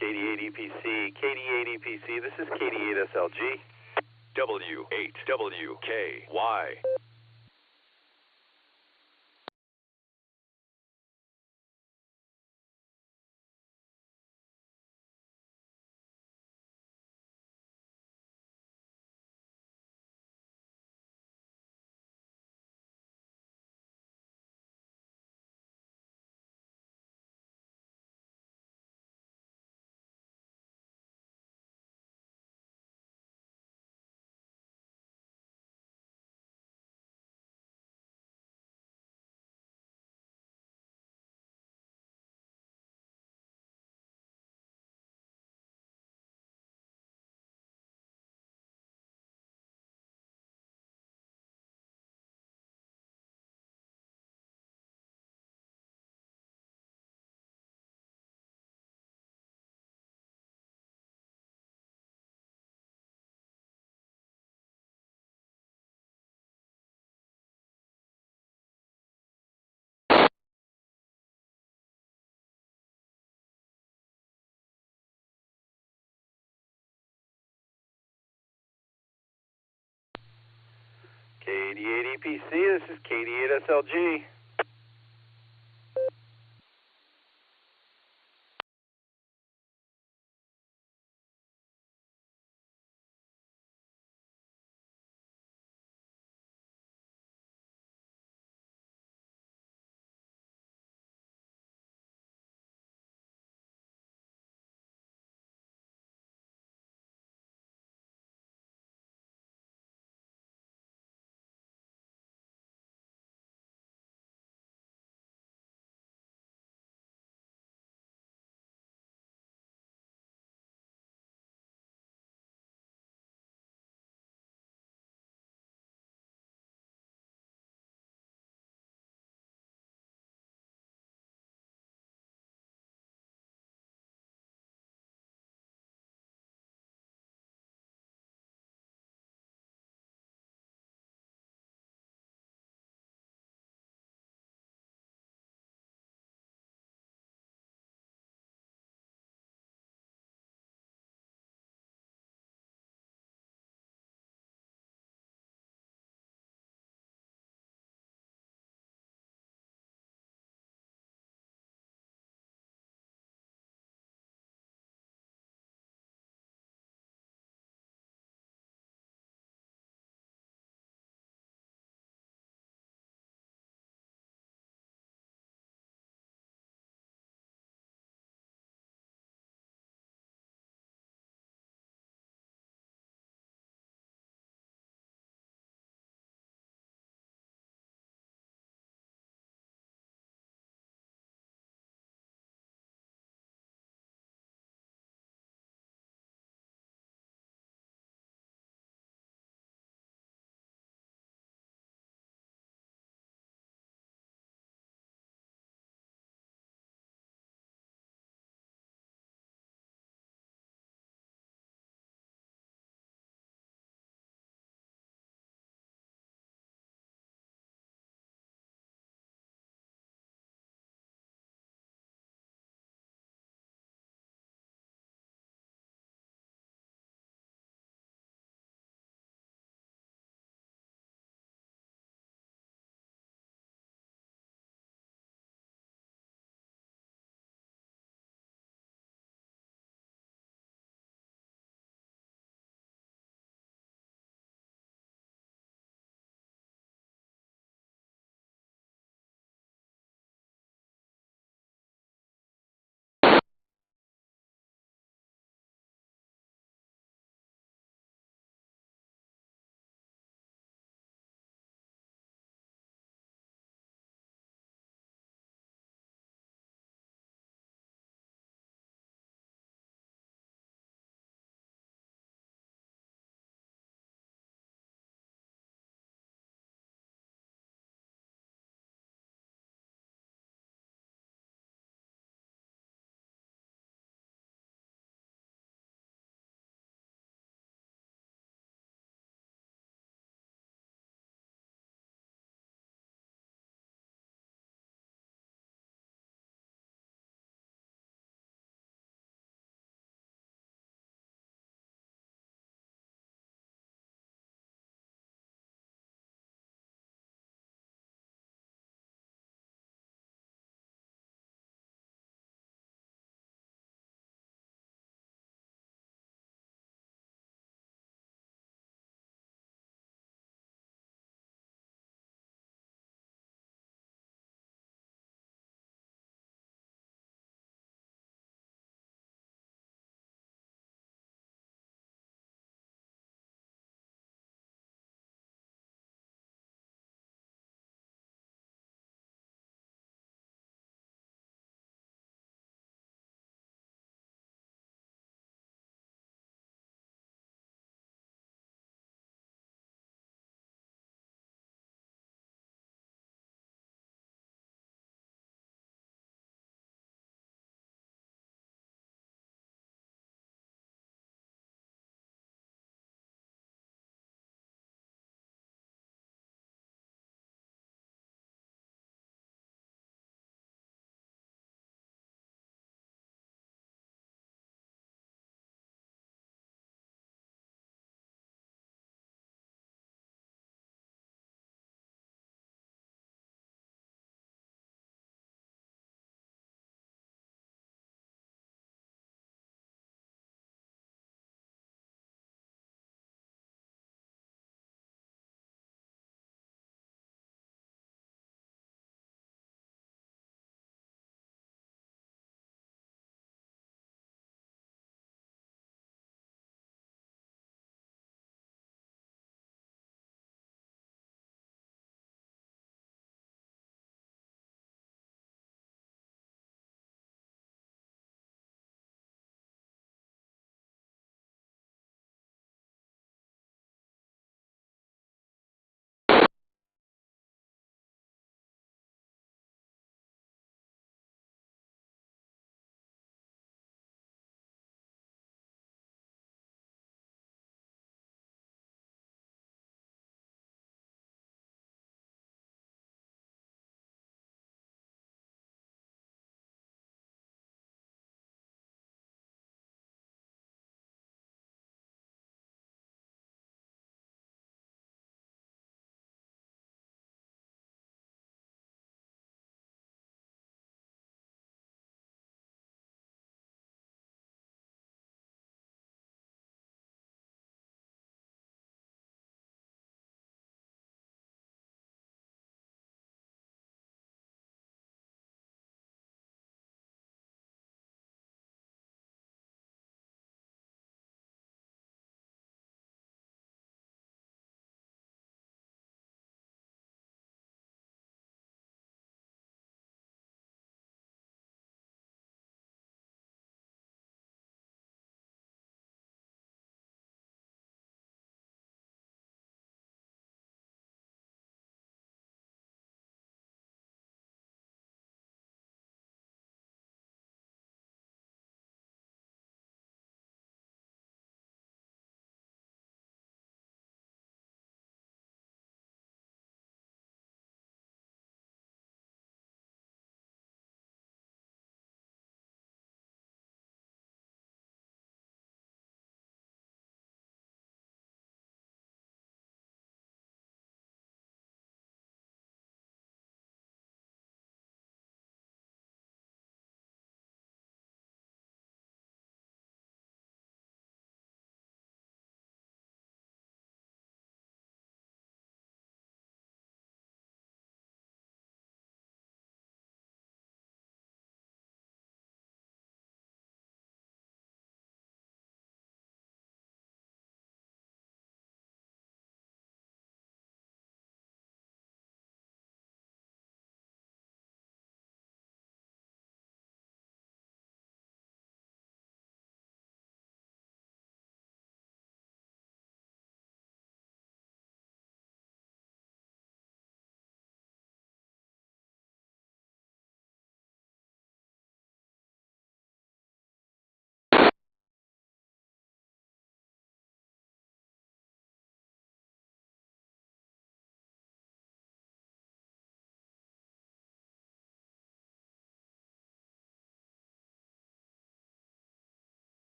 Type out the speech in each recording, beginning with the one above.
KD8EPC, KD8EPC, this is KD8SLG. W8WKY. KD8EPC, this is KD8SLG.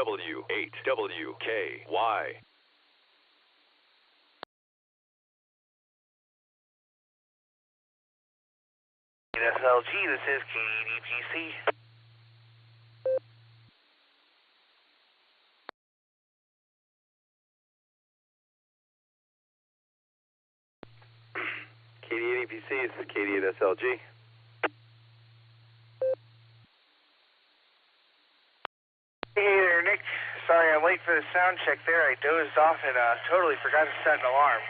RCWA8WKY. SLG, this is KDPC. KD8APC, this is KD8SLG. Hey there, Nick. Sorry I'm late for the sound check there. I dozed off and totally forgot to set an alarm.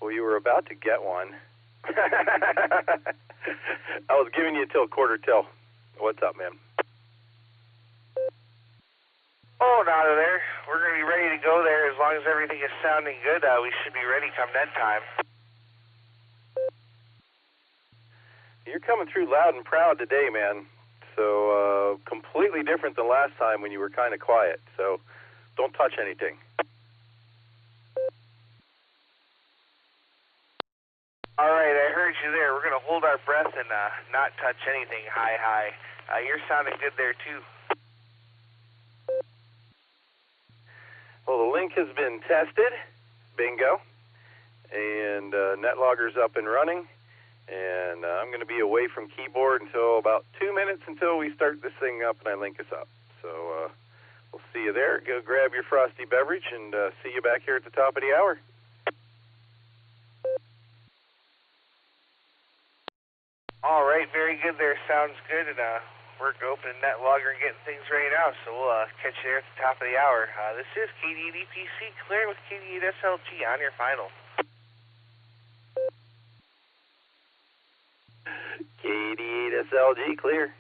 Well, you were about to get one. I was giving you till quarter till. What's up, man? Oh, not there. We're going to be ready to go there as long as everything is sounding good. We should be ready come net time. You're coming through loud and proud today, man. So, completely different than last time when you were kind of quiet. So, don't touch anything. All right, I heard you there. We're going to hold our breath and not touch anything. Hi. You're sounding good there, too. Well, the link has been tested. Bingo. And Netlogger's up and running. And I'm going to be away from keyboard until about 2 minutes until we start this thing up and I link us up. So we'll see you there. Go grab your frosty beverage and see you back here at the top of the hour. All right, very good there. Sounds good. And we're opening Netlogger and getting things ready now. So we'll catch you there at the top of the hour. This is KD8APC clearing with KD8SLG on your final. KD8SLG clear.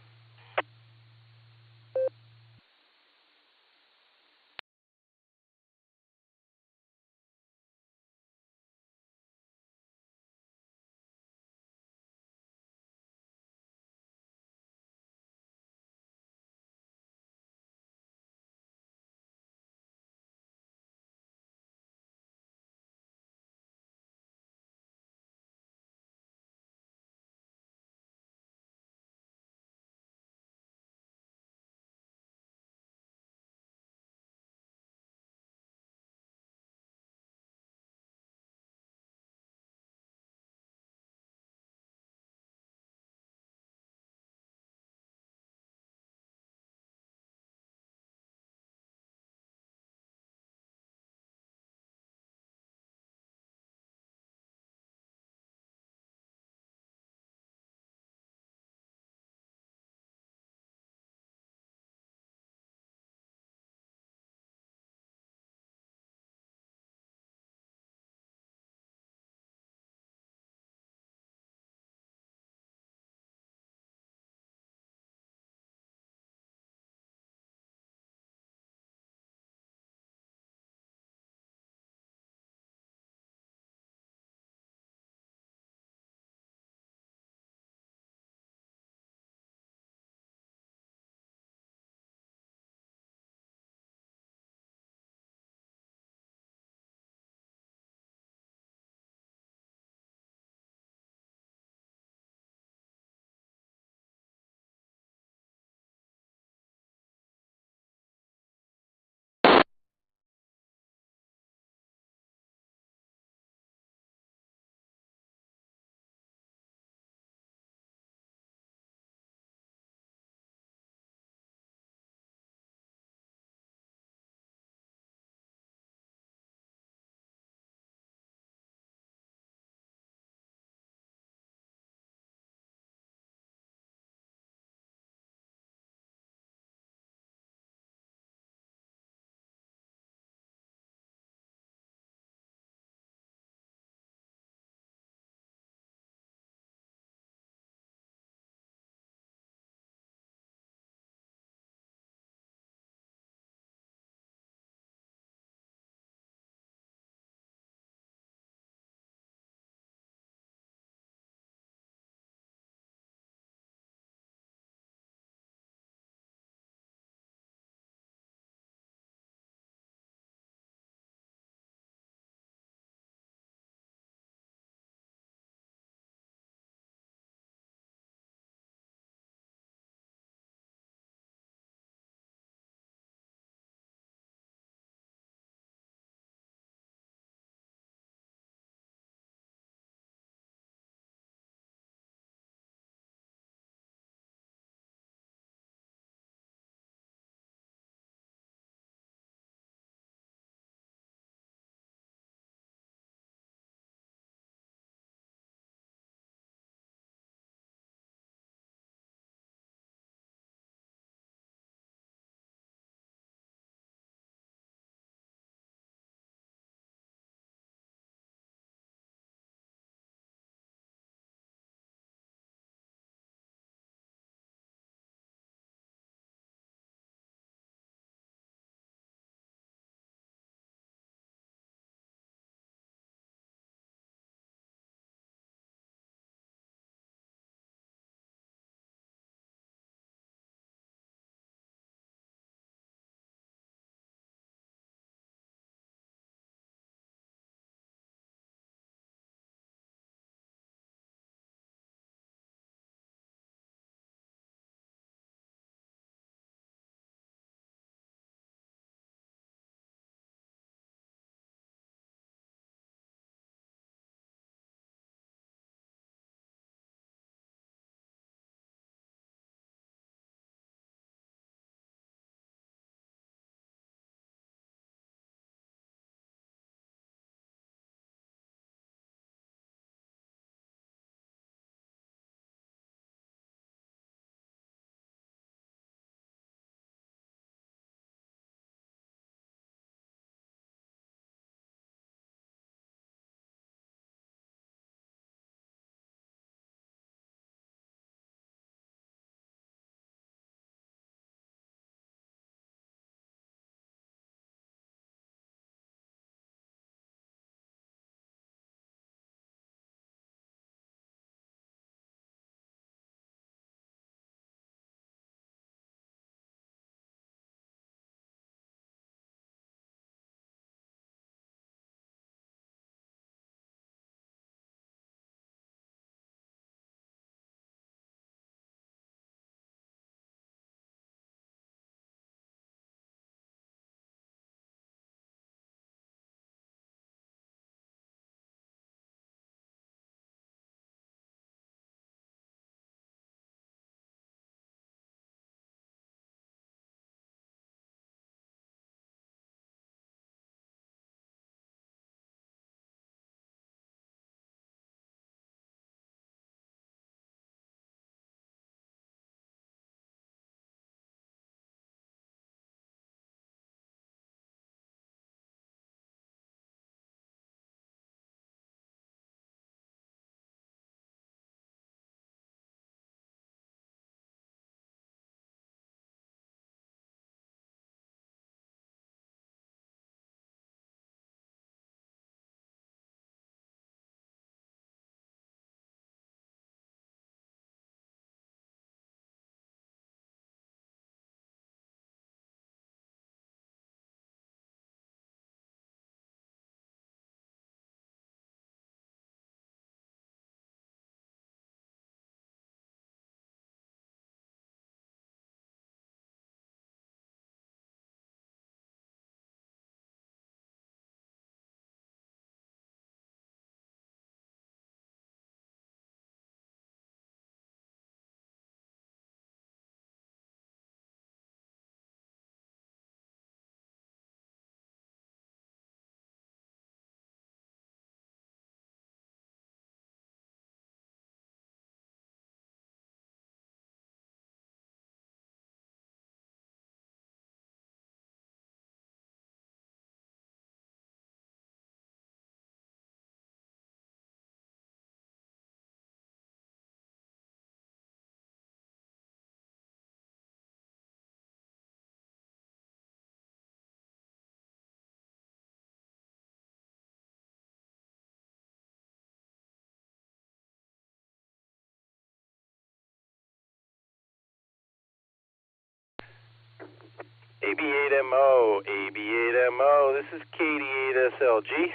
AB8MO, AB8MO, this is KD8SLG.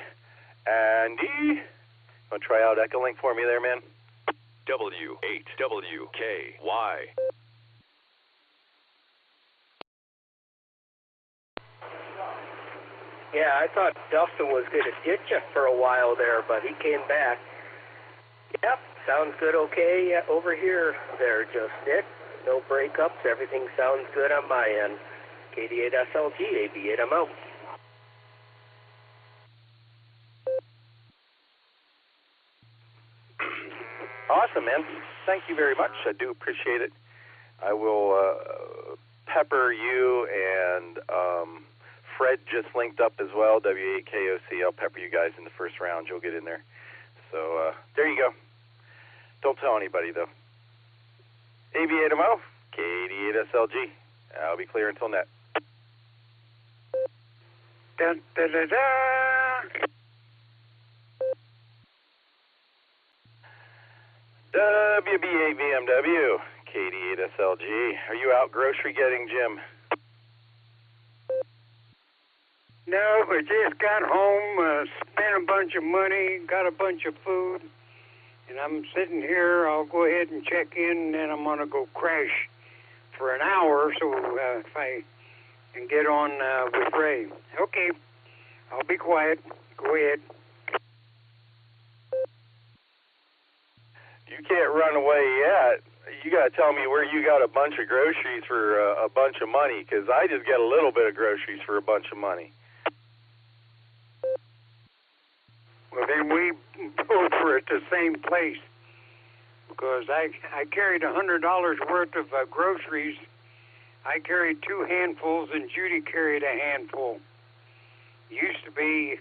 Andy, want to try out Echolink for me there, man? W8WKY. Yeah, I thought Dustin was going to ditch you for a while there, but he came back. Yep, sounds good okay over here there, just Nick. No breakups, everything sounds good on my end. KD8SLG, AB8MO. Awesome, man. Thank you very much. I do appreciate it. I will pepper you, and Fred just linked up as well, W8KOC. I'll pepper you guys in the first round. You'll get in there. So there you go. Don't tell anybody, though. AB8MO, KD8SLG. I'll be clear until net. Da, da, da, da. WB8VMW, KD8SLG. Are you out grocery getting, Jim? No, I just got home, spent a bunch of money, got a bunch of food, and I'm sitting here. I'll go ahead and check in, and then I'm going to go crash for an hour, so if I can get on with Ray. Okay, I'll be quiet. Go ahead. You can't run away yet. You got to tell me where you got a bunch of groceries for a bunch of money, because I just get a little bit of groceries for a bunch of money. Well, then we both were at the same place, because I carried $100 worth of groceries. I carried 2 handfuls, and Judy carried a handful. Used to be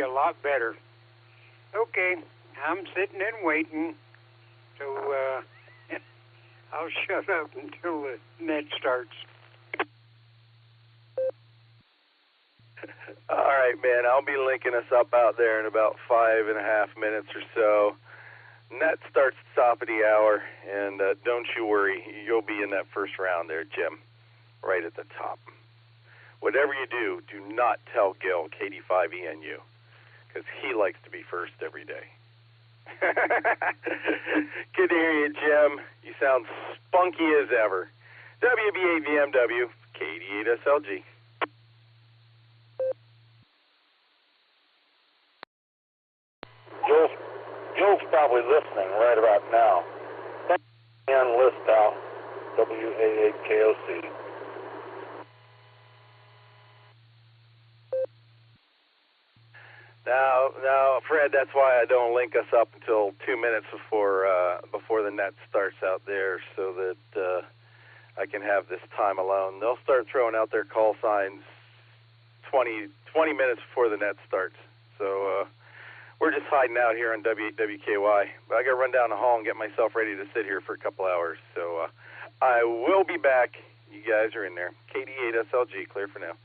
a lot better. Okay, I'm sitting and waiting, so I'll shut up until the net starts. All right, man. I'll be linking us up out there in about 5.5 minutes or so. Net starts at the top of the hour, and don't you worry. You'll be in that first round there, Jim, right at the top. Whatever you do, do not tell Gil, KD5ENU, because he likes to be first every day. Good to hear you, Jim. You sound spunky as ever. WB8VMW, KD8SLG. Joel's probably listening right about now. And list out WA8KOC. Now, Fred, that's why I don't link us up until 2 minutes before the net starts out there, so that I can have this time alone. They'll start throwing out their call signs 20 minutes before the net starts. So we're just hiding out here on W8WKY. But I got to run down the hall and get myself ready to sit here for a couple hours. So I will be back. You guys are in there. KD8SLG, clear for now.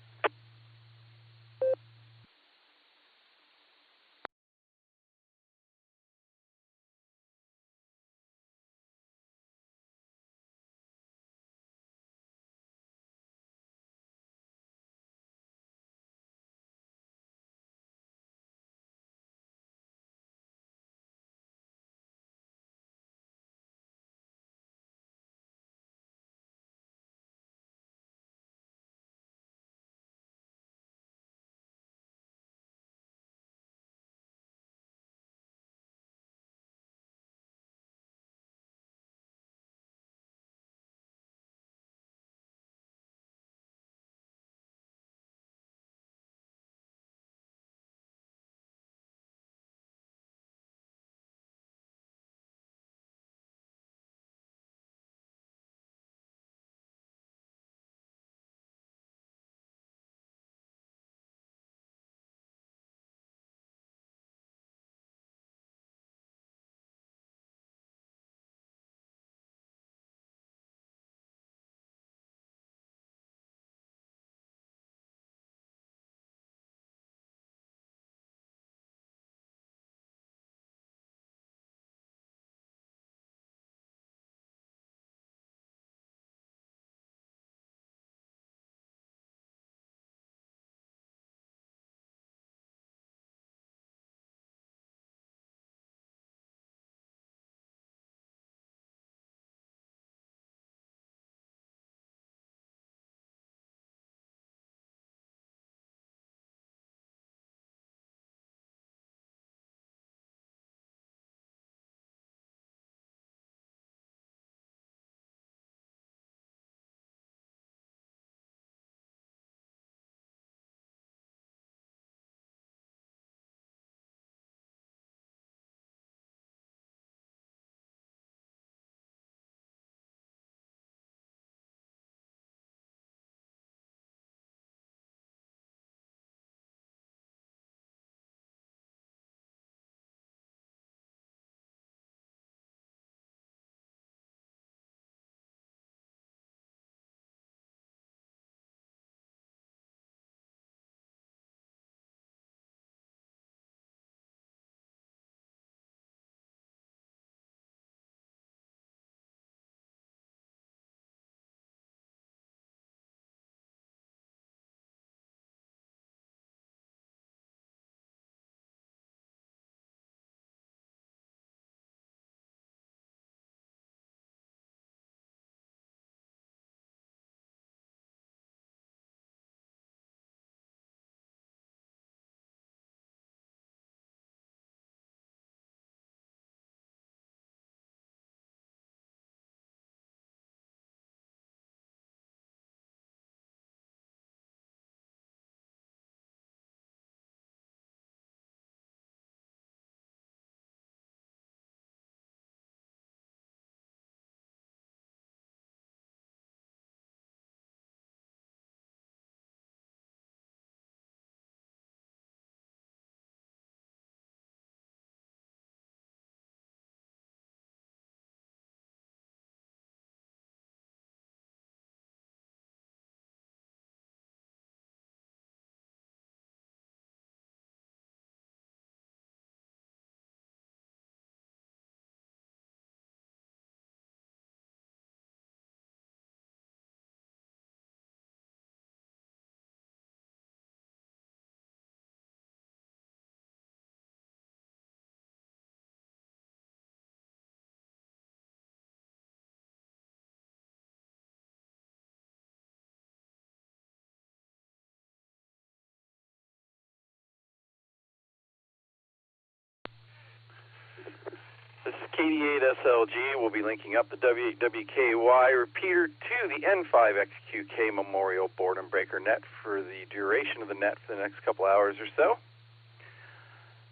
KD8SLG will be linking up the W8WKY repeater to the N5XQK Memorial Boredom Breaker net for the duration of the net for the next couple hours or so.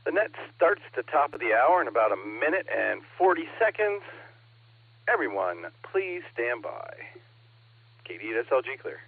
The net starts at the top of the hour in about 1 minute and 40 seconds. Everyone, please stand by. KD8SLG clear.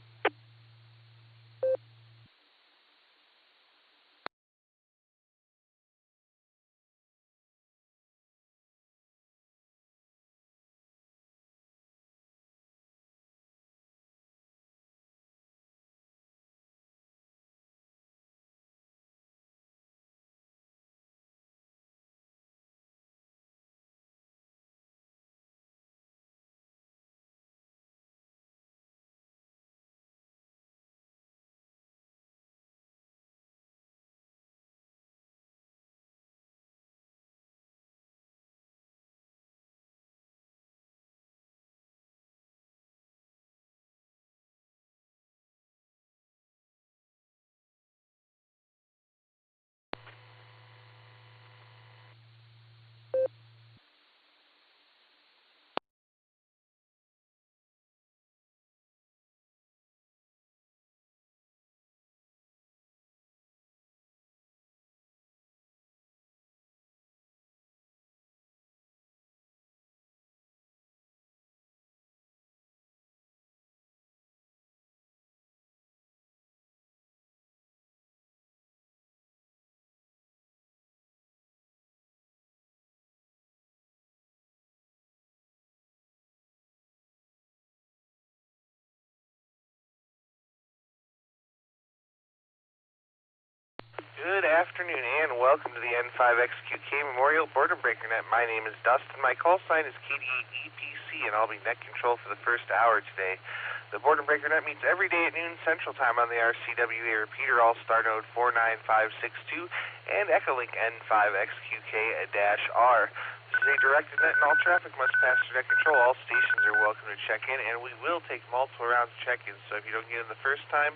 Good afternoon and welcome to the N5XQK Memorial Boredom Breaker Net. My name is Dustin. My call sign is KD8EPC and I'll be net control for the first hour today. The Boredom Breaker Net meets every day at noon Central Time on the RCWA repeater Allstar node 49562 and Echolink N5XQK-R. This is a directed net and all traffic must pass through net control. All stations are welcome to check in and we will take multiple rounds of check-ins. So if you don't get in the first time,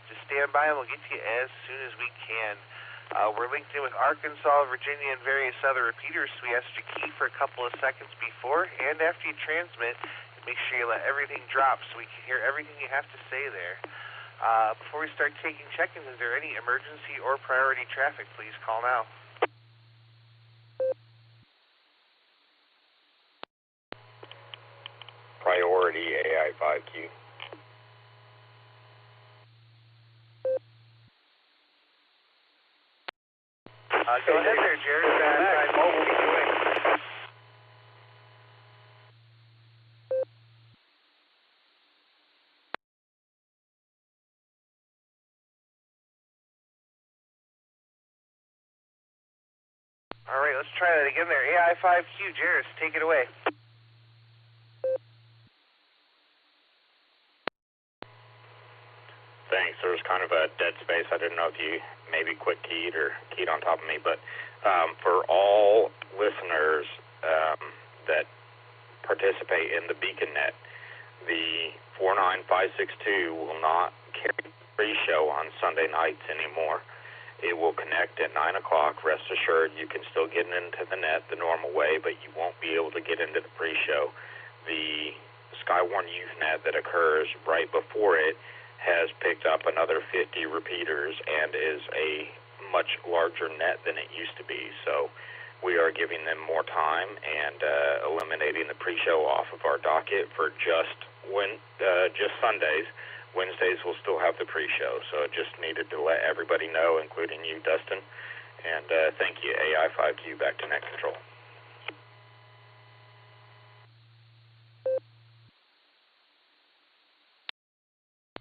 just stand by and we'll get to you as soon as we can. We're linked in with Arkansas, Virginia, and various other repeaters, so we ask you to key for a couple of seconds before and after you transmit. Make sure you let everything drop so we can hear everything you have to say there. Before we start taking check-ins, is there any emergency or priority traffic? Please call now. Priority AI5Q. Go ahead there, Jared. Bad mobile doing. All right, let's try that again there. AI5Q, Jared, take it away. Thanks. There was kind of a dead space. I didn't know if you maybe quick keyed or keyed on top of me, but for all listeners that participate in the Beacon Net, the 49562 will not carry pre-show on Sunday nights anymore. It will connect at 9 o'clock. Rest assured, you can still get into the net the normal way, but you won't be able to get into the pre-show. The Skywarn Youth Net that occurs right before it has picked up another 50 repeaters and is a much larger net than it used to be. So we are giving them more time and eliminating the pre-show off of our docket for just Sundays. Wednesdays will still have the pre-show. So I just needed to let everybody know, including you, Dustin. And thank you, AI5Q, back to net control.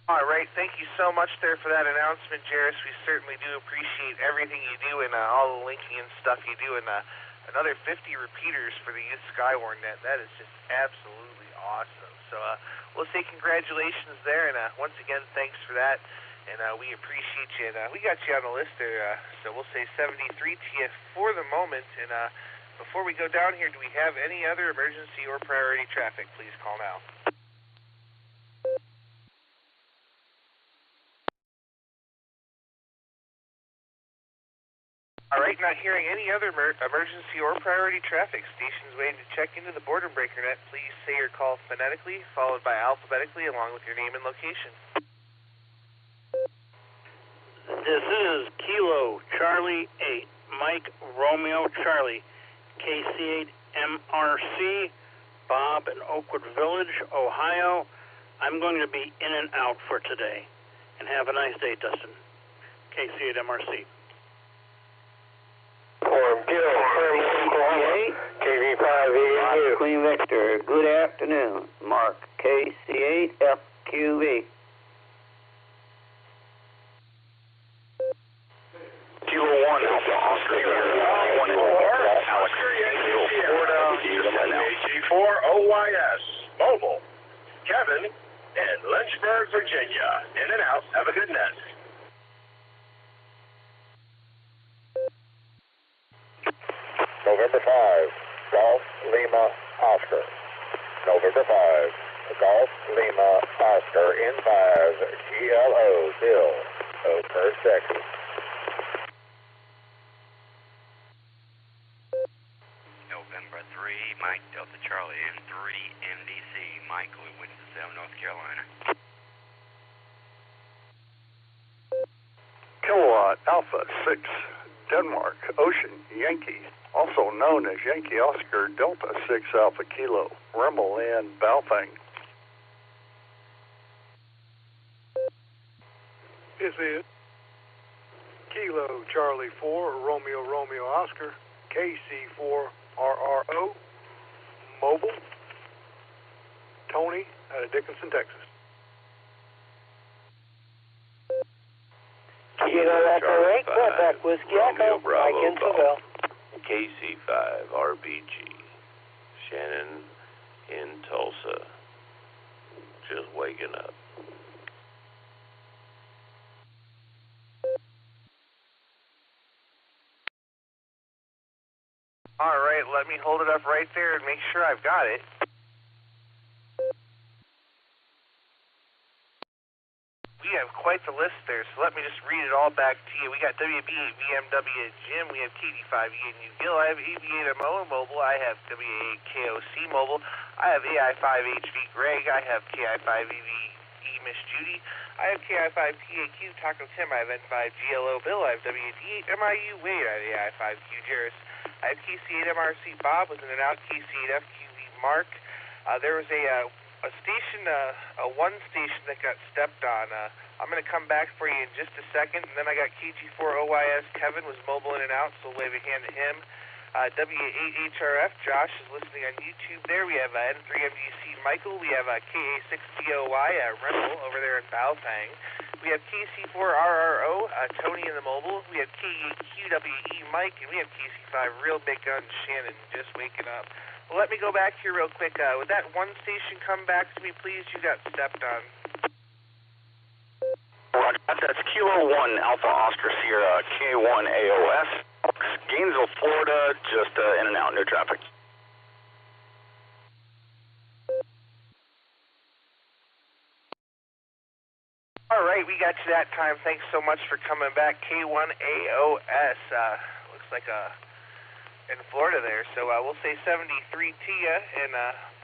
All right, thank you so much there for that announcement, Jairus. We certainly do appreciate everything you do and all the linking and stuff you do. And another 50 repeaters for the Youth Skywarn Net. That is just absolutely awesome. So we'll say congratulations there. And once again, thanks for that. And we appreciate you. And we got you on the list there. So we'll say 73 to you for the moment. And before we go down here, do we have any other emergency or priority traffic? Please call now. All right, not hearing any other emergency or priority traffic. Stations waiting to check into the Boredom Breaker net. Please say your call phonetically, followed by alphabetically, along with your name and location. This is Kilo Charlie 8, Mike Romeo Charlie, KC8 MRC, Bob in Oakwood Village, Ohio. I'm going to be in and out for today. And have a nice day, Dustin. KC8 MRC. KV5EU. Queen Victor, good afternoon. Mark, KC8FQV. Kilo 1, Alpha Oscar, Alex, AG4OYS, Mobile, Kevin, in Lynchburg, Virginia. In and out. Have a good night. November 5, Golf Lima Oscar. November 5, Golf Lima Oscar in 5, GLO, Bill, Oakhurst, Texas. November 3, Mike Delta Charlie N3, MDC, Michael in Winston-Salem, North Carolina. Kilowatt Alpha 6, Denmark, Ocean, Yankee, also known as Yankee Oscar Delta 6 Alpha Kilo, Rimmel and Balfang. This is Kilo Charlie 4, Romeo Oscar, KC4 RRO, Mobile, Tony out of Dickinson, Texas. Kilo Echo 8, Quebec Whiskey Echo, Mike in Seville. KC5 RBG, Shannon in Tulsa, just waking up. All right, let me hold it up right there and make sure I've got it. We have quite the list there, so let me just read it all back to you. We got WB8 VMW Jim, we have KD5ENU Gil, I have AV8MO Mobile, I have WA8 KOC Mobile, I have AI5HV Greg, I have KI5EVE Miss Judy, I have KI5PAQ Taco Tim, I have N5 GLO Bill, I have WD8 MIU Wade, I have AI5Q Jairus, I have KC8 MRC Bob with in and out, KC8 FQV Mark. There was a station, one station that got stepped on. I'm going to come back for you in just a second. And then I got KG4OYS Kevin was mobile in and out, so wave a hand to him. WA8HRF Josh is listening on YouTube there. We have N3MDC Michael. We have KA6DOY Rimmel over there in Balfang. We have KC4RRO Tony in the mobile. We have KA8QWE Mike, and we have KC5 Real Big Gun Shannon just waking up. Well, let me go back here real quick. Would that one station come back to me, please? You got stepped on. Roger, that's Kilo 1 Alpha Oscar Sierra K1 AOS, Gainesville, Florida, just in and out, no traffic. All right, we got you that time. Thanks so much for coming back. K1 AOS. Looks like in Florida there, so we'll say 73 to you, and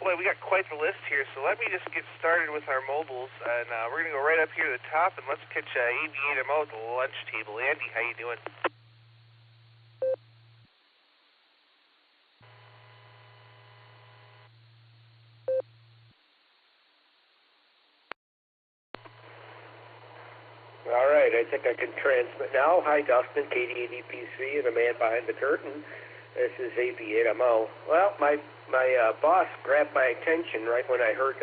boy, we got quite the list here, so let me just get started with our mobiles, and we're going to go right up here to the top, and let's catch AV8MO at the lunch table. Andy, how you doing? All right, I think I can transmit now. Hi, Dustin, KD80PC, and the man behind the curtain. This is AV8MO. Well, my boss grabbed my attention right when I heard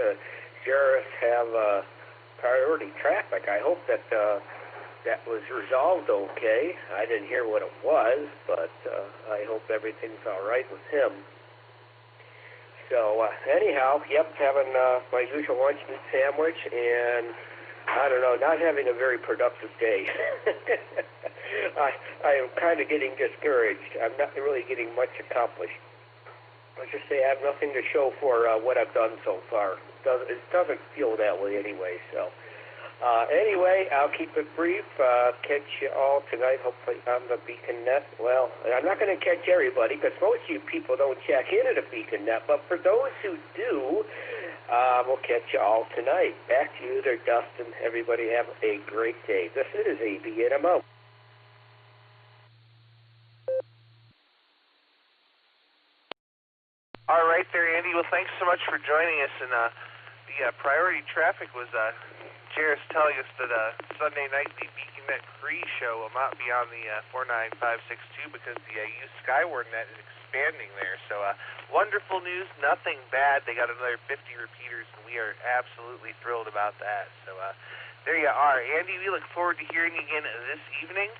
Jairus have priority traffic. I hope that that was resolved okay. I didn't hear what it was, but I hope everything's all right with him. So anyhow, yep, having my usual lunch meat sandwich, and I don't know, not having a very productive day. I am kind of getting discouraged. I'm not really getting much accomplished. Let's just say I have nothing to show for what I've done so far. It doesn't feel that way anyway. So Anyway, I'll keep it brief. Catch you all tonight, hopefully on the Beacon Net. Well, I'm not going to catch everybody because most of you people don't check into the Beacon Net, but for those who do, we'll catch you all tonight. Back to you there, Dustin. Everybody have a great day. This is ABNMO. All right there, Andy. Well, thanks so much for joining us. And the priority traffic was Jairus telling us that Sunday night the Beacon Net free show will not be on the 49562 because the used Skyward net is expanding there. So wonderful news, nothing bad. They got another 50 repeaters, and we are absolutely thrilled about that. So there you are. Andy, we look forward to hearing you again this evening,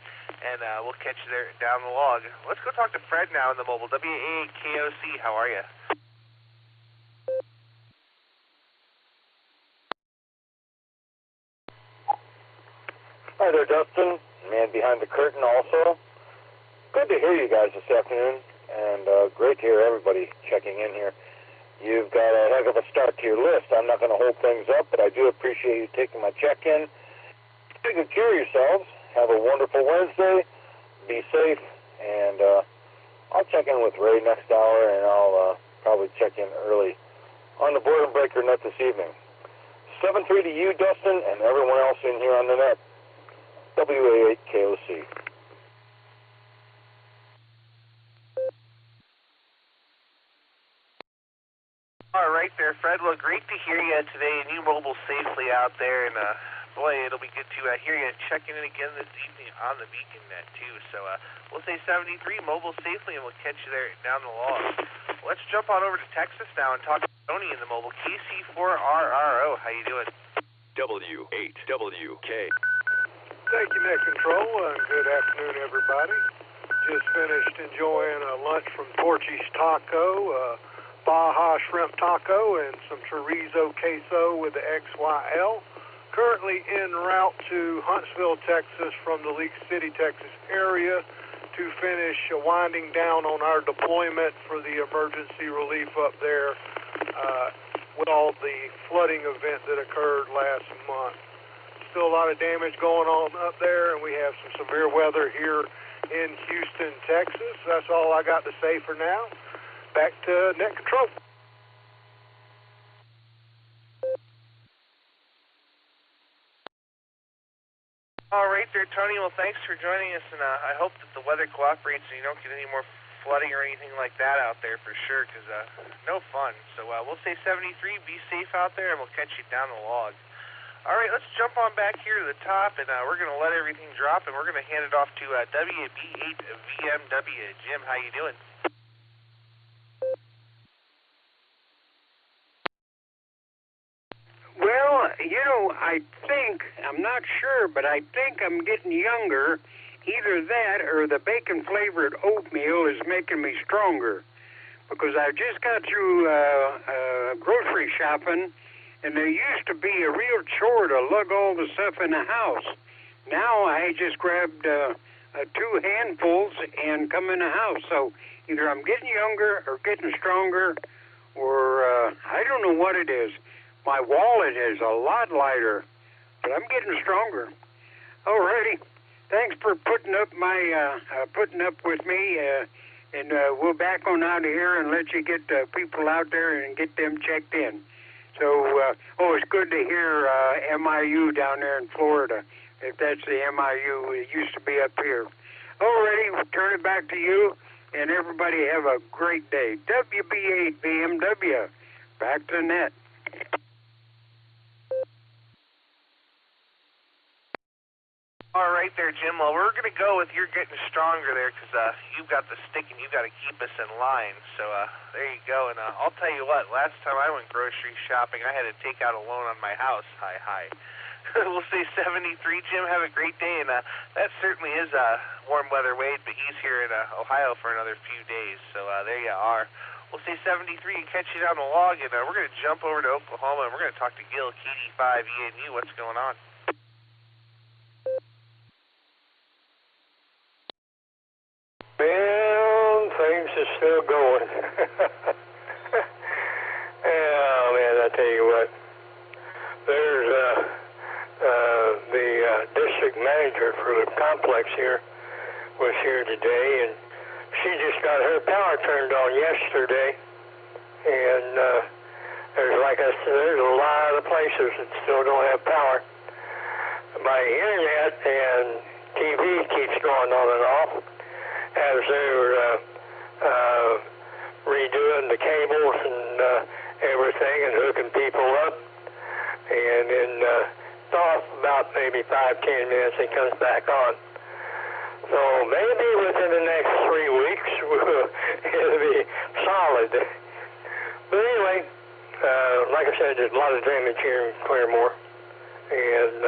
and we'll catch you there down the log. Let's go talk to Fred now in the mobile. WA8KOC, how are you? Hi there, Dustin, man behind the curtain also. Good to hear you guys this afternoon, and great to hear everybody checking in here. You've got a heck of a start to your list. I'm not going to hold things up, but I do appreciate you taking my check-in. Take good care of yourselves. Have a wonderful Wednesday. Be safe, and I'll check in with Ray next hour, and I'll probably check in early on the Boredom Breaker net this evening. 7-3 to you, Dustin, and everyone else in here on the net. WA8KOC. All right there, Fred. Well, great to hear you today, and you mobile safely out there. And boy, it'll be good to hear you checking in again this evening on the Beacon Net too. So we'll say 73 mobile safely, and we'll catch you there down the log. Let's jump on over to Texas now and talk to Tony in the mobile. KC4RRO, how you doing? W8WK. Thank you, Net Control, and good afternoon, everybody. Just finished enjoying a lunch from Torchy's Taco, Baja Shrimp Taco, and some chorizo queso with the XYL. Currently en route to Huntsville, Texas from the League City, Texas area to finish winding down on our deployment for the emergency relief up there with all the flooding event that occurred last month. Still a lot of damage going on up there, and we have some severe weather here in Houston, Texas. That's all I got to say for now. Back to Net Control. All right there, Tony. Well, thanks for joining us, and I hope that the weather cooperates and you don't get any more flooding or anything like that out there for sure, because no fun. So we'll say 73, be safe out there, and we'll catch you down the log. All right, let's jump on back here to the top, and we're going to let everything drop, and we're going to hand it off to WB8VMW. Jim, how you doing? Well, I'm not sure, but I think I'm getting younger. Either that or the bacon-flavored oatmeal is making me stronger, because I just got through grocery shopping, and there used to be a real chore to lug all the stuff in the house. Now I just grabbed 2 handfuls and come in the house. So either I'm getting younger or getting stronger, or I don't know what it is. My wallet is a lot lighter, but I'm getting stronger. Alrighty, thanks for putting up with me, and we'll back on out of here and let you get people out there and get them checked in. So, it's good to hear MIU down there in Florida, if that's the MIU. It used to be up here. Alrighty, we'll turn it back to you, and everybody have a great day. WB8BMW, back to net. All right there, Jim. Well, we're going to go with you're getting stronger there because you've got the stick and you've got to keep us in line. So there you go. And I'll tell you what, last time I went grocery shopping, I had to take out a loan on my house. Hi. We'll say 73. Jim, have a great day. And that certainly is warm weather Wade, but he's here in Ohio for another few days. So there you are. We'll say 73 and catch you down the log. And we're going to jump over to Oklahoma and we're going to talk to Gil, KD5ENU. What's going on? Man, things are still going. Oh, man, I tell you what. There's complex here was here today, and she just got her power turned on yesterday. And like I said, there's a lot of places that still don't have power. My internet and TV keeps going on and off as they're redoing the cables and everything and hooking people up. And in about maybe 5-10 minutes it comes back on. So maybe within the next 3 weeks it'll be solid. But anyway, like I said, there's a lot of damage here in Claremore, and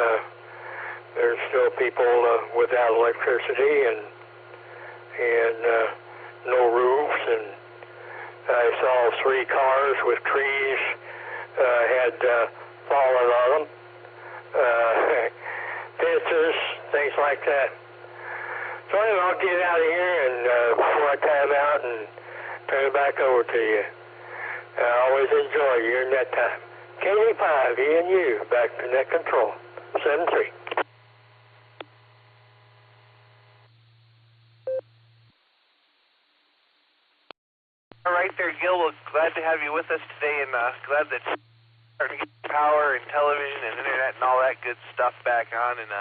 there's still people without electricity and no roofs. And I saw 3 cars with trees had fallen on them, fences, things like that. So anyway, I'll get out of here and before I time out and turn it back over to you. I always enjoy your net time. KD5, ENU, back to net control, 7-3. All right there, Gil. We're glad to have you with us today, and glad that you're starting to get power and television and internet and all that good stuff back on. And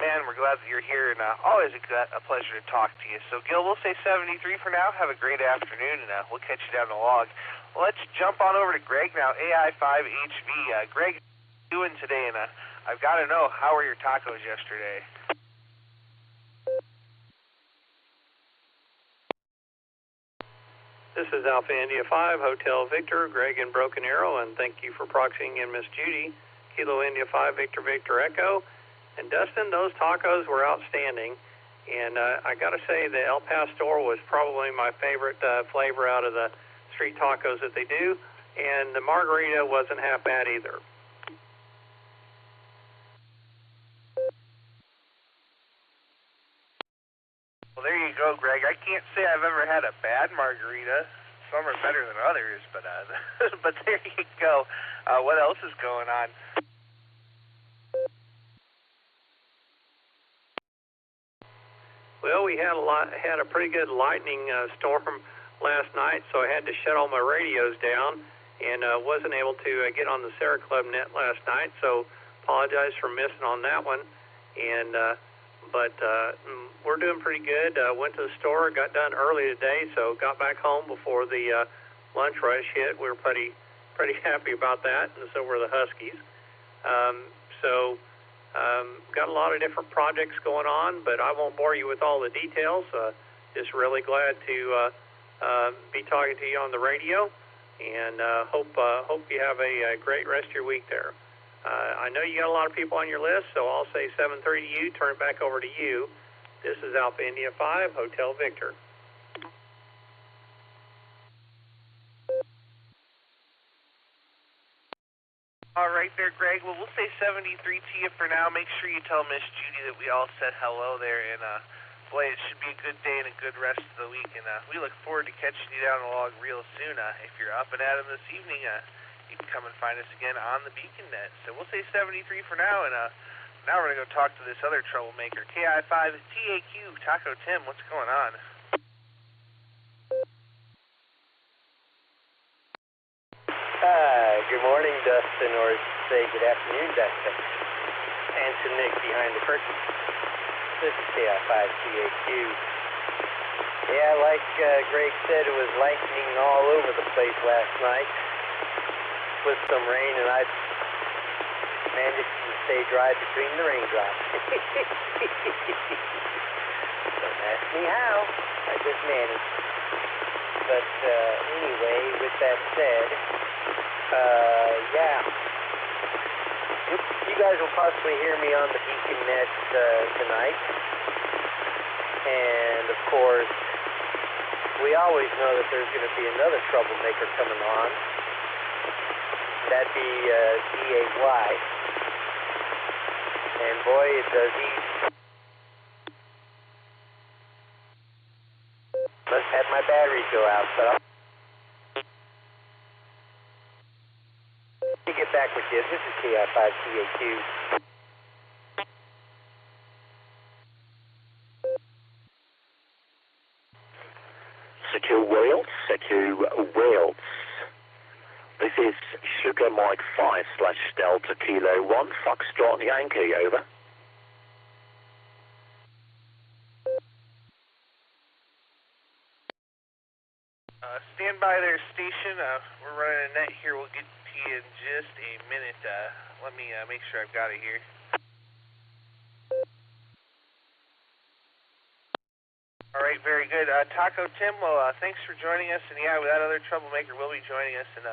man, we're glad that you're here, and always a pleasure to talk to you. So, Gil, we'll say 73 for now. Have a great afternoon, and we'll catch you down the log. Well, let's jump on over to Greg now, AI5HV. Greg, how are you doing today? And I've got to know, how were your tacos yesterday? This is Alpha India 5, Hotel Victor, Greg in Broken Arrow, and thank you for proxying in Miss Judy, Kilo India 5, Victor Victor Echo. And Dustin, those tacos were outstanding, and I got to say the El Pastor was probably my favorite flavor out of the street tacos that they do, and the margarita wasn't half bad either. Well, there you go, Greg. I can't say I've ever had a bad margarita. Some are better than others, but but there you go. What else is going on? Well, we had a pretty good lightning storm last night, so I had to shut all my radios down, and wasn't able to get on the SARA Club net last night. So apologize for missing on that one. And but we're doing pretty good. Went to the store, got done early today, so got back home before the lunch rush hit. We were pretty happy about that, and so were the Huskies. Got a lot of different projects going on, but I won't bore you with all the details. Just really glad to be talking to you on the radio, and hope you have a great rest of your week there. I know you got a lot of people on your list, so I'll say 7:30 to you, turn it back over to you. This is Alpha India 5, Hotel Victor. All right there, Greg. Well, we'll say 73 to you for now. Make sure you tell Miss Judy that we all said hello there, and boy, it should be a good day and a good rest of the week, and we look forward to catching you down the log real soon. If you're up and at 'em this evening, you can come and find us again on the Beacon Net. So we'll say 73 for now, and now we're going to go talk to this other troublemaker, KI5TAQ, Taco Tim. What's going on? Good morning, Dustin, or say good afternoon, Dustin. Answer Nick behind the curtain. This is KI5TAQ. Yeah, like Greg said, it was lightning all over the place last night with some rain, and I managed to stay dry between the raindrops. Don't ask me how. I just managed. But anyway, with that said, yeah. You guys will possibly hear me on the Beacon Net tonight. And, of course, we always know that there's going to be another troublemaker coming on. That'd be DAY. And, boy, does he... Must have my batteries go out, but I'll get back with you. This is KI5TAQ. 5/Delta Kilo 1, Foxtrot Yankee, over. Stand by there, station. We're running a net here. We'll get to you in just a minute. Let me make sure I've got it here. All right, very good. Taco Tim, well, thanks for joining us. And yeah, that other troublemaker will be joining us. And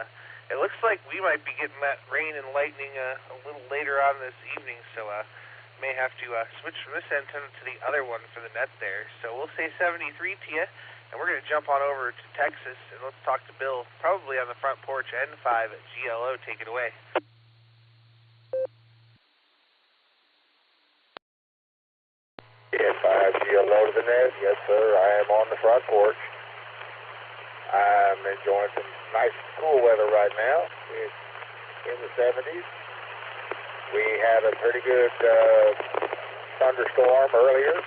it looks like we might be getting that rain and lightning a little later on this evening. So may have to switch from this antenna to the other one for the net there. So we'll say 73 to you. And we're going to jump on over to Texas, and let's talk to Bill, probably on the front porch, N5 at GLO. Take it away. N5 GLO to the net. Yes, sir. I am on the front porch. I'm enjoying some nice cool weather right now. It's in the 70s. We had a pretty good thunderstorm earlier.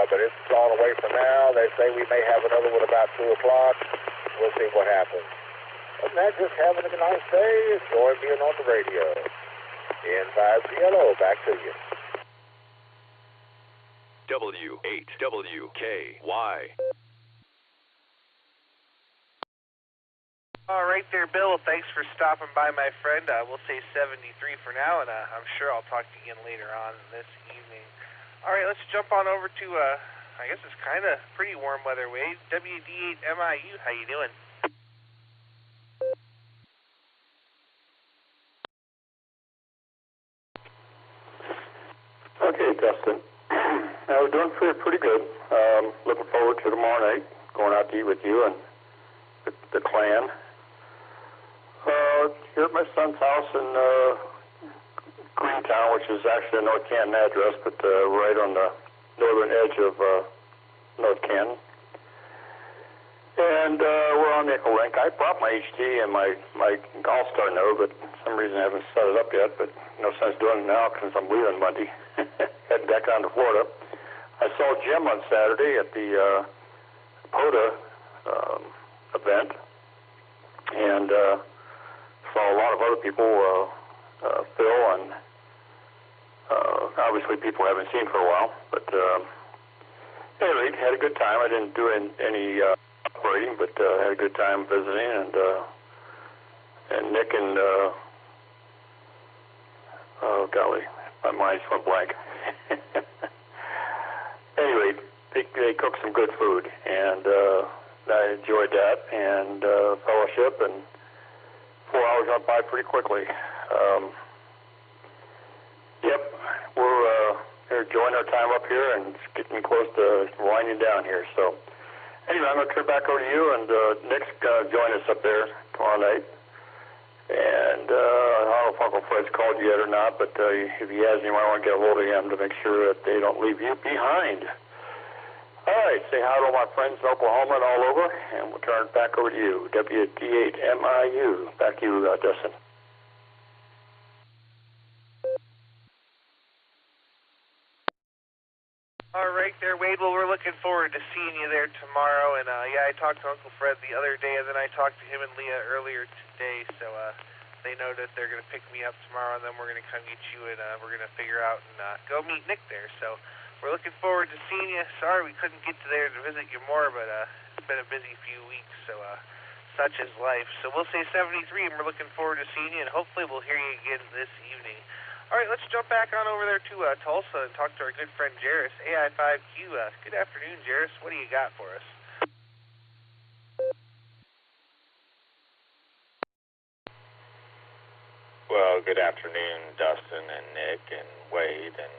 But it's gone away for now. They say we may have another one about 2 o'clock. We'll see what happens. Other than that, just having a nice day. Enjoy being on the radio. N5GLO, back to you. W8WKY. All right there, Bill. Thanks for stopping by, my friend. We'll say 73 for now, and I'm sure I'll talk to you again later on this evening. All right, let's jump on over to, I guess it's kind of pretty warm weather, Wade. WD8MIU, how you doing? Okay, Dustin. We're doing pretty good. Looking forward to tomorrow night, going out to eat with you and the clan. Here at my son's house in Greentown, which is actually a North Canton address, but right on the northern edge of North Canton. And we're on the Echolink. I brought my HD and my Allstar node, but for some reason I haven't set it up yet, but no sense doing it now because I'm leaving Monday. Heading back down to Florida. I saw Jim on Saturday at the POTA event, and saw a lot of other people, Phil, and obviously people I haven't seen for a while. But anyway, had a good time. I didn't do any operating, but had a good time visiting, and Nick and oh golly, my mind's went blank. Anyway, they cooked some good food, and I enjoyed that, and fellowship, and 4 hours went by pretty quickly. Yep, we're enjoying our time up here, and it's getting close to winding down here. So anyway, I'm going to turn back over to you, and Nick's going to join us up there tomorrow night. And I don't know if Uncle Fred's called you yet or not, but if he has, you might want to get a hold of him to make sure that they don't leave you behind. All right, say hi to all my friends in Oklahoma and all over, and we'll turn it back over to you. WD8MIU. Back to you, Dustin. All right there, Wade. Well, we're looking forward to seeing you there tomorrow. And yeah, I talked to Uncle Fred the other day, and then I talked to him and Leah earlier today. So they know that they're going to pick me up tomorrow, and then we're going to come get you, and we're going to figure out and go meet Nick there. So we're looking forward to seeing you. Sorry we couldn't get to there to visit you more, but it's been a busy few weeks, so such is life. So we'll say 73, and we're looking forward to seeing you, and hopefully we'll hear you again this evening. All right, let's jump back on over there to Tulsa and talk to our good friend Jairus, AI5Q. Good afternoon, Jairus. What do you got for us? Well, good afternoon, Dustin and Nick and Wade and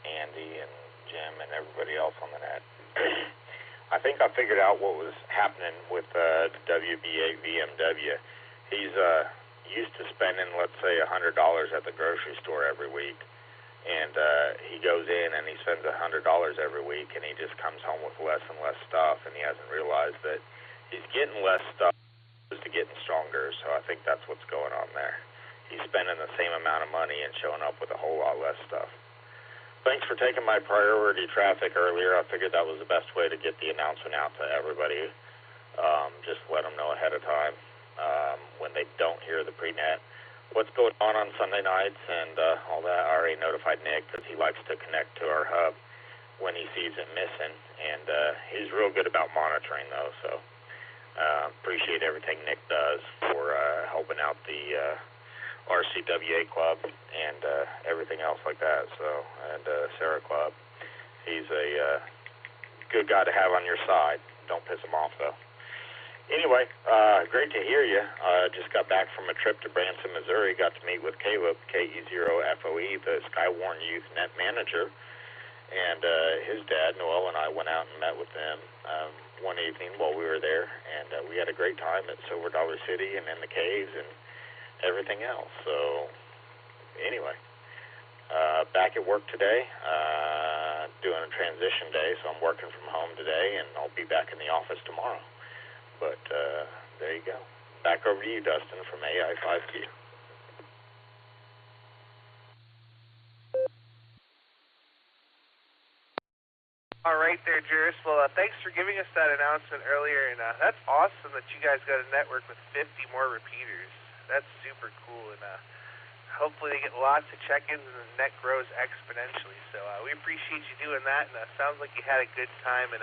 Andy and Jim and everybody else on the net. I think I figured out what was happening with the WBA VMW. He's used to spending, let's say, $100 at the grocery store every week, and he goes in and he spends $100 every week, and he just comes home with less and less stuff, and he hasn't realized that he's getting less stuff as opposed to getting stronger. So I think that's what's going on there. He's spending the same amount of money and showing up with a whole lot less stuff. Thanks for taking my priority traffic earlier. I figured that was the best way to get the announcement out to everybody. Just let them know ahead of time when they don't hear the pre-net. what's going on Sunday nights and all that. I already notified Nick because he likes to connect to our hub when he sees it missing, and he's real good about monitoring, though, so appreciate everything Nick does for helping out the RCWA club and everything else like that, so, and SARA club. He's a good guy to have on your side. Don't piss him off, though. Anyway, great to hear you. Just got back from a trip to Branson, Missouri. Got to meet with Caleb, KE0FOE, the Skywarn Youth Net Manager, and his dad, Noel, and I went out and met with them one evening while we were there, and we had a great time at Silver Dollar City and in the caves and everything else. So, anyway, back at work today, doing a transition day, so I'm working from home today, and I'll be back in the office tomorrow. But there you go. Back over to you, Dustin, from AI5Q. All right there, Juris. Well, thanks for giving us that announcement earlier, and that's awesome that you guys got a network with 50 more repeaters. That's super cool, and hopefully they get lots of check-ins and the net grows exponentially. So we appreciate you doing that, and sounds like you had a good time, and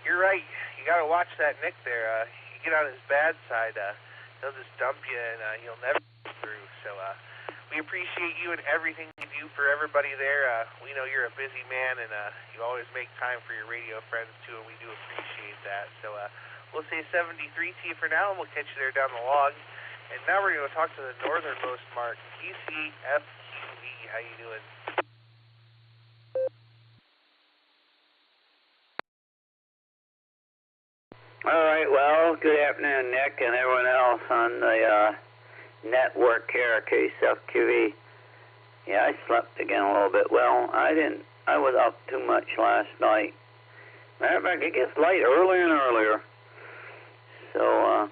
you're right. You got to watch that Nick there. You get on his bad side, he'll just dump you, and he'll never go through. So we appreciate you and everything you do for everybody there. We know you're a busy man, and you always make time for your radio friends, too, and we do appreciate that. So we'll say 73 to you for now, and we'll catch you there down the log. And now we're going to talk to the northernmost mark, EC8FQV. How you doing? All right, well, good afternoon, Nick, and everyone else on the network here, KSFQV. Yeah, I slept again a little bit. Well, I was up too much last night. Matter of fact, it gets light earlier and earlier. So,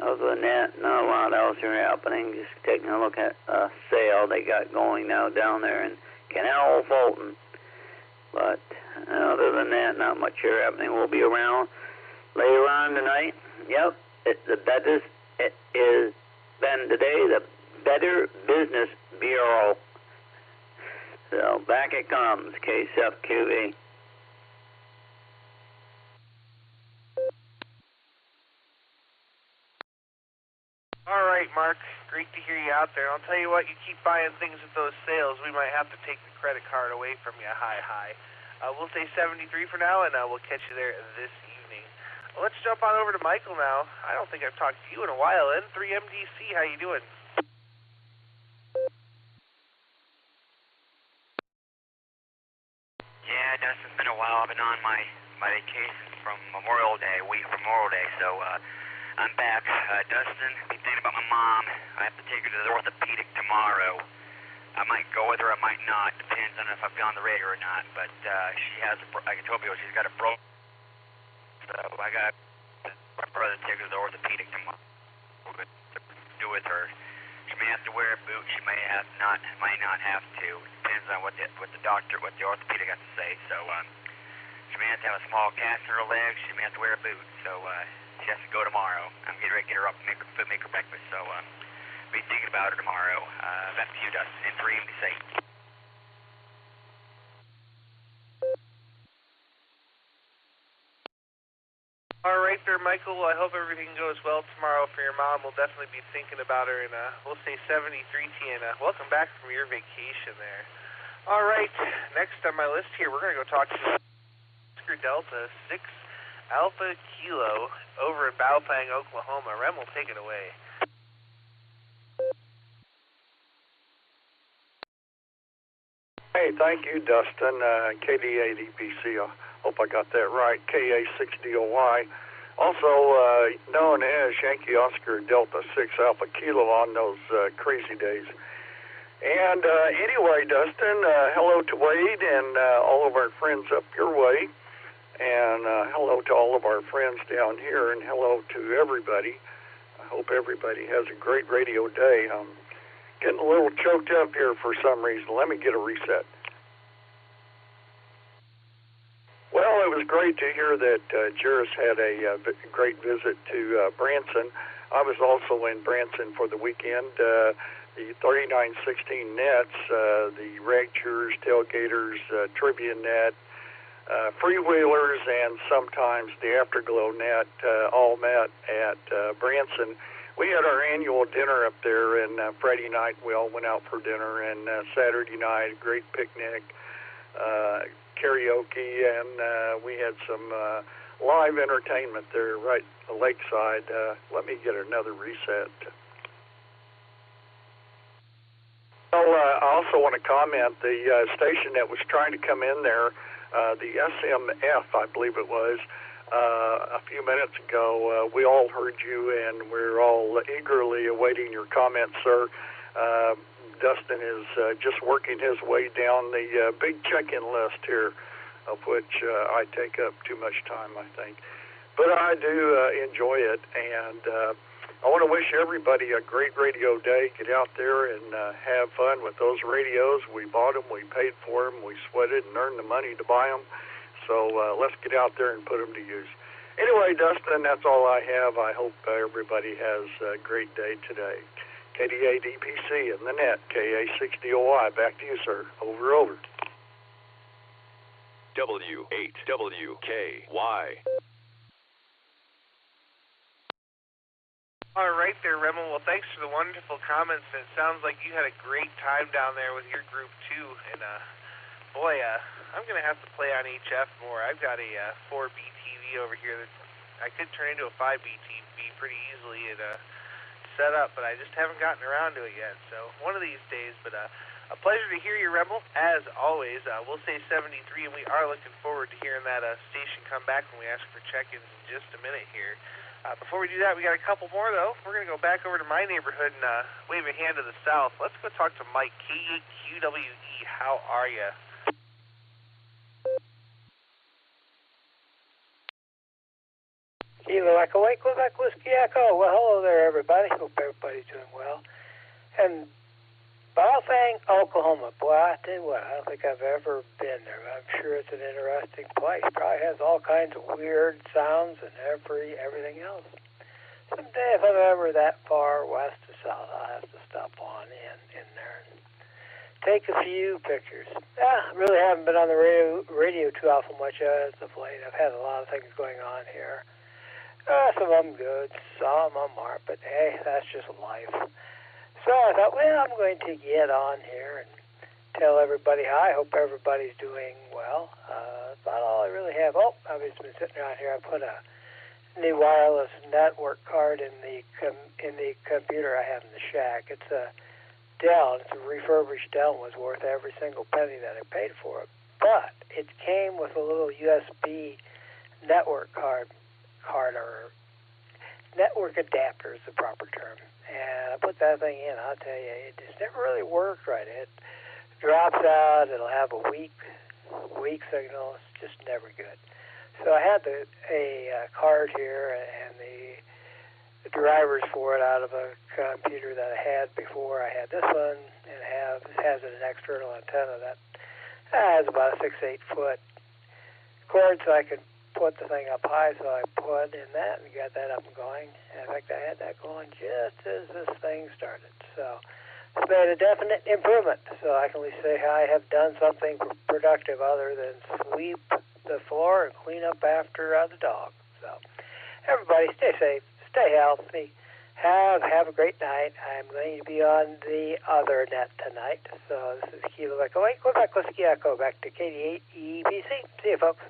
other than that, not a lot else here happening. Just taking a look at a sale they got going now down there in Canal Fulton. But other than that, not much here happening. We'll be around later on tonight. Yep, the Better it is been today, the Better Business Bureau. So back it comes, KSFQV. All right, Mark. Great to hear you out there. I'll tell you what, you keep buying things at those sales, we might have to take the credit card away from you. Hi. We'll say 73 for now, and we'll catch you there this evening. Let's jump on over to Michael now. I don't think I've talked to you in a while. N3MDC, how you doing? Yeah, Dustin, it's been a while. I've been on my vacation from Memorial Day, so I'm back. Dustin, been thinking about my mom. I have to take her to the orthopedic tomorrow. I might go with her, I might not. Depends on if I've gone on the radio or not. But she has, like I told you, she's got a broken. So I got my brother to take her to the orthopedic tomorrow to do with her. She may have to wear a boot. She may not have to. Depends on what the orthopedic has to say. So she may have to have a small cast in her leg. She may have to wear a boot. So she has to go tomorrow. I'm getting ready to get her up and make her breakfast. So be thinking about her tomorrow. Back to you, Dustin. And for him to say. All right there, Michael. Well, I hope everything goes well tomorrow for your mom. We'll definitely be thinking about her, and we'll say 73 to you, and welcome back from your vacation there. All right, next on my list here, we're going to go talk to Oscar Delta 6 Alpha Kilo over in Baupang, Oklahoma. Rem will take it away. Hey, thank you, Dustin. KD8EPC, I hope I got that right, KA6DOY. Also known as Yankee Oscar Delta 6 Alpha Kilo on those crazy days. And anyway, Dustin, hello to Wade and all of our friends up your way. And hello to all of our friends down here, and hello to everybody. I hope everybody has a great radio day. I'm getting a little choked up here for some reason. Let me get a reset. Well, it was great to hear that Juris had a great visit to Branson. I was also in Branson for the weekend. the 3916 nets, the Ragchers, Tailgaters, Trivia net, Freewheelers, and sometimes the Afterglow net all met at Branson. We had our annual dinner up there, and Friday night we all went out for dinner, and Saturday night, a great picnic, karaoke, and we had some live entertainment there right at the lakeside. Let me get another reset. Well, I also want to comment, the station that was trying to come in there, the SMF, I believe it was, a few minutes ago, we all heard you, and we're all eagerly awaiting your comments, sir. Dustin is just working his way down the big check-in list here, of which I take up too much time, I think. But I do enjoy it, and I want to wish everybody a great radio day. Get out there and have fun with those radios. We bought them, we paid for them, we sweated and earned the money to buy them. So let's get out there and put them to use. Anyway, Dustin, that's all I have. I hope everybody has a great day today. KDA DPC in the net, KA6DOY. Back to you, sir. Over. W8WKY. All right there, Remmel. Well, thanks for the wonderful comments. It sounds like you had a great time down there with your group, too. And, boy, I'm going to have to play on HF more. I've got a 4B TV over here that I could turn into a 5B TV pretty easily and set up, but I just haven't gotten around to it yet. So one of these days, but a pleasure to hear you, Remmel. As always, we'll say 73, and we are looking forward to hearing that station come back when we ask for check-ins in just a minute here. Before we do that, we got a couple more, though. We're going to go back over to my neighborhood and wave a hand to the south. Let's go talk to Mike, K8QWE. How are you? Kilo Echo 8, Quebec Whiskey Echo. Well, hello there, everybody. Hope everybody's doing well. And Baofeng, Oklahoma. Boy, I tell you what, I don't think I've ever been there. I'm sure it's an interesting place. Probably has all kinds of weird sounds and everything else. Someday, if I'm ever that far west or south, I'll have to stop on in there and take a few pictures. Really haven't been on the radio too awful much as of late. I've had a lot of things going on here. Some of them good, some of them aren't, but hey, that's just life. So I thought, well, I'm going to get on here and tell everybody hi. Hope everybody's doing well. About all I really have. Oh, I've just been sitting around here. I put a new wireless network card in the computer I have in the shack. It's a Dell. It's a refurbished Dell. And was worth every single penny that I paid for it. But it came with a little USB network card or network adapter is the proper term. And I put that thing in. I'll tell you, it just never really worked right. It drops out. It'll have a weak signal. It's just never good. So I had a card here and the drivers for it out of a computer that I had before. I had this one, and it has an external antenna that has about a 6-8 foot cord, so I could put the thing up high. So I put in that and got that up and going. And in fact, I had that going just as this thing started. So it's made a definite improvement. So I can at least say I have done something productive other than sweep the floor and clean up after the dog. So everybody, stay safe, stay healthy, have a great night. I'm going to be on the other net tonight. So this is Kilo Echo 8, Quebec Whiskey Echo, back to KD8 EPC. See you, folks.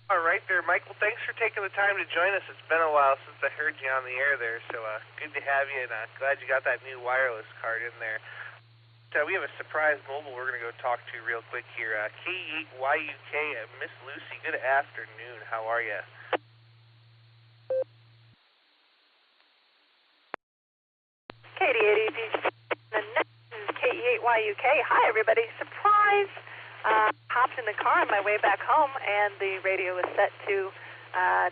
All right there, Michael. Thanks for taking the time to join us. It's been a while since I heard you on the air there, so good to have you, and glad you got that new wireless card in there. So we have a surprise mobile we're going to go talk to real quick here. K8YUK, Miss Lucy, good afternoon. How are you? KD8 the next is K8YUK. Hi, everybody. Surprise! Hopped in the car on my way back home, and the radio was set to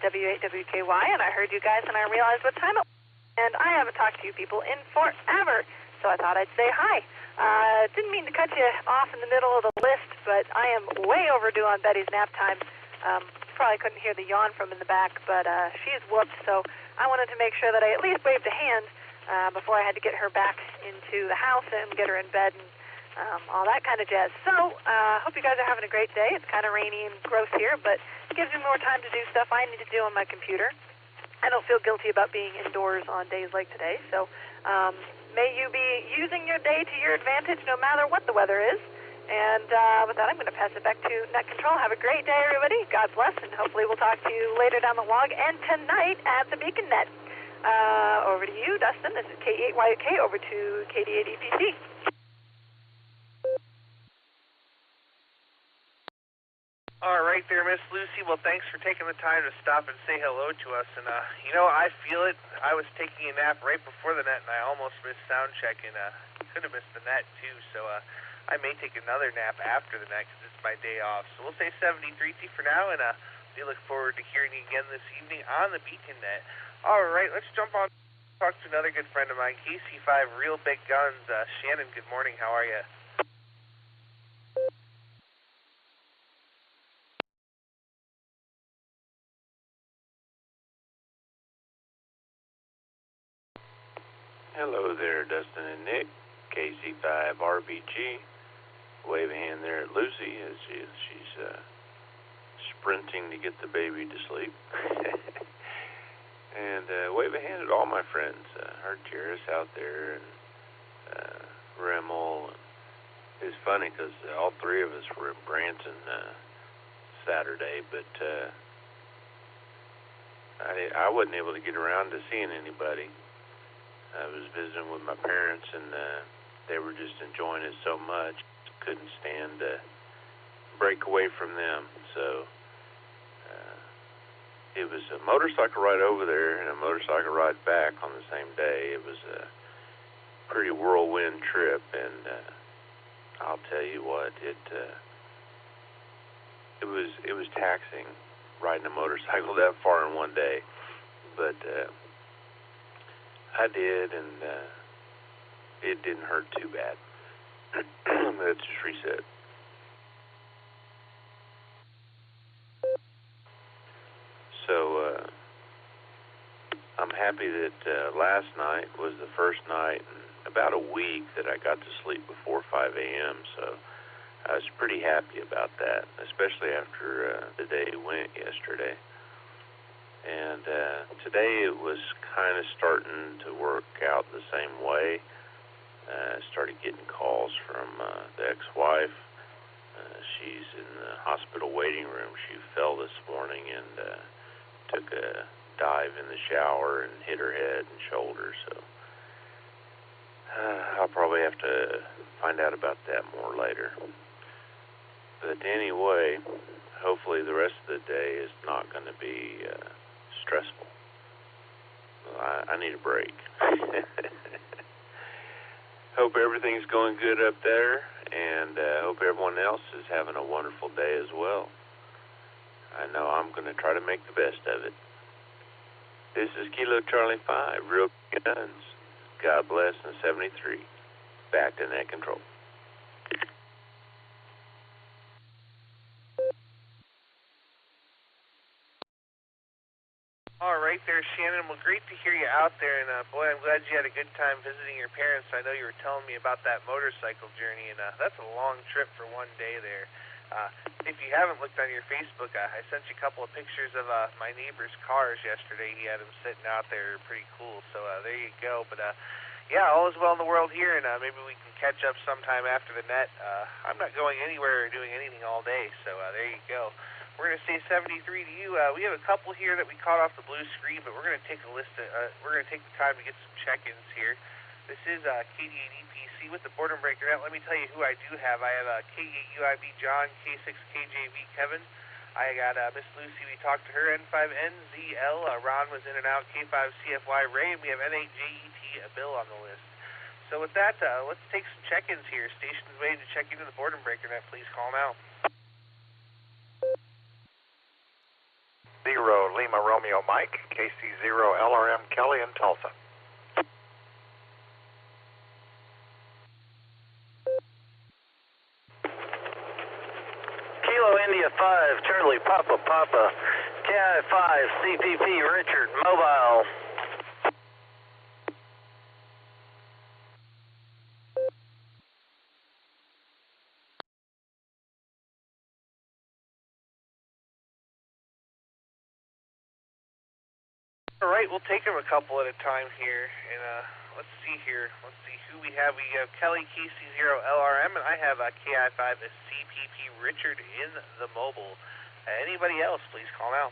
W8WKY, and I heard you guys, and I realized what time it was. And I haven't talked to you people in forever, so I thought I'd say hi. Didn't mean to cut you off in the middle of the list, but I am way overdue on Betty's nap time. probably couldn't hear the yawn from in the back, but she's whooped, so I wanted to make sure that I at least waved a hand before I had to get her back into the house and get her in bed and all that kind of jazz. So, hope you guys are having a great day. It's kind of rainy and gross here, but it gives me more time to do stuff I need to do on my computer. I don't feel guilty about being indoors on days like today, so may you be using your day to your advantage no matter what the weather is. And with that, I'm going to pass it back to Net Control. Have a great day, everybody. God bless, and hopefully we'll talk to you later down the log and tonight at the Beacon Net. Over to you, Dustin. This is K8YUK over to KD8EPC. All right there, Miss Lucy. Well, thanks for taking the time to stop and say hello to us. And, you know, I feel it. I was taking a nap right before the net, and I almost missed sound check, and could have missed the net, too. So I may take another nap after the net because it's my day off. So we'll say 73T for now, and we look forward to hearing you again this evening on the Beacon Net. All right, let's jump on and talk to another good friend of mine, KC5 Real Big Guns. Shannon, good morning. How are you? Hello there, Dustin and Nick. KC5 RBG. Wave a hand there at Lucy as she's sprinting to get the baby to sleep. And wave a hand at all my friends. Arteris out there and Rimmel. It's funny because all three of us were in Branson Saturday, but I wasn't able to get around to seeing anybody. I was visiting with my parents, and they were just enjoying it so much. Couldn't stand to break away from them. So it was a motorcycle ride over there and a motorcycle ride back on the same day. It was a pretty whirlwind trip, and I'll tell you what, it was taxing riding a motorcycle that far in one day, but I did, and it didn't hurt too bad. Let's just reset. So I'm happy that last night was the first night in about a week that I got to sleep before 5 a.m., so I was pretty happy about that, especially after the day went yesterday. And today it was kind of starting to work out the same way. I started getting calls from the ex-wife. She's in the hospital waiting room. She fell this morning and took a dive in the shower and hit her head and shoulder. So I'll probably have to find out about that more later. But anyway, hopefully the rest of the day is not going to be stressful. I need a break. Hope everything's going good up there, and hope everyone else is having a wonderful day as well. I know I'm going to try to make the best of it. This is Kilo Charlie 5, Real Guns. God bless, and 73. Back to Net Control. All right there, Shannon. Well, great to hear you out there, and boy, I'm glad you had a good time visiting your parents. I know you were telling me about that motorcycle journey, and that's a long trip for one day there. If you haven't looked on your Facebook, I sent you a couple of pictures of my neighbor's cars yesterday. He had them sitting out there, pretty cool. So there you go. But yeah, all is well in the world here, and maybe we can catch up sometime after the net. I'm not going anywhere or doing anything all day, so there you go. We're going to say 73 to you. We have a couple here that we caught off the blue screen, but we're going to take a list. We're going to take the time to get some check-ins here. This is KD8EPC with the Boredom Breaker Net. Let me tell you who I do have. I have K8UIB John, K6KJV Kevin. I got Miss Lucy. We talked to her. N5NZL. Ron was in and out. K5CFY Ray, and we have N8JET Bill on the list. So with that, let's take some check-ins here. Stations waiting to check into the Boredom Breaker Net. Please call now. 0 Lima Romeo Mike, KC0 LRM Kelly in Tulsa. Kilo India 5, Charlie Papa Papa, KI5 CPP Richard, mobile. All right, we'll take them a couple at a time here, and let's see here. Let's see who we have. We have Kelly KC0LRM, and I have KI5 CPP Richard in the mobile. Anybody else, please call now.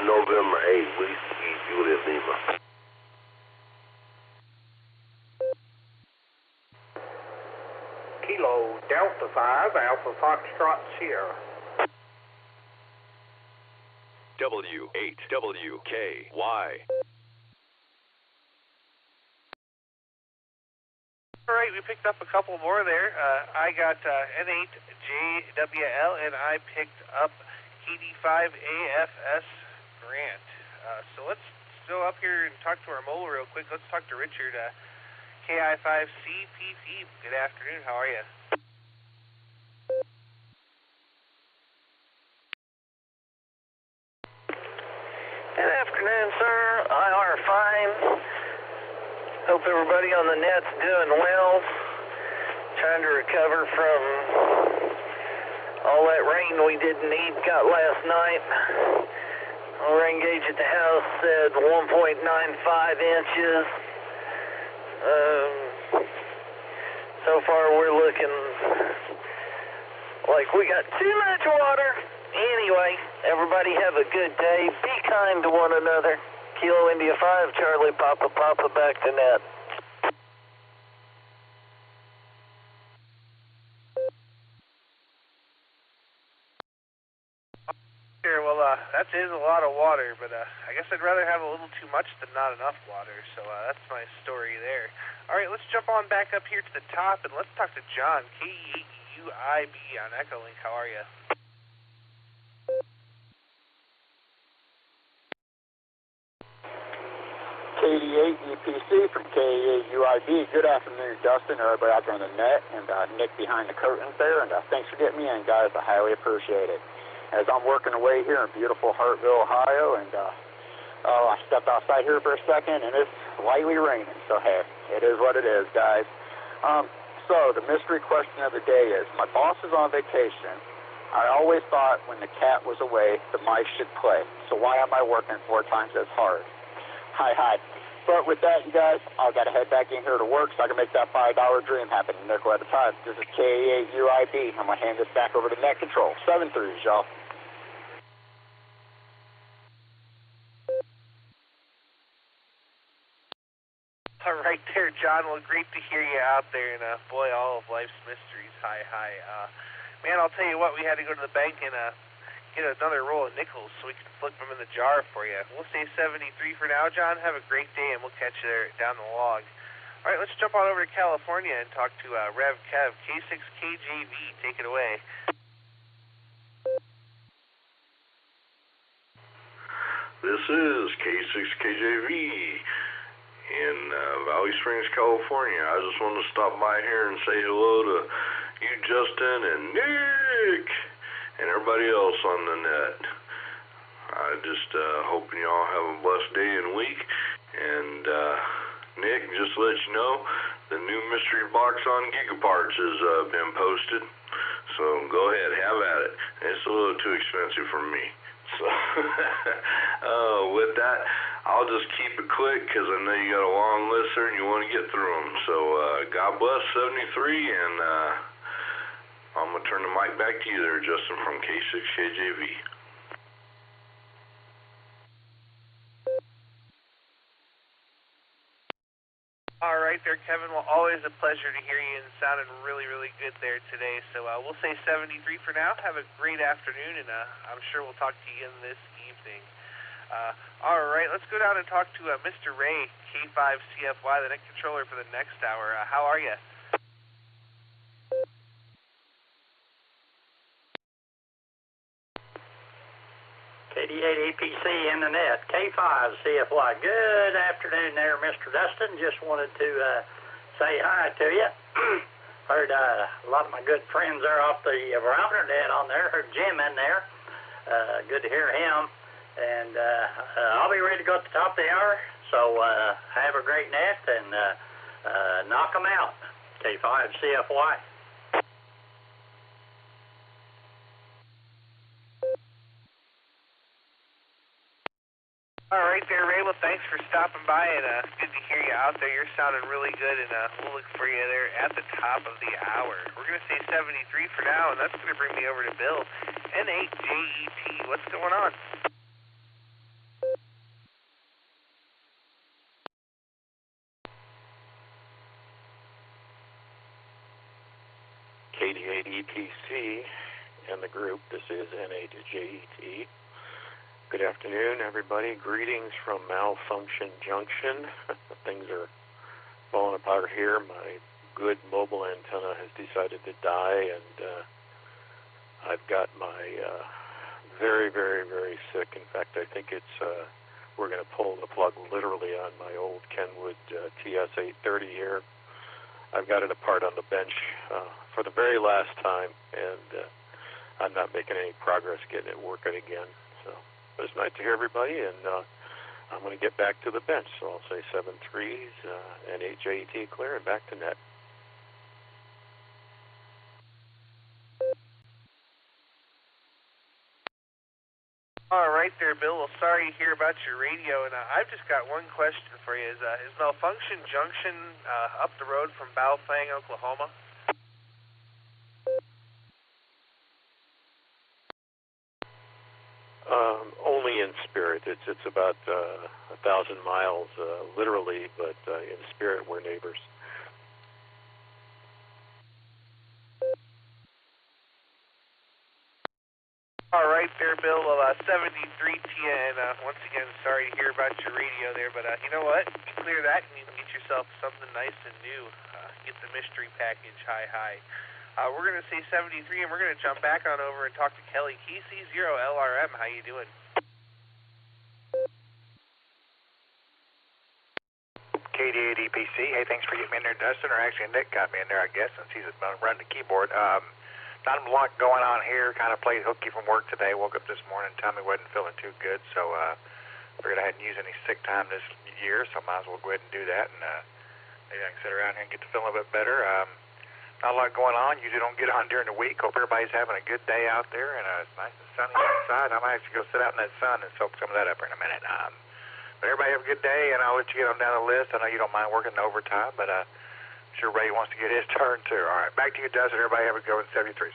November 8th, Whiskey Juliet Lima. Kilo Delta 5, Alpha Foxtrot Sierra. W8WKY. All right, we picked up a couple more there. I got N8JWL, and I picked up KD5AFS Grant. So let's go up here and talk to our mobile real quick. Let's talk to Richard, KI5CPP. Good afternoon, how are you? Good afternoon, sir. IR fine. Hope everybody on the net's doing well. Trying to recover from all that rain we didn't need got last night. Our rain gauge at the house said 1.95 inches. So far we're looking like we got too much water. Anyway, everybody have a good day. Be kind to one another. Kilo India 5, Charlie Papa Papa, back to net. Sure, well, that is a lot of water, but I guess I'd rather have a little too much than not enough water, so that's my story there. All right, let's jump on back up here to the top, and let's talk to John, KEUIB on Echolink. How are you? KD8 EPC from KEUIB. Good afternoon, Dustin, everybody out there on the net, and Nick behind the curtains there, and thanks for getting me in, guys. I highly appreciate it. As I'm working away here in beautiful Hartville, Ohio, and I stepped outside here for a second, and it's lightly raining, so hey, it is what it is, guys. So the mystery question of the day is, my boss is on vacation. I always thought when the cat was away, the mice should play, so why am I working 4 times as hard? Hi. But with that, you guys, I've got to head back in here to work so I can make that $5 dream happen a nickel at a time. This is KEUIB. I'm going to hand this back over to Net Control. 7-3s, y'all. All right there, John. Well, great to hear you out there, and boy, all of life's mysteries. Hi. Man, I'll tell you what, we had to go to the bank and get another roll of nickels so we can flip them in the jar for you. We'll say 73 for now, John. Have a great day, and we'll catch you there down the log. All right, let's jump on over to California and talk to Rev Kev, K6KJV. Take it away. This is K6KJV in Valley Springs, California. I just wanted to stop by here and say hello to you, Justin, and Nick, and everybody else on the net. I just hoping y'all have a blessed day and week. And Nick, just to let you know, the new mystery box on Gigaparts has been posted. So go ahead, have at it. It's a little too expensive for me. So with that, I'll just keep it quick because I know you got a long list there and you want to get through them. So God bless 73, and I'm going to turn the mic back to you there, Justin, from K6KJV. All right there, Kevin. Well, always a pleasure to hear you, and sounded really, really good there today. So we'll say 73 for now. Have a great afternoon, and I'm sure we'll talk to you again this evening. All right, let's go down and talk to Mr. Ray, K5CFY, the net controller for the next hour. How are you? KD8EPC in the net, K5CFY. Good afternoon there, Mr. Dustin. Just wanted to say hi to you. Heard a lot of my good friends there off the barometer net on there. Heard Jim in there. Good to hear him. And I'll be ready to go at the top of the hour. So have a great net and knock them out. K5CFY. All right there, Ray. Well, thanks for stopping by, and good to hear you out there. You're sounding really good, and we'll look for you there at the top of the hour. We're going to say 73 for now, and that's going to bring me over to Bill. N8JET, what's going on? KD8EPC and the group. This is N8JET. Good afternoon, everybody. Greetings from Malfunction Junction. Things are falling apart here. My good mobile antenna has decided to die, and I've got my very, very, very sick. In fact, I think it's we're going to pull the plug literally on my old Kenwood TS830 here. I've got it apart on the bench for the very last time, and I'm not making any progress getting it working again. So it's nice to hear everybody, and I'm going to get back to the bench. So I'll say 7-3s, N8JET clear, and back to net. All right there, Bill. Well, sorry to hear about your radio, and I've just got one question for you. Is Malfunction Junction up the road from Baofeng, Oklahoma? Only in spirit. It's about 1,000 miles, literally, but in spirit we're neighbors. All right there, Bill. Well, 73 to you, and once again, sorry to hear about your radio there, but you know what? You clear that, and you can get yourself something nice and new. Get the mystery package high. We're going to say 73, and we're going to jump back on over and talk to Kelly. KC0LRM, how you doing? KD8EPC, hey, thanks for getting me in there, Dustin, or actually Nick got me in there, I guess, since he's running the keyboard. Not a lot going on here, kind of played hooky from work today, woke up this morning, Tommy wasn't feeling too good, so figured I hadn't used any sick time this year, so I might as well go ahead and do that, and maybe I can sit around here and get to feeling a bit better. Not a lot going on, usually don't get on during the week. Hope everybody's having a good day out there, and it's nice and sunny outside. I might actually go sit out in that sun and soak some of that up in a minute. But everybody have a good day, and I'll let you get on down the list. I know you don't mind working overtime, but I'm sure Ray wants to get his turn too. All right, back to you, Dustin. Everybody have a good one. 73s.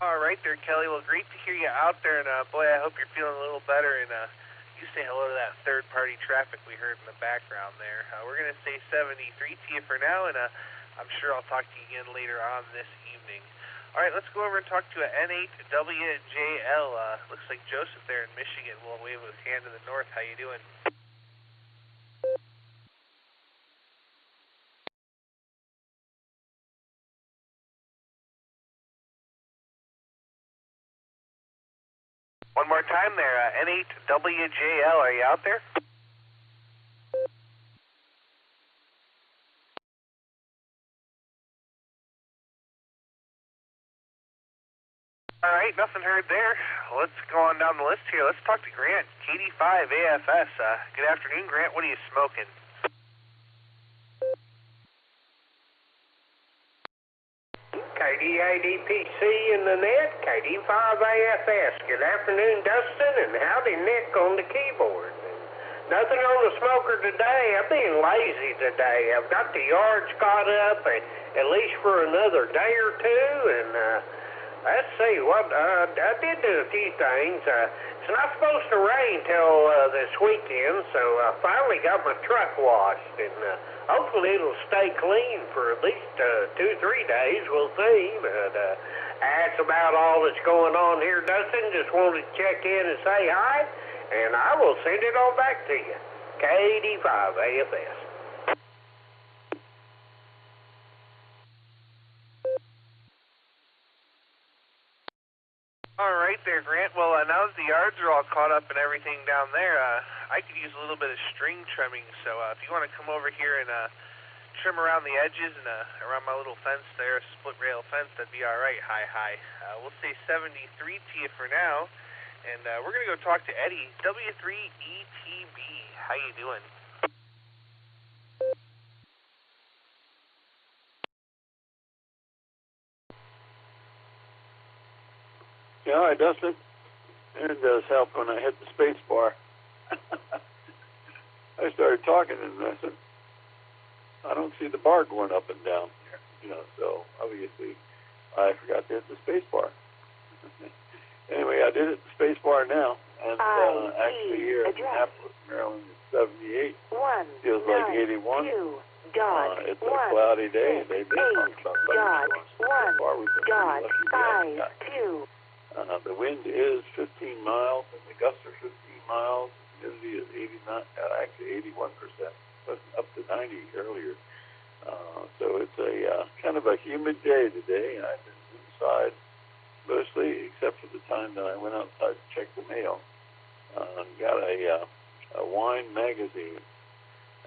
All right there, Kelly. Well, great to hear you out there, and boy, I hope you're feeling a little better, and you say hello to that third-party traffic we heard in the background there. We're going to say 73 to you for now, and I'm sure I'll talk to you again later on this evening. All right, let's go over and talk to N8WJL. Looks like Joseph there in Michigan will wave his hand to the north. How you doing? One more time there, N8WJL, are you out there? All right, nothing heard there. Let's go on down the list here. Let's talk to Grant, KD5AFS. Good afternoon, Grant. What are you smoking? KD8EPC in the net, KD5AFS. Good afternoon, Dustin, and howdy, Nick on the keyboard. Nothing on the smoker today. I'm being lazy today. I've got the yards caught up at least for another day or two, and let's see what I did do a few things. It's not supposed to rain till this weekend, so I finally got my truck washed, and hopefully it'll stay clean for at least 2-3 days. We'll see. But that's about all that's going on here, Dustin. Just wanted to check in and say hi, and I will send it on back to you. KD5AFS. here, Grant. Well, now that the yards are all caught up and everything down there, I could use a little bit of string trimming. So if you want to come over here and trim around the edges and around my little fence there, a split rail fence, that'd be all right. Hi. We'll say 73 to you for now, and we're gonna go talk to Eddie, W3ETB. How you doing? Yeah, hi, Dustin. It does help when I hit the space bar. I started talking and I said, I don't see the bar going up and down here, so obviously I forgot to hit the space bar. Anyway, I did hit the space bar now, and actually here in Annapolis, Maryland, it's 78. Feels like 81. It's a cloudy day. They've been talking about the wind is 15 miles, and the gusts are 15 miles. The humidity is 81%, up to 90 earlier. So it's a kind of a humid day today. I've been inside mostly, except for the time that I went outside to check the mail. Got a wine magazine,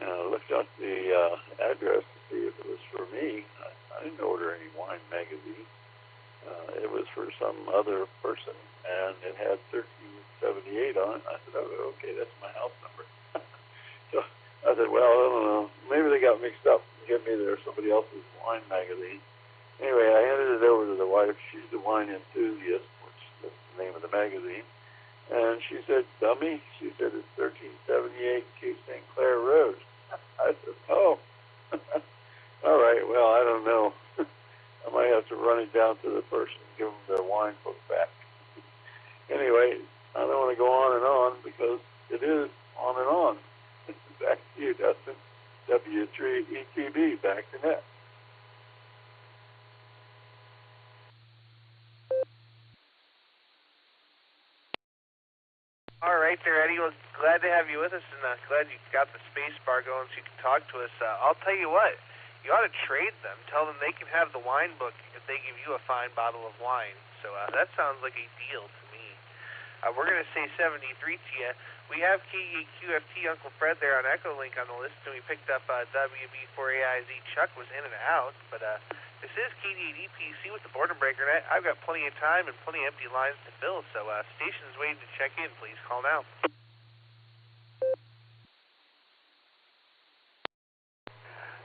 and I looked up the address to see if it was for me. I didn't order any wine magazine. It was for some other person, and it had 1378 on it. I said, oh, okay, that's my house number. So I said, well, I don't know. Maybe they got mixed up and gave me somebody else's wine magazine. Anyway, I handed it over to the wife. She's the wine enthusiast, which is the name of the magazine. And she said, dummy, she said, it's 1378 Cape St. Clair Road. I said, oh. All right, well, I don't know. I might have to run it down to the person and give them their wine book back. Anyway, I don't want to go on and on because it is on and on. Back to you, Dustin. W3ETB, back to net. All right there, Eddie. Well, glad to have you with us, and glad you got the space bar going so you can talk to us. I'll tell you what. You ought to trade them. Tell them they can have the wine book if they give you a fine bottle of wine. So that sounds like a deal to me. We're going to say 73 to you. We have KEQFT Uncle Fred there on Echolink on the list, and we picked up WB4AIZ. Chuck was in and out, but this is KD8EPC with the Boredom Breaker Net. I've got plenty of time and plenty of empty lines to fill, so stations waiting to check in. Please call now.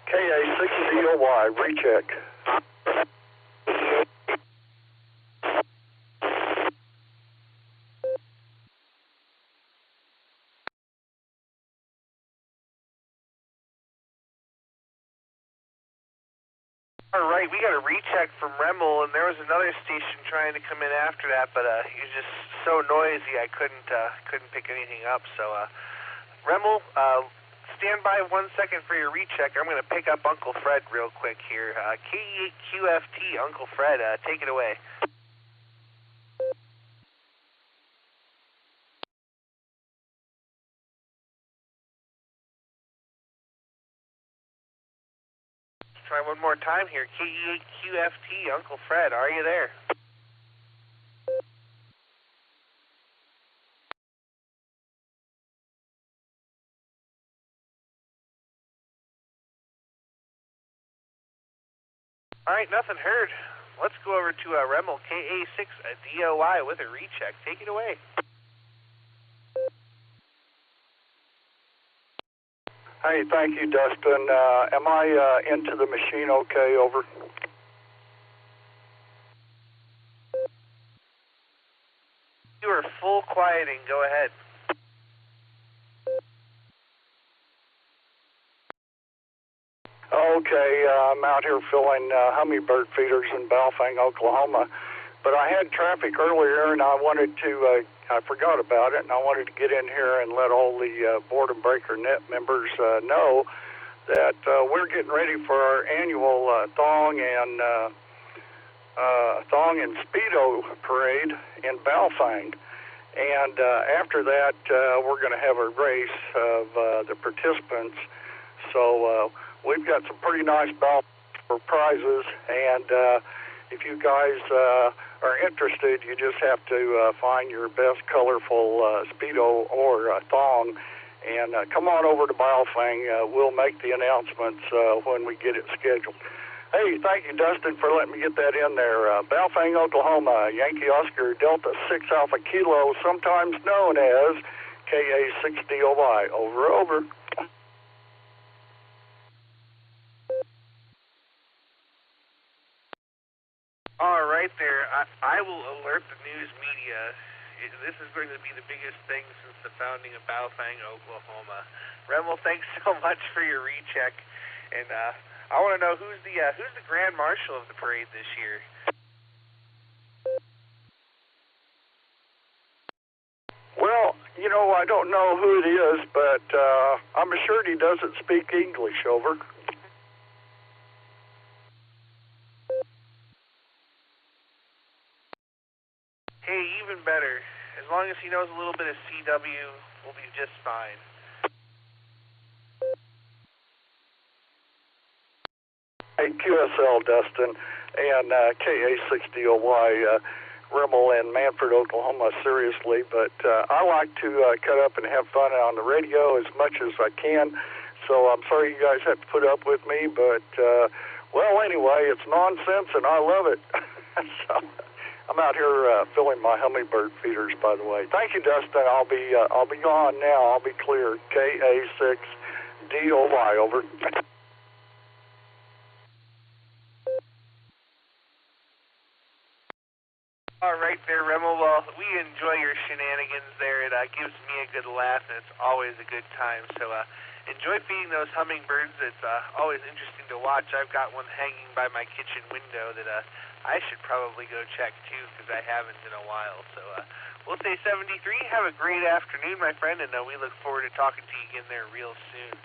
KA6DOY, recheck. All right, we got a recheck from Remel, and there was another station trying to come in after that, but he was just so noisy I couldn't pick anything up. So Remel, stand by 1 second for your recheck. I'm going to pick up Uncle Fred real quick here. KE8QFT, Uncle Fred, take it away. Try one more time here. KE8QFT, Uncle Fred, are you there? All right, nothing heard. Let's go over to Remel, KA6DOY with a recheck. Take it away. Hey, thank you, Dustin. Am I into the machine okay? Over. You are full quieting. Go ahead. Okay, I'm out here filling hummingbird feeders in Balfang, Oklahoma. But I had traffic earlier, and I forgot about it, and I wanted to get in here and let all the Boredom Breaker Net members know that we're getting ready for our annual thong and Speedo parade in Balfang. And after that, we're going to have a race of the participants. So we've got some pretty nice balls for prizes, and if you guys are interested, you just have to find your best colorful Speedo or thong and come on over to Baofeng. We'll make the announcements when we get it scheduled. Hey, thank you, Dustin, for letting me get that in there. Baofeng, Oklahoma, Yankee Oscar Delta 6 Alpha Kilo, sometimes known as KA6DOY. Over. All right there. I will alert the news media. This is going to be the biggest thing since the founding of Baofeng, Oklahoma. Remel, thanks so much for your recheck. And I want to know who's the Grand Marshal of the parade this year. Well, you know, I don't know who it is, but I'm assured he doesn't speak English. Over. Hey, even better. As long as he knows a little bit of CW, we'll be just fine. Hey, QSL, Dustin, and KA6DOY, Rimmel and Manford, Oklahoma, seriously, but I like to cut up and have fun on the radio as much as I can, so I'm sorry you guys have to put up with me, but, well, anyway, it's nonsense, and I love it. So, I'm out here filling my hummingbird feeders, by the way. Thank you, Dustin. I'll be gone now. I'll be clear. KA6DOY, over. All right there, Remel. Well, we enjoy your shenanigans there. It gives me a good laugh, and it's always a good time. So enjoy feeding those hummingbirds. It's always interesting to watch. I've got one hanging by my kitchen window that I should probably go check, too, because I haven't in a while. So we'll say 73. Have a great afternoon, my friend, and we look forward to talking to you again there real soon.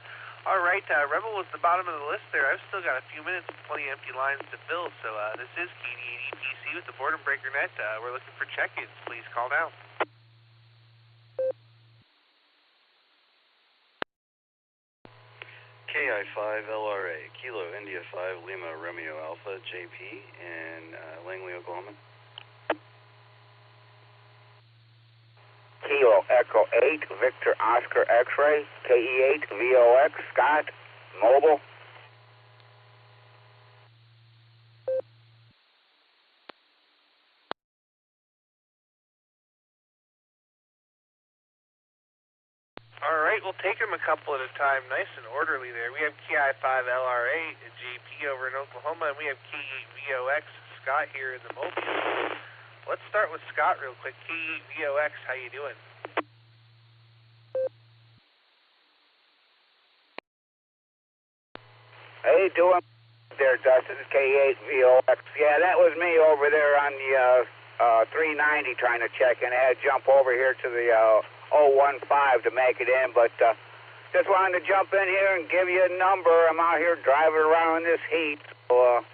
All right, Rebel was the bottom of the list there. I've still got a few minutes and plenty of empty lines to fill. So this is KD80PC with the Boredom Breaker Net. We're looking for check-ins. Please call now. KI5LRA, Kilo India 5 Lima Romeo Alpha JP in Langley, Oklahoma. Kilo Echo 8 Victor Oscar X-Ray, KE8 VOX Scott, Mobile. All right, we'll take them a couple at a time, nice and orderly there. We have KI5LRA at JP over in Oklahoma, and we have KE8 VOX Scott here in the Mobile. Let's start with Scott real quick. KE8 VOX, how you doing? Hey, doing there, Dustin. KE8 VOX. Yeah, that was me over there on the 390 trying to check in. I had to jump over here to the 015 to make it in, but just wanted to jump in here and give you a number. I'm out here driving around in this heat, so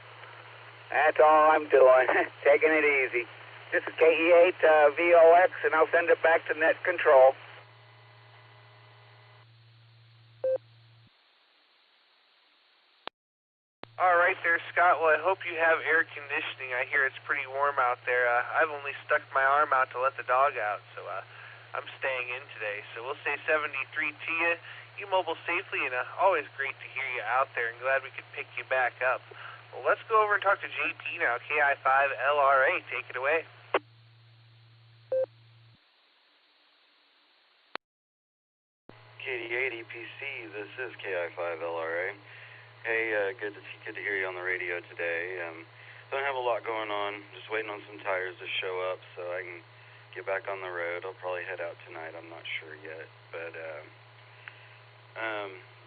that's all I'm doing. Taking it easy. This is KE8 VOX, and I'll send it back to net control. All right there, Scott. Well, I hope you have air conditioning. I hear it's pretty warm out there. I've only stuck my arm out to let the dog out, so I'm staying in today. So we'll say 73 to you. You mobile safely, and always great to hear you out there, and glad we could pick you back up. Well, let's go over and talk to JP now. KI5LRA, take it away. KD80PC, this is KI5LRA. Hey, good to hear you on the radio today. Don't have a lot going on. Just waiting on some tires to show up so I can get back on the road. I'll probably head out tonight. I'm not sure yet, but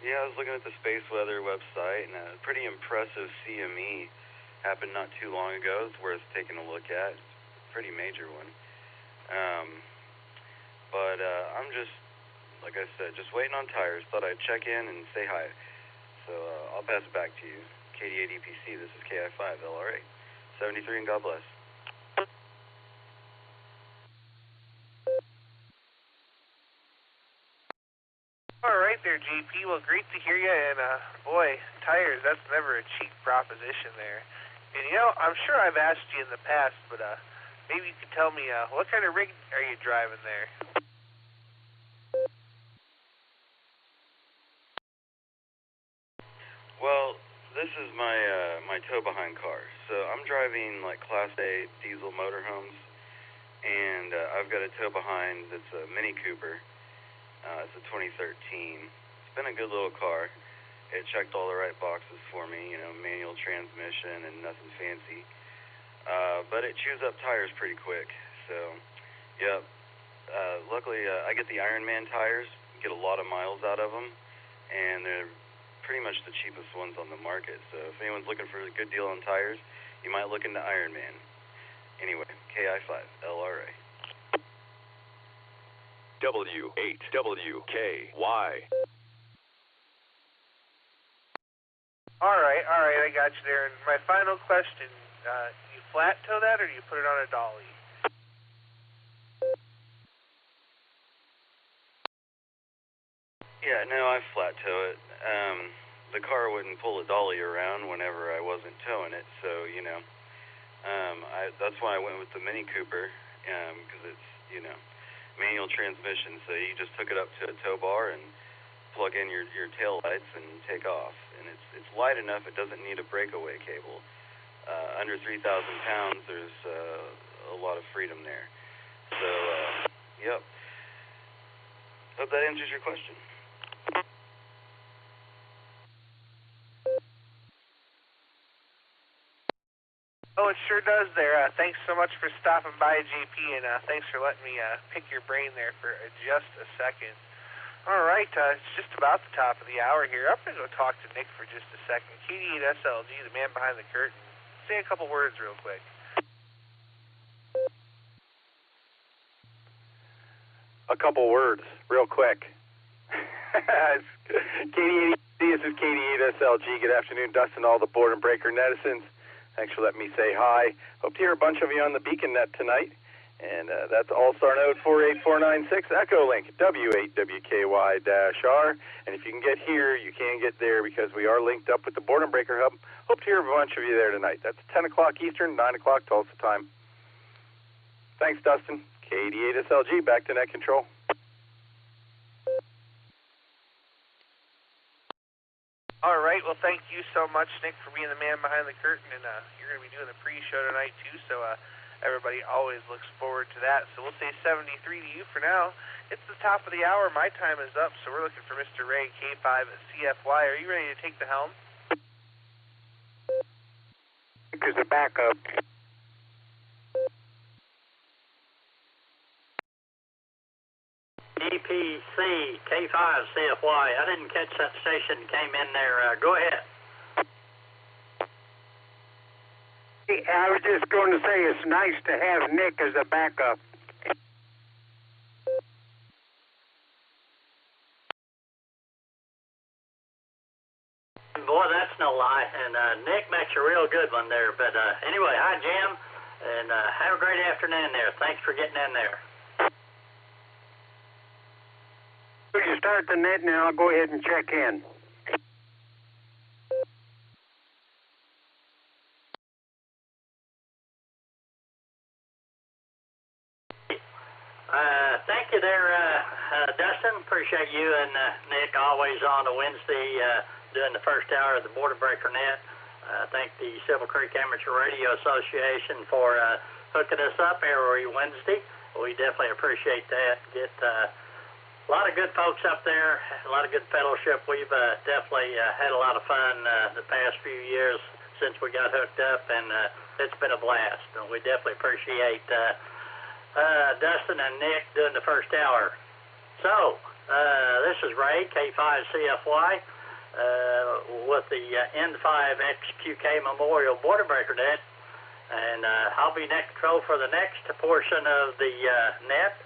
yeah, I was looking at the Space Weather website, and a pretty impressive CME happened not too long ago. It's worth taking a look at. It's a pretty major one. But I'm just, like I said, just waiting on tires. Thought I'd check in and say hi. So I'll pass it back to you. KD80PC, this is KI5LRA. 73, and God bless. All right there, JP. Well, great to hear you. And, boy, tires, that's never a cheap proposition there. And, I'm sure I've asked you in the past, but maybe you could tell me what kind of rig are you driving there? Well, this is my tow behind car. So I'm driving like Class 8 diesel motorhomes, and I've got a tow behind that's a Mini Cooper. It's a 2013. It's been a good little car. It checked all the right boxes for me, manual transmission and nothing fancy. But it chews up tires pretty quick. So, yeah. Luckily, I get the Ironman tires, get a lot of miles out of them, and they're pretty much the cheapest ones on the market. So if anyone's looking for a good deal on tires, you might look into Ironman. Anyway, KI5 LRA. W8WKY. All right, I got you there. And my final question, you flat tow that or do you put it on a dolly? Yeah, no, I flat tow it. The car wouldn't pull a dolly around whenever I wasn't towing it, so, that's why I went with the Mini Cooper, because it's, manual transmission, so you just hook it up to a tow bar and plug in your tail lights and take off. And it's light enough, it doesn't need a breakaway cable. Under 3,000 pounds, there's a lot of freedom there. So, yep. Hope that answers your question. Oh, it sure does there. Thanks so much for stopping by, JP, and thanks for letting me pick your brain there for just a second. All right, it's just about the top of the hour here. I'm going to go talk to Nick for just a second. KD8SLG, the man behind the curtain. Say a couple words real quick. A couple words, real quick. KD8, this is KD8SLG. Good afternoon, Dustin, all the Boredom Breaker netizens. Thanks for letting me say hi. Hope to hear a bunch of you on the Beacon Net tonight. And that's Allstar node 48496, Echolink, W8WKY-R. And if you can get here, you can get there because we are linked up with the Boredom Breaker Hub. Hope to hear a bunch of you there tonight. That's 10 o'clock Eastern, 9 o'clock Tulsa time. Thanks, Dustin. KD8SLG, back to net control. All right, well, thank you so much, Nick, for being the man behind the curtain, and you're going to be doing the pre-show tonight, too, so everybody always looks forward to that. So we'll say 73 to you for now. It's the top of the hour. My time is up, so we're looking for Mr. Ray, K5 CFY. Are you ready to take the helm? Because the backup. EPC, K5, CFY. I didn't catch that station came in there. Go ahead. I was just going to say it's nice to have Nick as a backup. Boy, that's no lie. And Nick makes a real good one there. But anyway, hi, Jim. And have a great afternoon there. Thanks for getting in there. If you start the net now, I'll go ahead and check in. Thank you there, Dustin. Appreciate you and Nick always on a Wednesday doing the first hour of the Border Breaker Net. Thank the Silver Creek Amateur Radio Association for hooking us up every Wednesday. We definitely appreciate that. Get a lot of good folks up there, a lot of good fellowship. We've definitely had a lot of fun the past few years since we got hooked up, and it's been a blast. And we definitely appreciate Dustin and Nick doing the first hour. So, this is Ray, K5CFY, with the N5XQK Memorial Border Breaker Net, and I'll be net control for the next portion of the net.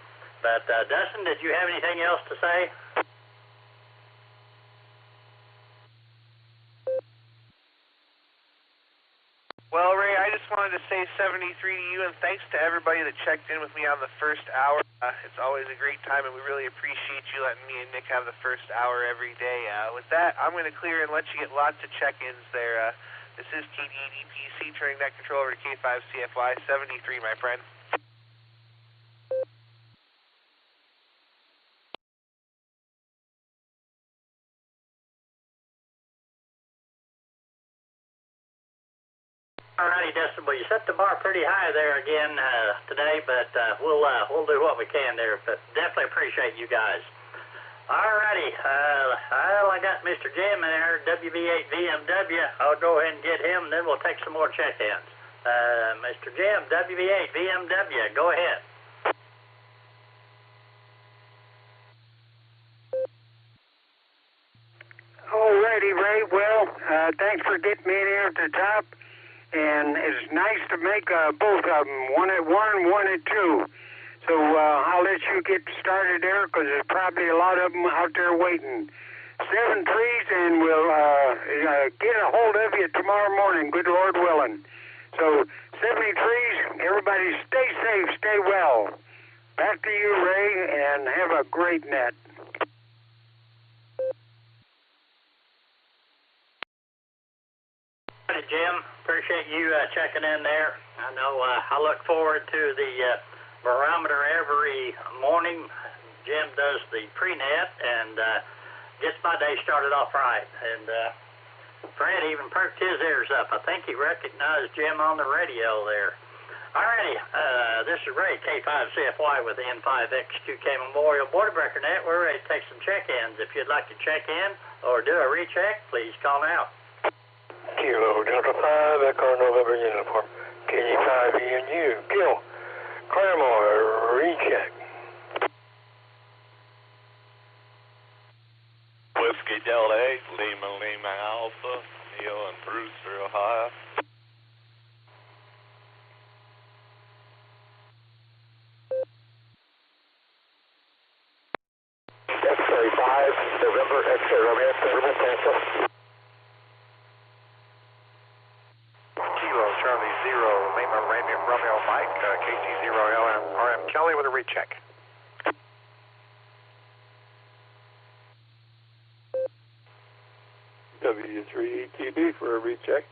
But, Dustin, did you have anything else to say? Well, Ray, I just wanted to say 73 to you, and thanks to everybody that checked in with me on the first hour. It's always a great time, and we really appreciate you letting me and Nick have the first hour every day. With that, I'm going to clear and let you get lots of check-ins there. This is KD8EPC, turning net control over to K5CFY 73, my friend. All righty, Dustin. Well, you set the bar pretty high there again today, but we'll do what we can there. But definitely appreciate you guys. All righty. I got Mr. Jim in there, WV8VMW. I'll go ahead and get him, and then we'll take some more check-ins. Mr. Jim, WV8VMW, go ahead. All righty, Ray. Well, thanks for getting me in here at the top. And it's nice to make both of them, one at 1 and one at 2. So I'll let you get started there because there's probably a lot of them out there waiting. 7 3s, and we'll get a hold of you tomorrow morning, good Lord willing. So 73s, everybody stay safe, stay well. Back to you, Ray, and have a great net. Jim, appreciate you checking in there. I know I look forward to the barometer every morning. Jim does the pre-net and gets my day started off right. And Fred even perked his ears up. I think he recognized Jim on the radio there. Alrighty, this is Ray, K5CFY with the N5X2K Memorial Border Breaker Net. We're ready to take some check-ins. If you'd like to check in or do a recheck, please call out. Kilo Delta 5, Echo November Uniform, KD5ENU, Gil, Claremore, recheck. Whiskey Delta 8, Lima Alpha, Neil and Brewster, Ohio. X-ray 5, November, X-ray Romeo, November, cancel. Kilo Charlie 0, Lima Romeo Mike, KT0 RM Kelly with a recheck. W3ETB for a recheck.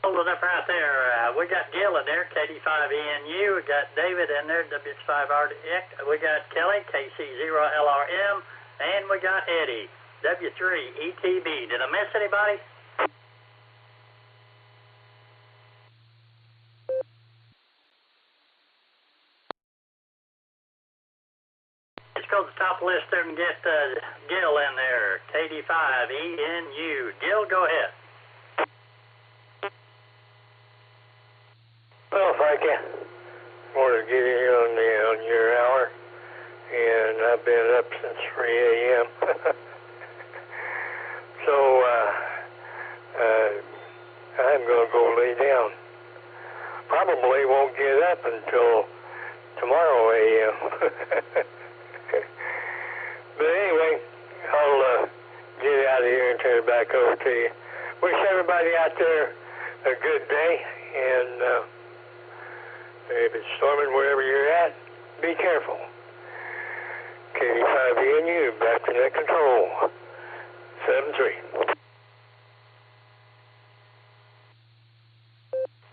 Hold it up right there. We got Gil in there, KD5ENU. We got David in there, WX5RDX. We got Kelly, KC0LRM. And we got Eddie, W3ETB. Did I miss anybody? Let's go to the top list there and get Gil in there, KD5ENU. Gil, go ahead. Well, thank you. Wanted to get in here on your hour, and I've been up since 3 a.m. So I'm going to go lay down. Probably won't get up until tomorrow a.m. But anyway, I'll get out of here and turn it back over to you. Wish everybody out there a good day, and if it's storming wherever you're at, be careful. KD5ENU, back to net control. 7-3.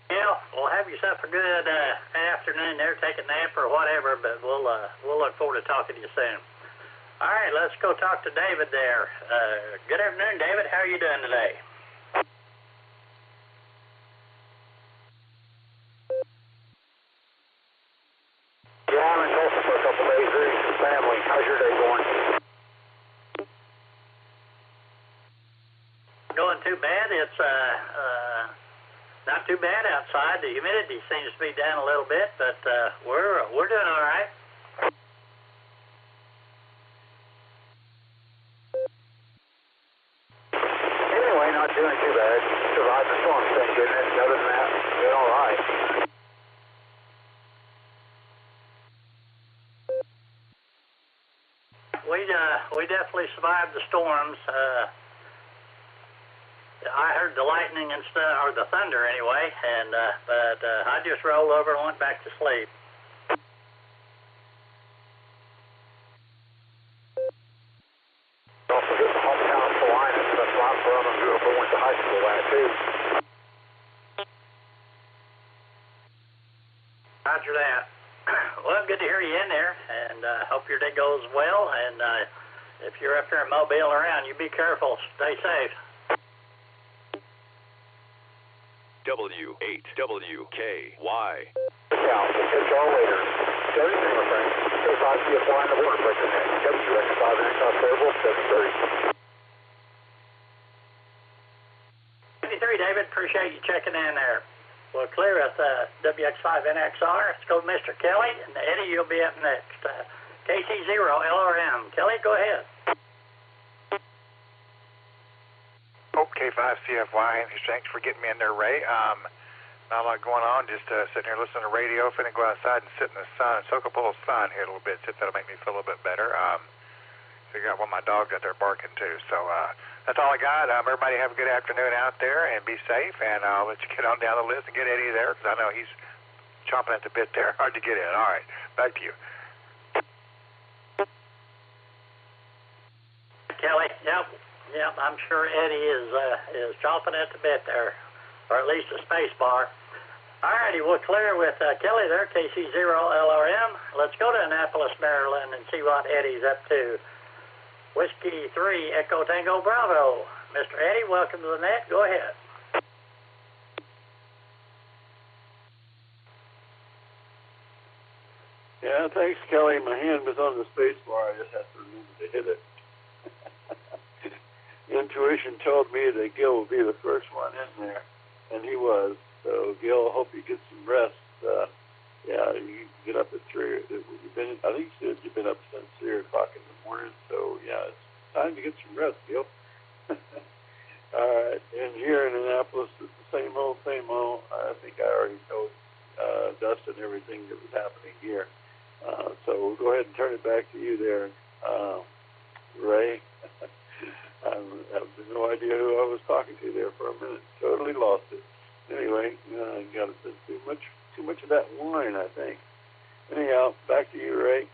Yeah, well, have yourself a good afternoon there. Take a nap or whatever, but we'll look forward to talking to you soon. All right, let's go talk to David there. Good afternoon, David. How are you doing today? Yeah, I'm in Tulsa for a couple days visiting some family. How's your day going? Going too bad. It's not too bad outside. The humidity seems to be down a little bit, but we're doing all right. Anyway, not doing too bad. Survived the storm, thank goodness. Other than that, doing all right. We definitely survived the storms. I heard the lightning and stuff, or the thunder anyway, and but I just rolled over and went back to sleep. Also hit the hometown Salinas. That's where I'm from. I grew up and went to high school there too. Roger that. Well, good to hear you in there, and hope your day goes well. And if you're up there in Mobile around, you be careful. Stay safe. W8WKY. South, control later. 30 my friend. 35 CFY on the border breaker net. WX5 NX favorable, 730. 73, David. Appreciate you checking in there. We'll clear with WX5 NXR. Let's go Mr. Kelly, and Eddie, you'll be up next. KC0 LRM. Kelly, go ahead. K5 CFY. Thanks for getting me in there, Ray. Not a lot going on. Just sitting here listening to radio. Finna go outside and sit in the sun, soak up a little sun here a little bit. That'll make me feel a little bit better. Figure out what my dog's out there barking too. So that's all I got. Everybody have a good afternoon out there and be safe. And I'll let you get on down the list and get Eddie there because I know he's chomping at the bit there. Hard to get in. All right, back to you. Kelly, yep. I'm sure Eddie is chomping at the bit there, or at least a space bar. All righty, we'll clear with Kelly there, KC0 LRM. Let's go to Annapolis, Maryland, and see what Eddie's up to. Whiskey 3, Echo Tango Bravo. Mr. Eddie, welcome to the net. Go ahead. Yeah, thanks, Kelly. My hand was on the space bar. I just have to remember to hit it. Intuition told me that Gil would be the first one in there, and he was. So, Gil, hope you get some rest. Yeah, you get up at 3. I think you said you've been up since 3 o'clock in the morning. So, yeah, it's time to get some rest, Gil. All right, and here in Annapolis, it's the same old, same old. I think I already told Dustin everything that was happening here. So we'll go ahead and turn it back to you there, Ray. I have no idea who I was talking to there for a minute. Totally lost it. Anyway, I got too much of that wine, I think. Anyhow, back to you, Ray.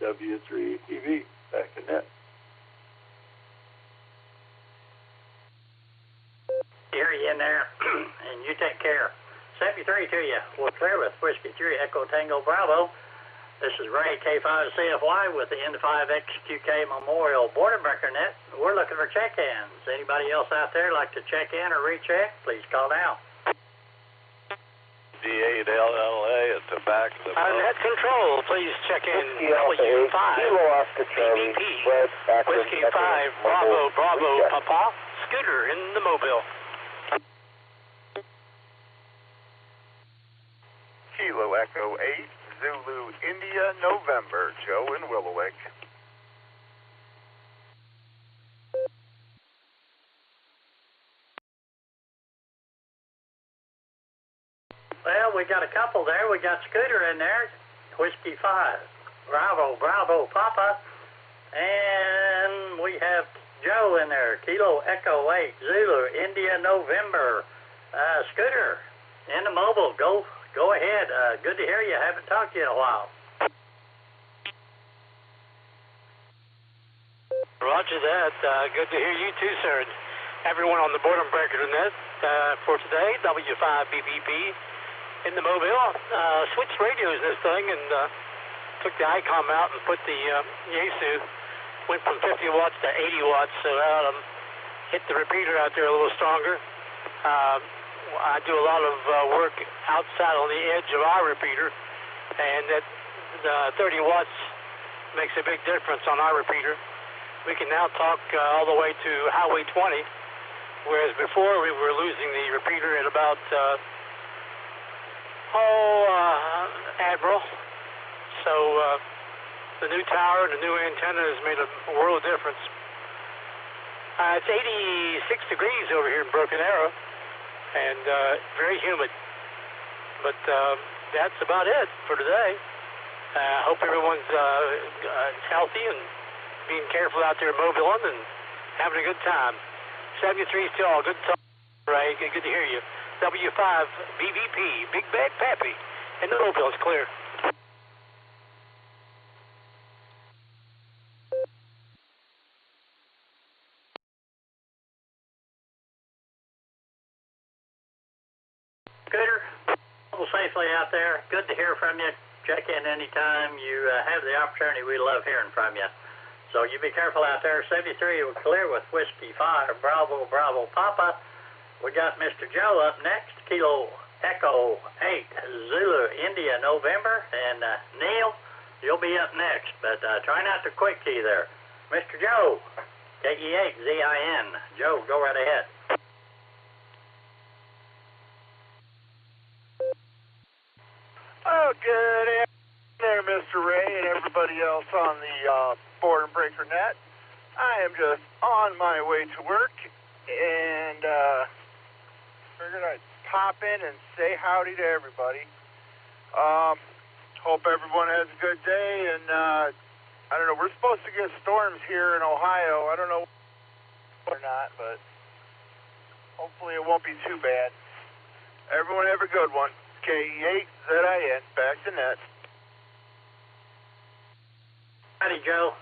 W3TV, back to net. Hear you in there, and you take care. 73 to you. We'll clear with Whiskey 3, Echo Tango Bravo. This is Ray, K5CFY with the N5XQK Memorial Border Breaker Net. We're looking for check-ins. Anybody else out there like to check in or recheck? Please call now. D8LLA at the back of the boat. Net control, please check in W5 BBP, Whiskey 5, Bravo, Papa, Scooter in the Mobile. Kilo Echo 8, Zulu, India, November, Joe in Willowick. Well, we got a couple there. We got Scooter in there, Whiskey 5, Bravo, Papa, and we have Joe in there, Kilo Echo 8, Zulu, India, November. Scooter, in the Mobile, go ahead. Good to hear you. Haven't talked to you in a while. Roger that. Good to hear you too, sir. And everyone on the Boredom Breaker Net for today, W5BBP in the Mobile. Switched radios this thing and took the ICOM out and put the Yaesu. Went from 50 watts to 80 watts, so hit the repeater out there a little stronger. I do a lot of work outside on the edge of our repeater, and that 30 watts makes a big difference on our repeater. We can now talk all the way to Highway 20, whereas before we were losing the repeater at about, Admiral. So the new tower and the new antenna has made a world of difference. It's 86 degrees over here in Broken Arrow, and very humid. But that's about it for today. I hope everyone's healthy and being careful out there mobiling and having a good time. 73 still all good talk, Ray. Good to hear you. W5 BVP, Big Bad Pappy, and the mobile's clear. safely out there. Good to hear from you. Check in anytime you have the opportunity. We love hearing from you. So you be careful out there. 73, we're clear with Whiskey 5, Bravo, Bravo, Papa. We got Mr. Joe up next, Kilo Echo 8, Zulu, India, November. And Neil, you'll be up next, but try not to quick key there. Mr. Joe, KE8ZIN. Joe, go right ahead. Oh, good afternoon there, Mr. Ray, and everybody else on the Boredom Breaker Net. I am just on my way to work, and figured I'd pop in and say howdy to everybody. Hope everyone has a good day, and I don't know, we're supposed to get storms here in Ohio. I don't know or not, but hopefully it won't be too bad. Everyone have a good one. KE8ZIN, back to net. Howdy, Joe.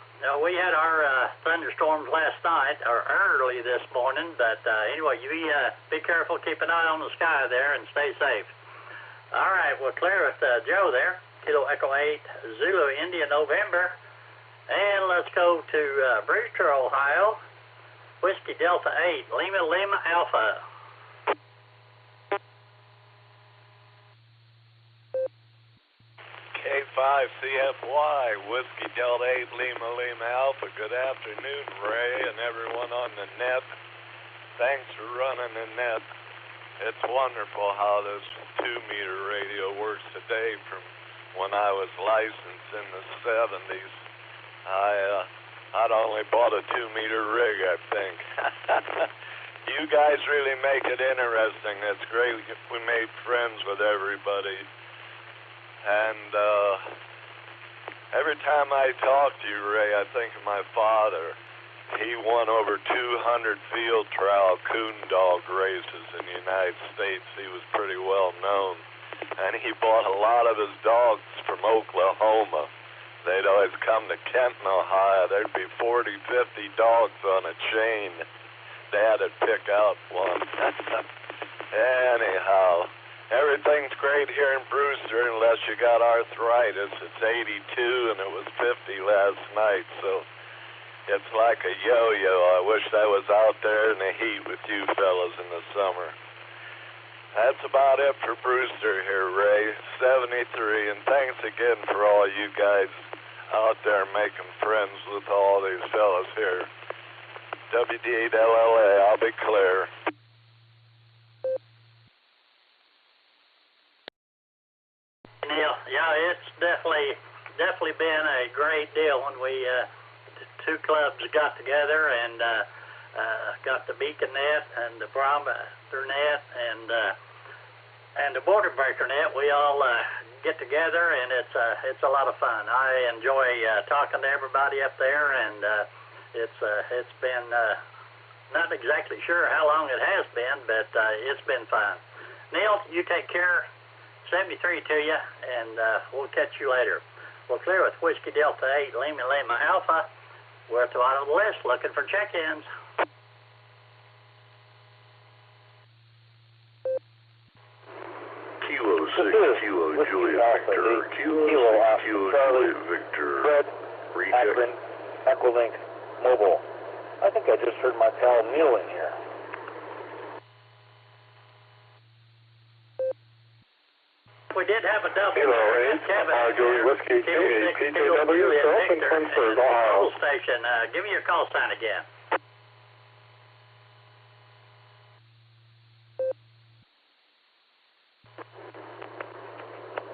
We had our thunderstorms last night, or early this morning, but anyway, you be careful, keep an eye on the sky there, and stay safe. All right, we're clear with Joe there. Kilo Echo 8, Zulu, India, November. And let's go to Brewster, Ohio. Whiskey Delta 8, Lima, Lima, Alpha. K5CFY, Whiskey Delta 8, Lima, Lima, Alpha. Good afternoon, Ray, and everyone on the net. Thanks for running the net. It's wonderful how this 2-meter radio works today. From when I was licensed in the 70s, I'd only bought a 2-meter rig, I think. You guys really make it interesting. It's great. We made friends with everybody. And every time I talk to you, Ray, I think of my father. He won over 200 field trial coon dog races in the United States. He was pretty well known. And he bought a lot of his dogs from Oklahoma. They'd always come to Kenton, Ohio. There'd be 40, 50 dogs on a chain. Dad would pick out one. Anyhow, everything's great here in Brewster unless you got arthritis. It's 82 and it was 50 last night, so it's like a yo-yo. I wish I was out there in the heat with you fellas in the summer. That's about it for Brewster here, Ray. 73, and thanks again for all you guys out there making friends with all these fellas here. WD8LLA, I'll be clear. Neil, yeah, it's definitely been a great deal when we two clubs got together and got the Beacon Net and the Barometer Net and the Border Breaker Net. We all get together, and it's a lot of fun. I enjoy talking to everybody up there, and it's been not exactly sure how long it has been, but it's been fun. Neil, you take care. 73 to you, and we'll catch you later. We're clear with Whiskey Delta 8, Lima, Lima, Alpha. We're at the bottom of the list looking for check-ins. Kilo 6, Kilo Juliet Victor, Kilo 6, Kilo Juliet Victor, Fred, Akron, Echolink, Mobile. I think I just heard my pal Neil in here. We did have a double. Kilo 8, Juliet Whiskey, PJW, Charleston, Clinford, Ohio. Station. Give me your call sign again.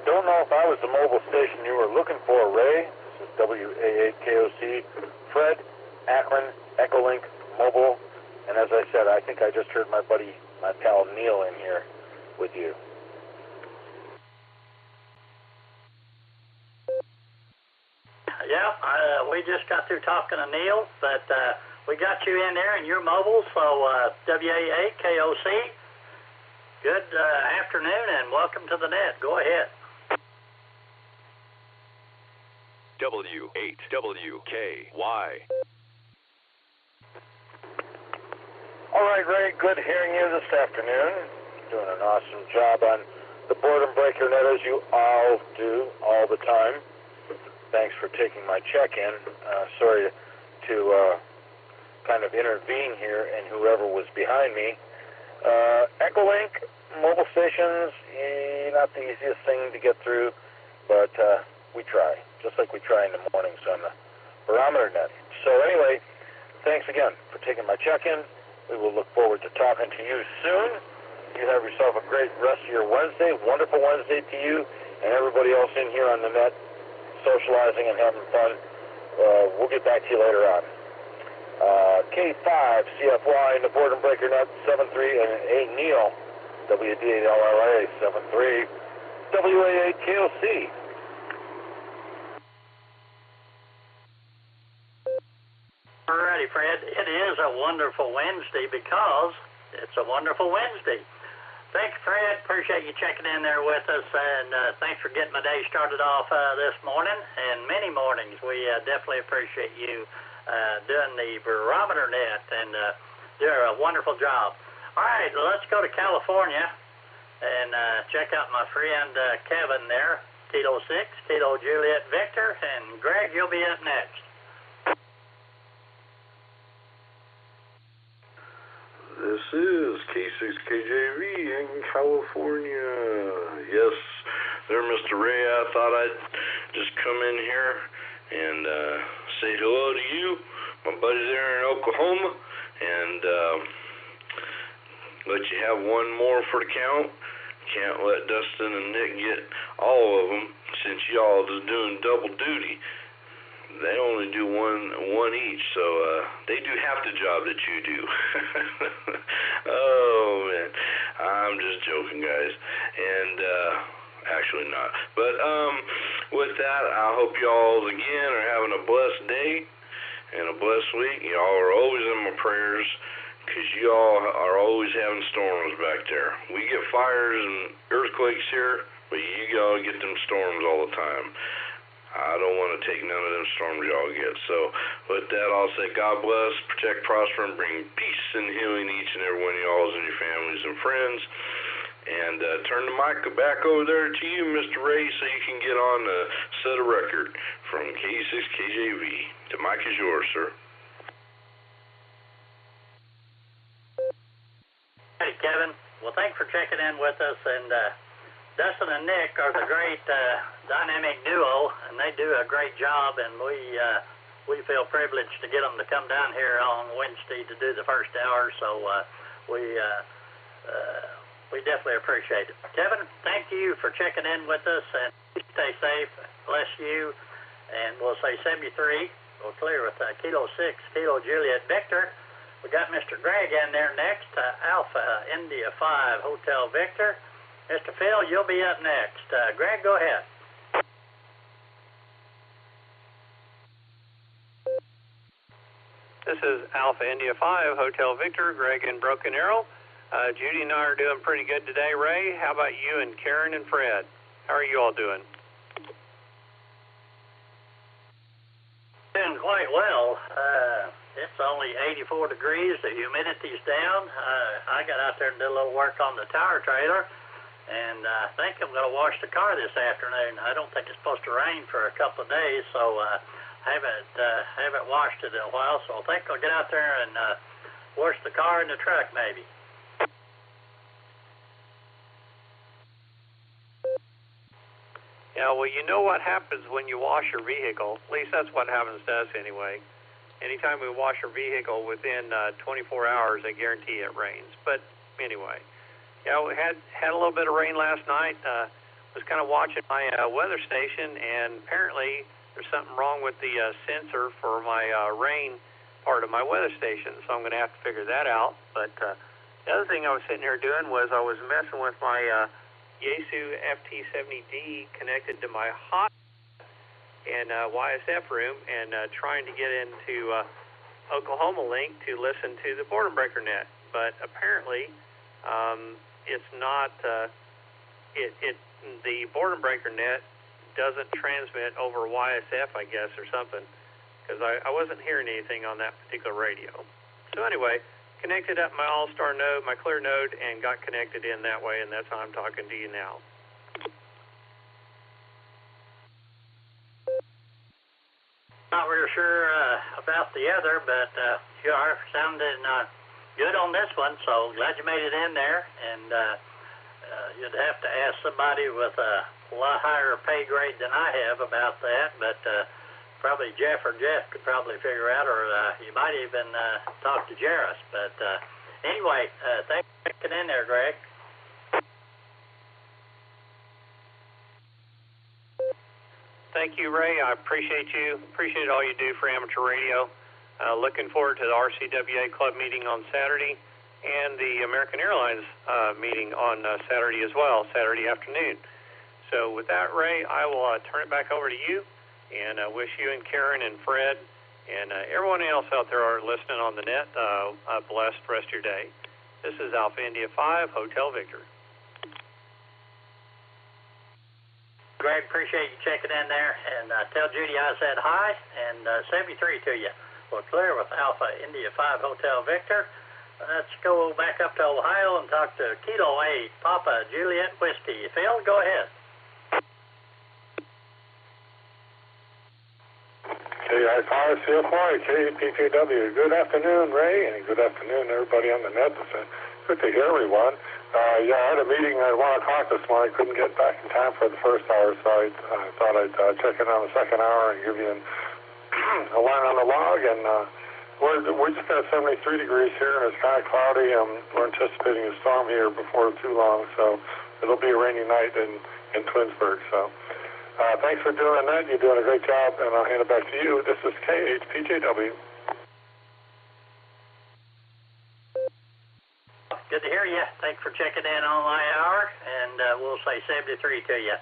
Don't know if I was the mobile station you were looking for, Ray. This is WA8KOC, Fred, Akron, Echolink, Mobile, and as I said, I think I just heard my pal Neil in here with you. Yeah, we just got through talking to Neil, but we got you in there and you're mobile, so WA8KOC, good afternoon and welcome to the net. Go ahead. W8WKY. All right, Ray, good hearing you this afternoon. Doing an awesome job on the Boredom Breaker Net, as you all do all the time. Thanks for taking my check-in. Sorry to kind of intervene here and whoever was behind me. Echolink, mobile stations, not the easiest thing to get through, but we try, just like we try in the mornings on the barometer net. So anyway, thanks again for taking my check-in. We will look forward to talking to you soon. You have yourself a great rest of your Wednesday. Wonderful Wednesday to you and everybody else in here on the net, socializing and having fun. We'll get back to you later on. K5 CFY in the Boredom Breaker Net 73 and A Neil WD8LRA 73 WA8 KOC. Alrighty, Fred. It is a wonderful Wednesday because it's a wonderful Wednesday. Thanks, Fred. Appreciate you checking in there with us, and thanks for getting my day started off this morning and many mornings. We definitely appreciate you doing the barometer net and doing a wonderful job. All right, let's go to California and check out my friend Kevin there, Kilo 6, Kilo Juliet Victor, and Greg, you'll be up next. This is K6KJV in California. Yes, there, Mr. Ray. I thought I'd just come in here and say hello to you, my buddy there in Oklahoma, and let you have one more for the count. Can't let Dustin and Nick get all of them since y'all is doing double duty. They only do one each, so they do half the job that you do. Oh, man. I'm just joking, guys. And actually not. But with that, I hope y'all, again, are having a blessed day and a blessed week. Y'all are always in my prayers because y'all are always having storms back there. We get fires and earthquakes here, but you y'all get them storms all the time. I don't want to take none of them storms y'all get. So with that, I'll say God bless, protect, prosper, and bring peace and healing to each and every one of y'all and your families and friends. And turn the mic back over there to you, Mr. Ray, so you can get on the set a record from K6KJV. The mic is yours, sir. Hey, Kevin. Well, thanks for checking in with us. And Dustin and Nick are the great dynamic duo, and they do a great job, and we feel privileged to get them to come down here on Wednesday to do the first hour, so we definitely appreciate it. Kevin, thank you for checking in with us, and stay safe, bless you, and we'll say 73, we'll clear with Kilo 6, Kilo Juliet Victor. We got Mr. Greg in there next, Alpha India 5, Hotel Victor. Mr. Phil, you'll be up next. Greg, go ahead. This is Alpha India 5, Hotel Victor, Greg in Broken Arrow. Judy and I are doing pretty good today. Ray, how about you and Karen and Fred? How are you all doing? Doing quite well. It's only 84 degrees. The humidity's down. I got out there and did a little work on the tower trailer. And I think I'm going to wash the car this afternoon. I don't think it's supposed to rain for a couple of days, so haven't washed it in a while. So I think I'll get out there and wash the car and the truck maybe. Yeah, well, you know what happens when you wash your vehicle. At least that's what happens to us anyway. Anytime we wash our vehicle within 24 hours, I guarantee it rains. But anyway. Yeah, we had a little bit of rain last night. Was kind of watching my weather station, and apparently there's something wrong with the sensor for my rain part of my weather station, so I'm going to have to figure that out. But the other thing I was sitting here doing was I was messing with my Yaesu FT70D connected to my hot and YSF room and trying to get into Oklahoma Link to listen to the Boredom Breaker net. But apparently it's not, the Boredom Breaker net doesn't transmit over YSF, I guess, or something, because I wasn't hearing anything on that particular radio. So anyway, connected up my Allstar node, my clear node, and got connected in that way, and that's how I'm talking to you now. Not real sure about the other, but you are sounding good on this one, so glad you made it in there. And you'd have to ask somebody with a lot higher pay grade than I have about that, but probably Jeff could probably figure out, or you might even talk to Jairus. But anyway, thanks for checking in there, Greg. Thank you, Ray. I appreciate you. Appreciate all you do for amateur radio. Looking forward to the RCWA club meeting on Saturday and the American Airlines meeting on Saturday as well, Saturday afternoon. So with that, Ray, I will turn it back over to you, and wish you and Karen and Fred and everyone else out there are listening on the net a blessed rest of your day. This is Alpha India 5, Hotel Victor. Greg, appreciate you checking in there, and tell Judy I said hi, and 73 to you. We're clear with Alpha India 5 Hotel Victor. Let's go back up to Ohio and talk to Kilo 8 Papa Juliet Whiskey. Phil, go ahead. KI5 CFY, KPKW. Good afternoon, Ray, and good afternoon, everybody on the net. It's good to hear everyone. I had a meeting at 1 o'clock this morning. Couldn't get back in time for the first hour, so I thought I'd check in on the second hour and give you a line on the log. And we're just at 73 degrees here, and it's kind of cloudy. We're anticipating a storm here before too long, so it'll be a rainy night in Twinsburg. So thanks for doing that. You're doing a great job, and I'll hand it back to you. This is KHPJW. Good to hear you. Thanks for checking in on my hour, and we'll say 73 to you.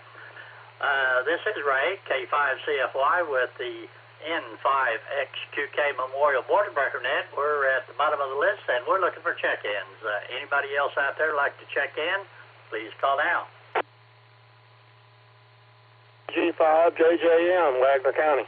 This is Ray, K5CFY with the N5XQK Memorial Border Breaker Net. We're at the bottom of the list, and we're looking for check-ins. Anybody else out there like to check in, please call now. G5JJM, Wagner County.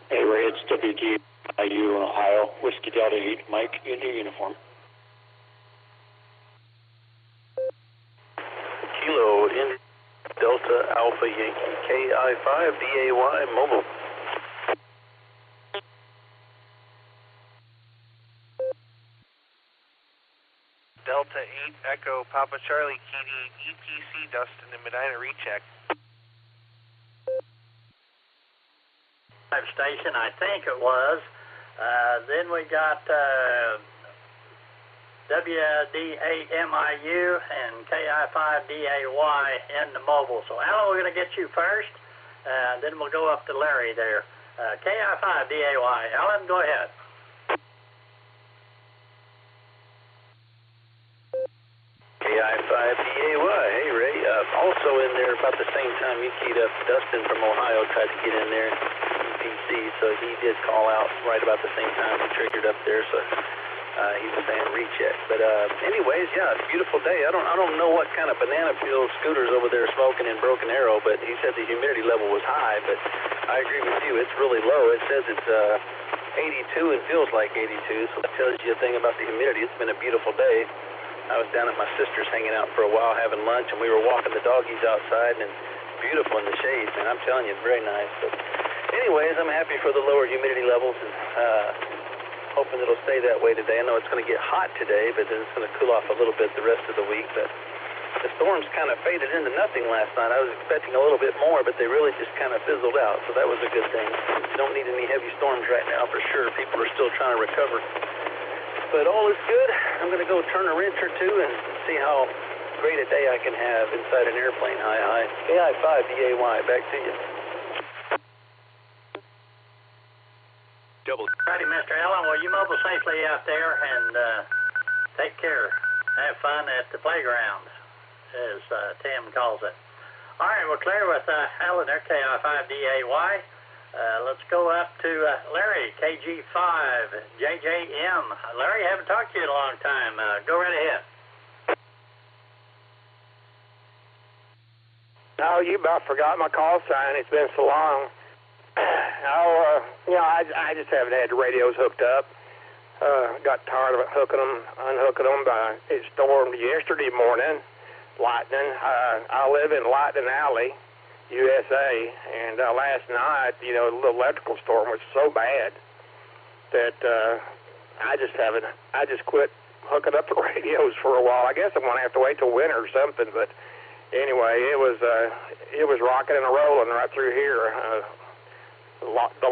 Hey Ray, it's WGIU in Ohio, Whiskey Delta 8, Mike, India uniform. Kilo in Delta Alpha Yankee KI5 DAY mobile. Delta 8 Echo Papa Charlie KD EPC Dustin in Medina recheck. Station, I think it was. Then we got WD8MIU and KI5DAY in the mobile. So Alan, we're going to get you first, then we'll go up to Larry there. KI5DAY. Alan, go ahead. KI5DAY. Hey Ray, also in there about the same time you keyed up, Dustin from Ohio tried to get in there. PC, so he did call out right about the same time he triggered up there, so he was saying recheck. But anyways, yeah, it's a beautiful day. I don't know what kind of banana peel scooters over there smoking in Broken Arrow, but he said the humidity level was high, but I agree with you, it's really low. It says it's 82 and feels like 82, so that tells you a thing about the humidity. It's been a beautiful day. I was down at my sister's hanging out for a while having lunch, and we were walking the doggies outside, and it's beautiful in the shade, man. I'm telling you, it's very nice. But anyways, I'm happy for the lower humidity levels, and hoping it'll stay that way today. I know it's going to get hot today, but then it's going to cool off a little bit the rest of the week. But the storms kind of faded into nothing last night. I was expecting a little bit more, but they really just kind of fizzled out, so that was a good thing. You don't need any heavy storms right now for sure. People are still trying to recover. But all is good. I'm going to go turn a wrench or two and see how great a day I can have inside an airplane. Hi. KI5DAY, back to you. Righty, Mr. Allen, well, you mobile safely out there and take care. Have fun at the playground, as Tim calls it. All right, we're clear with Alan there, KI5DAY. Let's go up to Larry, KG5JJM. Larry, haven't talked to you in a long time. Go right ahead. No, you about forgot my call sign. It's been so long. I just haven't had the radios hooked up. Got tired of unhooking them. It stormed yesterday morning, lightning. I live in Lightning Alley, USA, and last night, the little electrical storm was so bad that I just quit hooking up the radios for a while. I guess I'm gonna have to wait till winter or something. But anyway, it was rocking and rolling right through here. The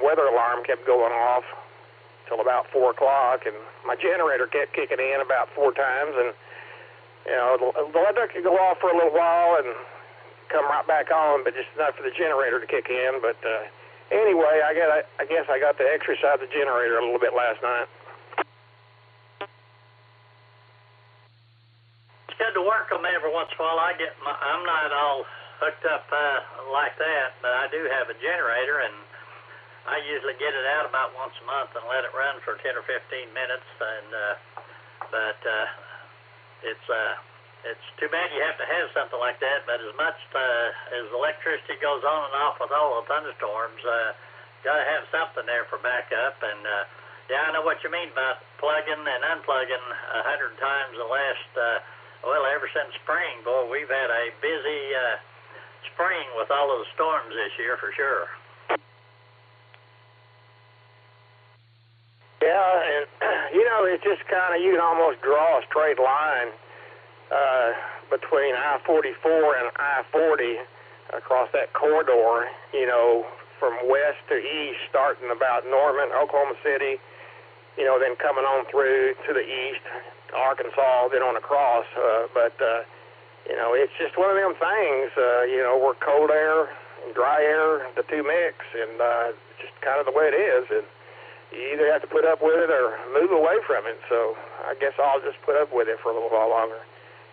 weather alarm kept going off till about 4 o'clock, and my generator kept kicking in about 4 times, and the electric could go off for a little while and come right back on, but just enough for the generator to kick in. But anyway, I guess I got to exercise the generator a little bit last night. It's good to work them every once in a while. I'm not all hooked up like that, but I do have a generator, and I usually get it out about once a month and let it run for 10 or 15 minutes. But it's too bad you have to have something like that. But as much as electricity goes on and off with all the thunderstorms, got to have something there for backup. And yeah, I know what you mean about plugging and unplugging 100 times the last. Ever since spring, boy, we've had a busy spring with all of the storms this year for sure. Yeah, and it's just kind of, you can almost draw a straight line between I-44 and I-40 across that corridor, from west to east, starting about Norman, Oklahoma City, then coming on through to the east, Arkansas, then on across. But it's just one of them things, where cold air and dry air, the two mix, and just kind of the way it is. And you either have to put up with it or move away from it. So I guess I'll just put up with it for a little while longer.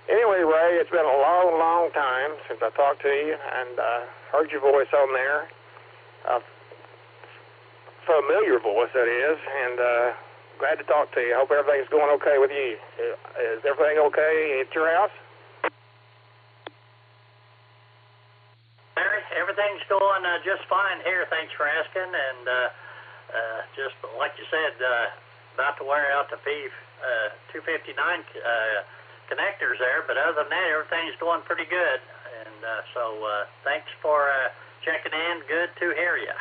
Anyway, Ray, it's been a long, long time since I talked to you, and heard your voice on there. Familiar voice, that is, and glad to talk to you. I hope everything's going okay with you. Is everything okay at your house? Larry, everything's going just fine here. Thanks for asking. And just like you said, about to wear out the P259 connectors there. But other than that, everything's going pretty good. And so thanks for checking in. Good to hear you.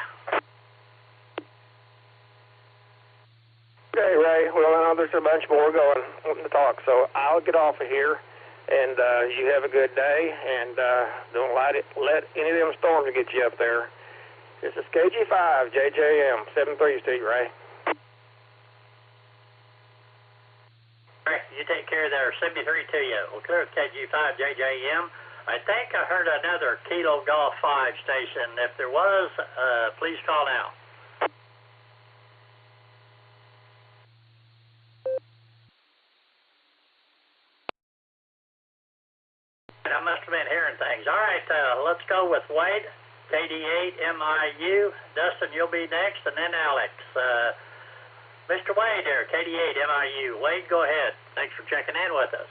Okay, Ray. Well, I know there's a bunch more wanting to talk, so I'll get off of here, and you have a good day, and don't let any of them storms get you up there. This is KG5, JJM, 7-3 Steve, Ray. All right, you take care there. 73 to you. We'll clear with KG5, JJM. I think I heard another Kilo Golf 5 station. If there was, please call now. I must have been hearing things. All right, let's go with Wade, KD8MIU. Dustin, you'll be next, and then Alex. Mr. Wade there, KD8MIU. Wade, go ahead. Thanks for checking in with us.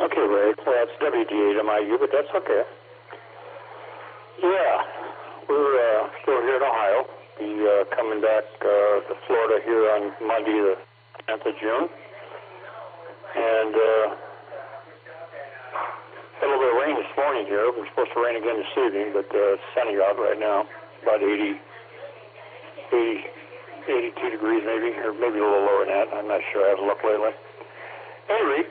Okay, Ray. Well, that's WD8MIU, but that's okay. Yeah, we're still here in Ohio. Be coming back to Florida here on Monday, the 10th of June. And had a little bit of rain this morning here. We're supposed to rain again this evening, but it's sunny out right now. About 82 degrees maybe, or maybe a little lower than that. I'm not sure. I haven't looked lately. Anyway,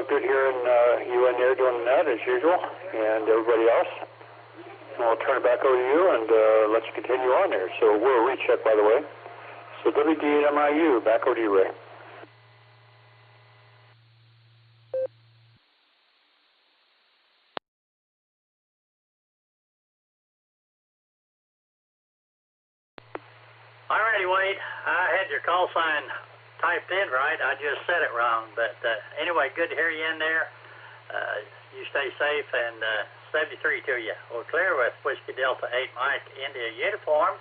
good hearing you in there doing that as usual, and everybody else. I'll turn it back over to you, and let's continue on there. So we're a recheck, by the way. So WD8MIU, back over to you, Ray. All righty, Wade. I had your call sign typed in right. I just said it wrong. But anyway, good to hear you in there. You stay safe, and 73 to you. We're clear with Whiskey Delta 8 Mike India uniform.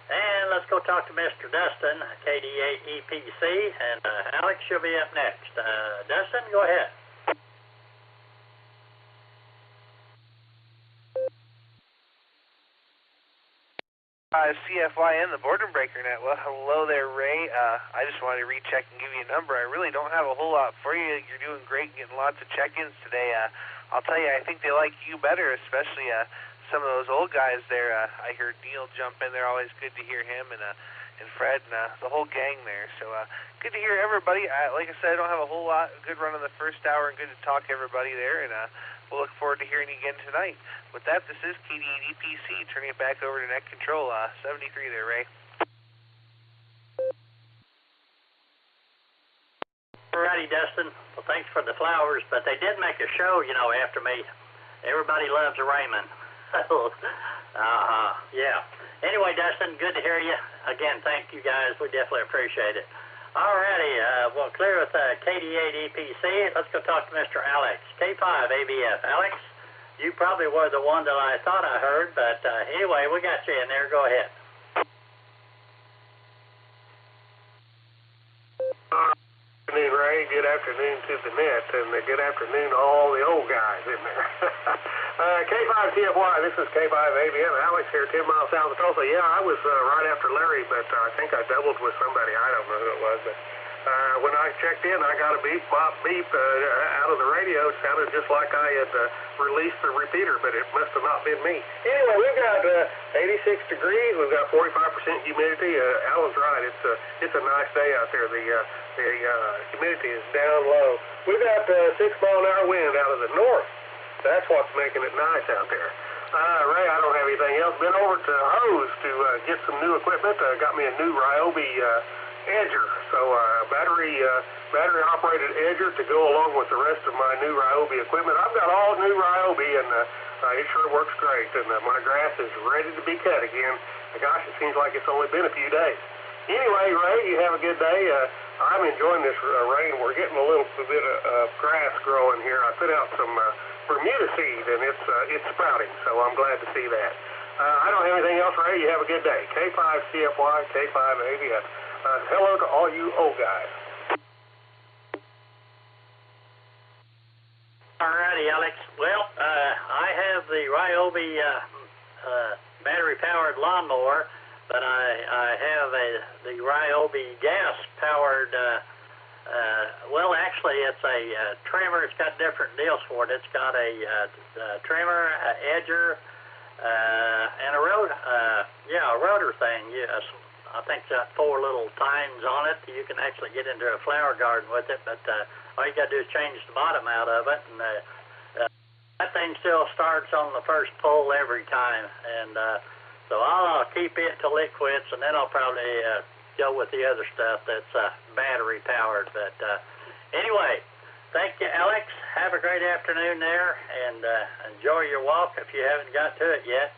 And let's go talk to Mr. Dustin, KD8EPC, and Alex, you'll be up next. Dustin, go ahead. CFY and the Boredom Breaker Net. Well, hello there, Ray. I just wanted to recheck and give you a number. I really don't have a whole lot for you. You're doing great, getting lots of check-ins today. I'll tell you, I think they like you better, especially some of those old guys there. I heard Neil jump in there. Always good to hear him, and Fred and the whole gang there. So good to hear everybody. Like I said, I don't have a whole lot. Good run on the first hour, and good to talk to everybody there. And we'll look forward to hearing you again tonight. With that, this is KD8EPC, turning it back over to Net Control, 73 there, Ray. Alrighty, Dustin. Well, thanks for the flowers, but they did make a show, you know, after me. Everybody loves a Raymond. Yeah. Anyway, Dustin, good to hear you. Again, thank you guys. We definitely appreciate it. Alrighty, well, clear with KD8EPC. Let's go talk to Mr. Alex, K5ABF. Alex, you probably were the one that I thought I heard, but anyway, we got you in there. Go ahead. Good afternoon, Ray. Good afternoon to the net, and good afternoon to all the old guys in there. K5TFY, this is K5ABM. Alex here, 10 miles south of Tulsa. Yeah, I was right after Larry, but I think I doubled with somebody. I don't know who it was, but when I checked in, I got a beep, bop, beep out of the radio. It sounded just like I had released the repeater, but it must have not been me. Anyway, we've got 86 degrees. We've got 45% humidity. Alan's right. It's a nice day out there. The humidity is down low. We've got 6-mile-an-hour wind out of the north. That's what's making it nice out there. Ray, I don't have anything else. Been over to Hose to get some new equipment. Got me a new Ryobi edger. So battery operated edger to go along with the rest of my new Ryobi equipment. I've got all new Ryobi, and it sure works great. And my grass is ready to be cut again. Gosh, it seems like it's only been a few days. Anyway, Ray, you have a good day. I'm enjoying this rain. We're getting a little bit of grass growing here. I put out some Bermuda seed, and it's sprouting, so I'm glad to see that. I don't have anything else, Ray. You have a good day. K5CFY, K5ABS. Hello to all you old guys. Alrighty, Alex. Well, I have the Ryobi battery-powered lawnmower, but I have the Ryobi gas-powered. Well, actually, it's a trimmer. It's got different deals for it. It's got a trimmer, an edger, and a rotor. A rotor thing. I think it's got 4 little tines on it. You can actually get into a flower garden with it, but all you got to do is change the bottom out of it, and that thing still starts on the first pull every time. And so I'll keep it till it quits, and then I'll probably go with the other stuff that's battery powered. But anyway, thank you, Alex. Have a great afternoon there, and enjoy your walk if you haven't got to it yet.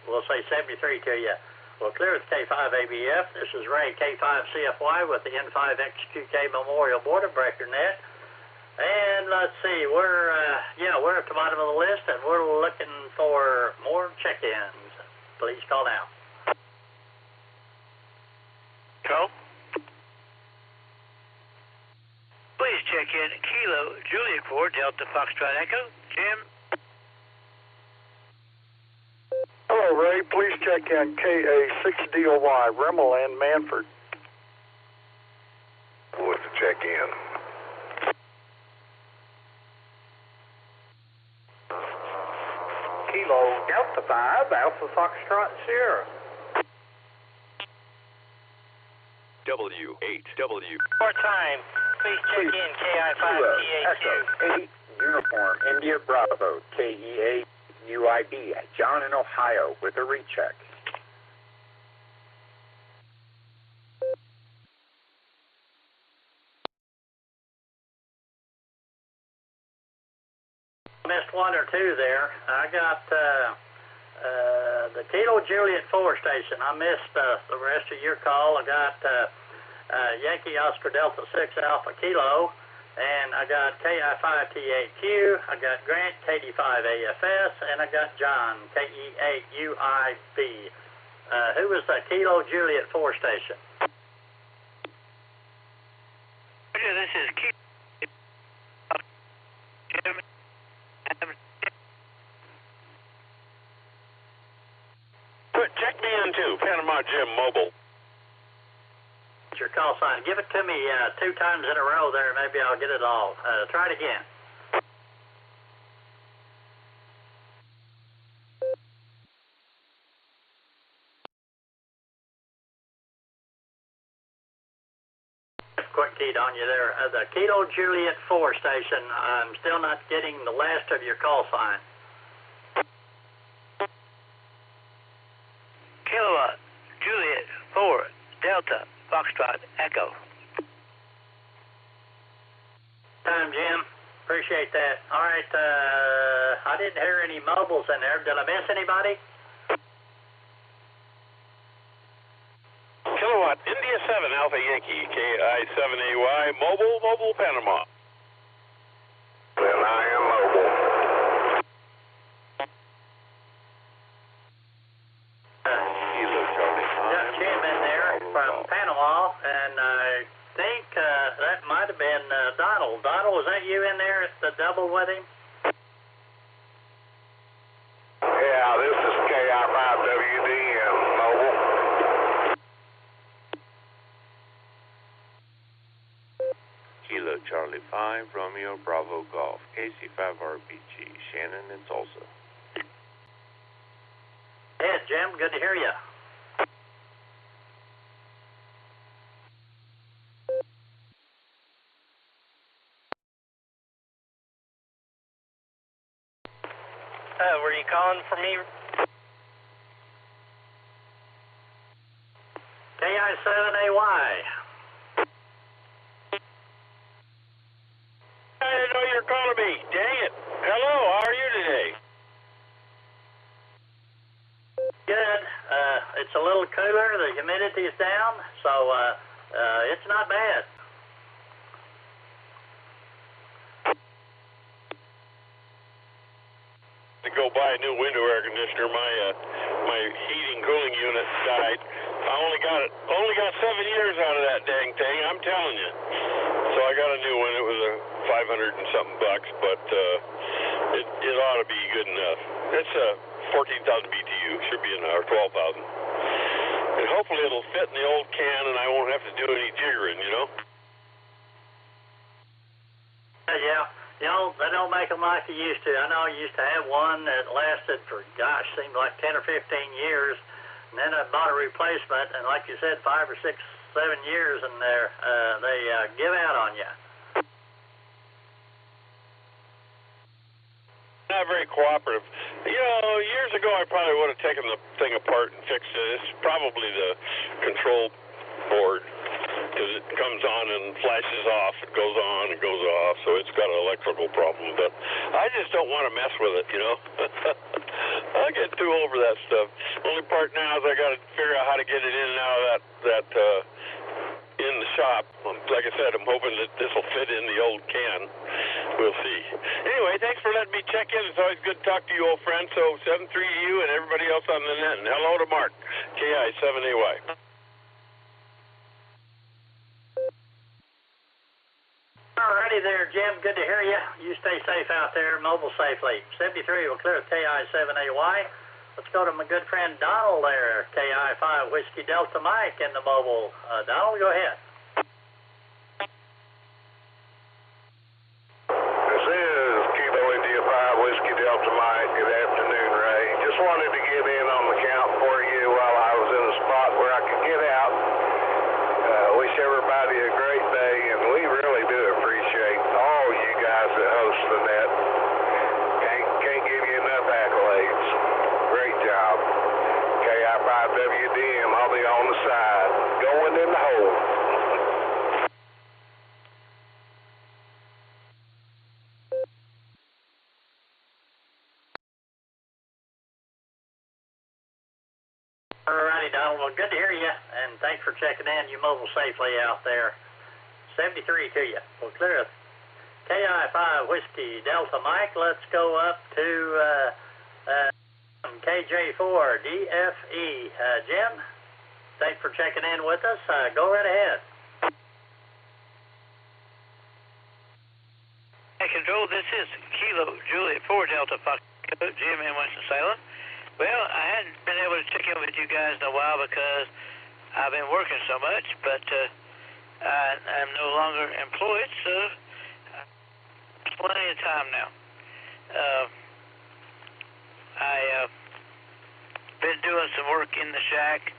We'll say 73 to you. Well, clear with K5ABF. This is Ray, K5CFY with the N5XQK Memorial Boredom Breaker Net. And let's see, we're at the bottom of the list, and we're looking for more check-ins. Please call now. Call. Please check in Kilo Juliet 4 Delta Foxtrot Echo. Jim. Hello, Ray. Please check in KA6DOY, Rimmel and Manford. What's the check-in? Kilo Delta 5, Alpha Foxtrot Sierra. W8W. More time. Please check in KI5TAQ. 8 Uniform India Bravo, KEA UIB, John in Ohio with a recheck. Missed 1 or 2 there. I got the Kilo Juliet 4 station. I missed the rest of your call. I got Yankee Oscar Delta 6 Alpha Kilo, and I got KI5TAQ. I got Grant KD5AFS, and I got John KE8UIB. Who was the Kilo Juliet 4 station? Yeah, this is Keith. Check me into Panama Jim Mobile. Your call sign. Give it to me 2 times in a row there. Maybe I'll get it all. Try it again. Quick keyed on you there. The Kilo Juliet 4 station, I'm still not getting the last of your call sign. Kilowatt, Juliet, 4, Delta, Foxtrot, Echo. Time, Jim. Appreciate that. All right, I didn't hear any mobiles in there. Did I miss anybody? Kilowatt, India 7, Alpha Yankee, KI7AY, Mobile, Panama. Then I am mobile. Got Jim in there from Panama, and I think that might have been Donald. Donald, was that you in there at the double with him? Yeah, this is KI5WDM, mobile. Kilo Charlie 5, Romeo Bravo Golf, KC5RBG, Shannon and Tulsa. Yeah, Jim, good to hear you. Were you calling for me? KI7AY. I didn't know you were calling me. Dang it. Hello, how are you today? Good. It's a little cooler. The humidity is down, so it's not bad. To go buy a new window air conditioner. My heating cooling unit died. I only got 7 years out of that dang thing. I'm telling you. So I got a new one. It was a $500 and something bucks, but it ought to be good enough. It's 14,000 BTU. Should be enough, or 12,000. And hopefully it'll fit in the old can, and I won't have to do any jiggering. You know. Yeah. You know, they don't make them like they used to. I know I used to have one that lasted for, gosh, seemed like 10 or 15 years. And then I bought a replacement, and like you said, 5 or 6, 7 years, and they give out on you. Not very cooperative. You know, years ago I probably would have taken the thing apart and fixed it. It's probably the control board. Because it comes on and flashes off, it goes on and goes off, so it's got an electrical problem. But I just don't want to mess with it, you know. I get too over that stuff. Only part now is I got to figure out how to get it in and out of that in the shop. Like I said, I'm hoping that this will fit in the old can. We'll see. Anyway, thanks for letting me check in. It's always good to talk to you, old friend. So 73 to you and everybody else on the net. And hello to Mark, KI7AY. Alrighty there, Jim. Good to hear you. You stay safe out there, mobile safely. 73 will clear KI7AY. Let's go to my good friend Donald there, KI5 Whiskey Delta Mike in the mobile. Donald, go ahead. This is Kilo India 5 Whiskey Delta Mike. Good afternoon, Ray. Just wanted to get in on the count for you while I was in a spot where I could get out. Wish everybody a great day, and we really do appreciate all you guys that host the net. Can't give you enough accolades. Great job. KI5WDM, I'll be on the side, going in the hole. Alrighty, Donald. Well, good to hear you, and thanks for checking in. You mobile safely out there. 73 to you. Well, clear. KI5 Whiskey Delta Mike. Let's go up to KJ4DFE. Jim, thanks for checking in with us. Go right ahead. Hey, Control, this is Kilo Juliet 4 Delta Fox, Jim in Winston-Salem. Well, I hadn't been able to check in with you guys in a while because I've been working so much, but I'm no longer employed, so plenty of time now. I've been doing some work in the shack.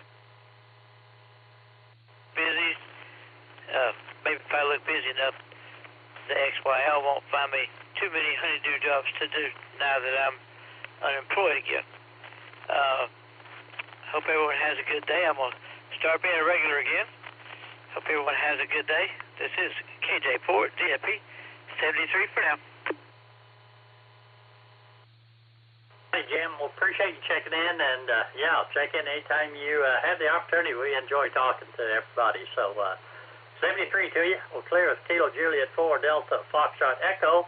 Busy. Maybe if I look busy enough, the XYL won't find me too many honeydew jobs to do now that I'm unemployed again. Hope everyone has a good day. I'm going to start being a regular again. Hope everyone has a good day. This is KJ4 DFP 73 for now. Hey, Jim, we appreciate you checking in, and yeah, check in anytime you have the opportunity. We enjoy talking to everybody. So 73 to you. We'll clear with Kilo Juliet 4 Delta Foxtrot Echo.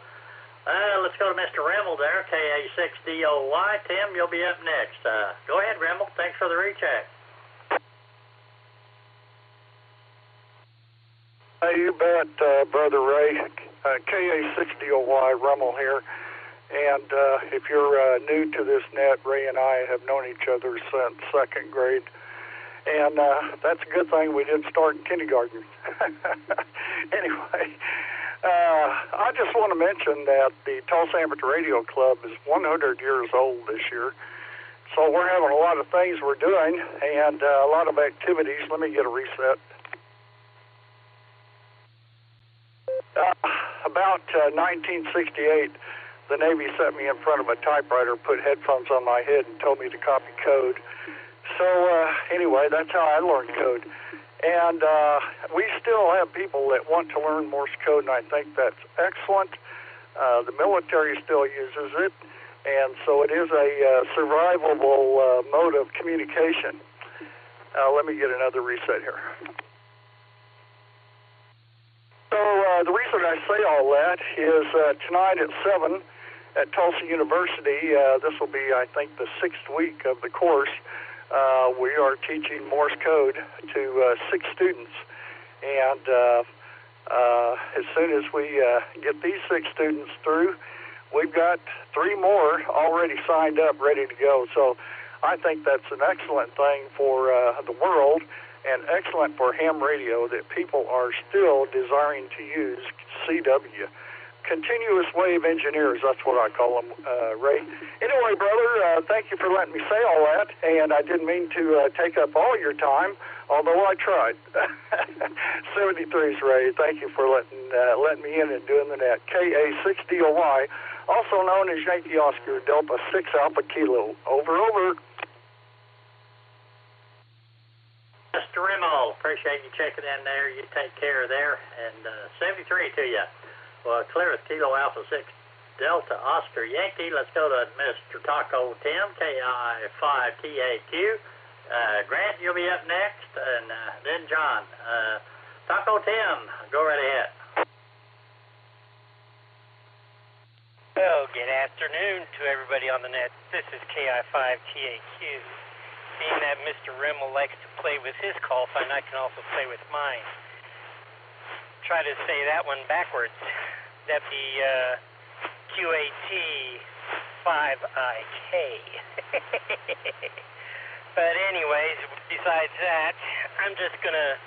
Let's go to Mr. Rimmel there, KA6DOY. Tim, you'll be up next. Go ahead, Rimmel. Thanks for the recheck. Hey, you bet, Brother Ray. KA6DOY, Rimmel here. And if you're new to this net, Ray and I have known each other since second grade. And that's a good thing we didn't start in kindergarten. Anyway, I just want to mention that the Tulsa Amateur Radio Club is 100 years old this year. So we're having a lot of things we're doing and a lot of activities. Let me get a reset. About 1968, the Navy set me in front of a typewriter, put headphones on my head, and told me to copy code. So anyway, that's how I learned code. And we still have people that want to learn Morse code, and I think that's excellent. The military still uses it, and so it is a survivable mode of communication. Let me get another reset here. So the reason I say all that is tonight at 7 at Tulsa University, this will be, I think, the 6th week of the course. We are teaching Morse code to 6 students. And as soon as we get these 6 students through, we've got 3 more already signed up, ready to go. So I think that's an excellent thing for the world and excellent for ham radio that people are still desiring to use CW. Continuous wave engineers, that's what I call them, Ray. Anyway, brother, thank you for letting me say all that, and I didn't mean to take up all your time, although I tried. 73's Ray, thank you for letting me in and doing the net. KA6DOY, also known as Yankee Oscar Delta 6 Alpha Kilo. Over, over. Mr. Rimmel, appreciate you checking in there. You take care there. And 73 to you. Well, clear with Kilo Alpha 6 Delta Oscar Yankee. Let's go to Mr. Taco Tim, KI5TAQ. Grant, you'll be up next. And then John. Taco Tim, go right ahead. Well, good afternoon to everybody on the net. This is KI5TAQ. Being that Mr. Rimmel likes to play with his call sign, I can also play with mine. Try to say that one backwards. That'd be QAT5IK. But anyways, besides that, I'm just going to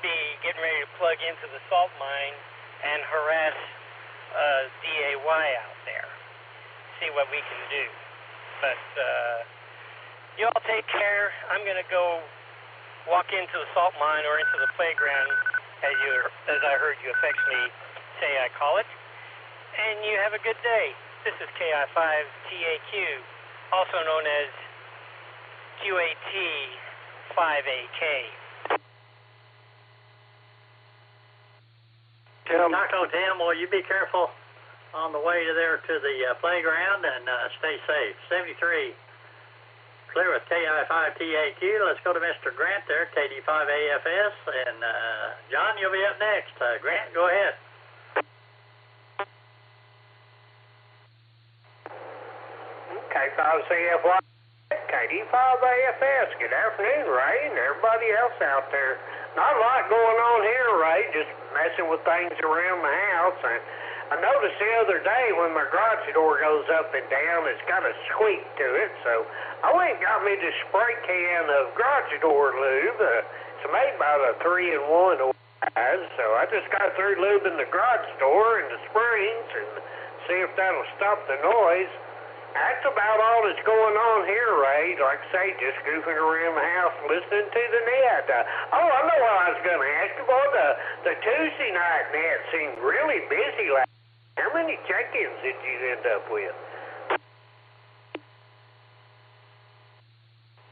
be getting ready to plug into the salt mine and harass DAY out there. See what we can do. But you all take care. I'm going to go walk into the salt mine or into the playground, as I heard you affectionately say I call it. And you have a good day. This is KI5TAQ, also known as QAT5AK. Taco Tim, will you be careful on the way there to the playground and stay safe. 73. Clear with KI5TAQ. Let's go to Mr. Grant there, KD5AFS. And John, you'll be up next. Grant, go ahead. K5CFY, KD5AFS. Good afternoon, Ray, and everybody else out there. Not a lot going on here, Ray, just messing with things around the house. And I noticed the other day when my garage door goes up and down, it's got a squeak to it, so I went and got me this spray can of garage door lube. It's made by the 3-in-1 guys, so I just got through lubing the garage door and the springs and see if that'll stop the noise. That's about all that's going on here, Ray. Like I say, just goofing around the house listening to the net. I know what I was going to ask you about. The Tuesday night net seemed really busy last night. How many check-ins did you end up with?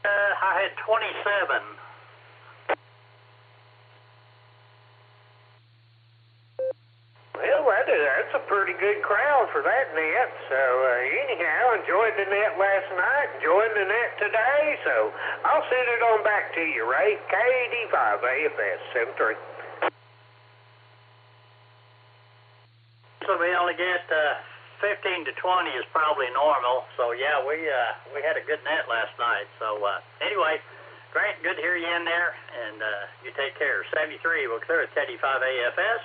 I had 27. Well, that's a pretty good crowd for that net. So, anyhow, enjoyed the net last night, enjoying the net today. So, I'll send it on back to you, Ray. KD5AFS 73. So we only get 15 to 20 is probably normal. So, yeah, we had a good net last night. So, anyway, Grant, good to hear you in there, and you take care. 73, we'll clear at KD5AFS.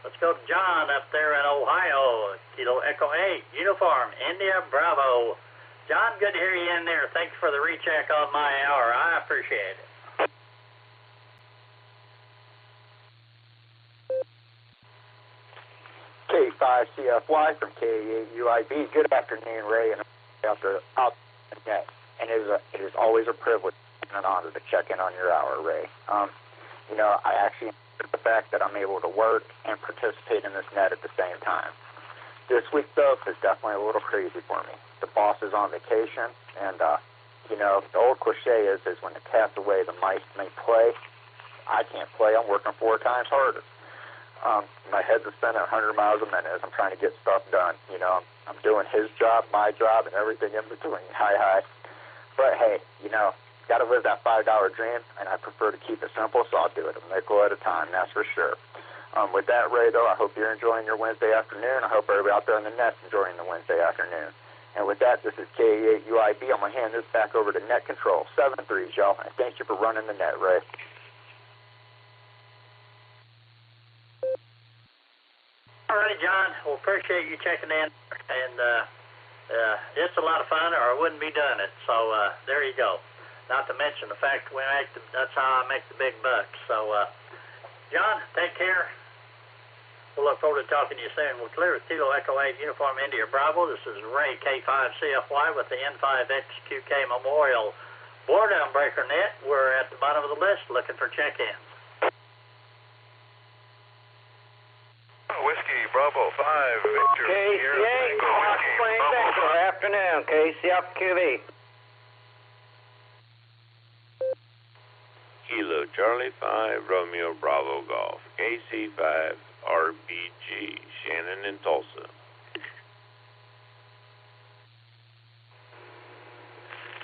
Let's go to John up there in Ohio, Kilo Echo 8, Uniform, India, Bravo. John, good to hear you in there. Thanks for the recheck on my hour. I appreciate it. K5CFY from K8UIB. Good afternoon, Ray, and out the net. And it is always a privilege and an honor to check in on your hour, Ray. I actually the fact that I'm able to work and participate in this net at the same time. This week, though, is definitely a little crazy for me. The boss is on vacation, and, the old cliche is when the cat's away, the mice may play. I can't play. I'm working 4 times harder. My head's spinning 100 miles a minute as I'm trying to get stuff done. I'm doing his job, my job, and everything in between. Hi. But, hey, got to live that $5 dream, and I prefer to keep it simple, so I'll do it a nickel at a time, that's for sure. With that, Ray, though, I hope you're enjoying your Wednesday afternoon. I hope everybody out there in the net's enjoying the Wednesday afternoon. And with that, this is K8UIB. I'm going to hand this back over to Net Control 73, y'all, and thank you for running the net, Ray. All right, John, well, appreciate you checking in, and it's a lot of fun, or I wouldn't be doing it, so there you go. Not to mention the fact that's how I make the big bucks. So, John, take care. We'll look forward to talking to you soon. We'll clear with Kilo Echo 8, Uniform India Bravo. This is Ray K5CFY with the N5XQK Memorial Boredom Breaker Net. We're at the bottom of the list looking for check-ins. Whiskey Bravo 5, Victor. KC8, good afternoon, KCFQV. Kilo Charlie 5, Romeo Bravo Golf, KC5 RBG, Shannon in Tulsa.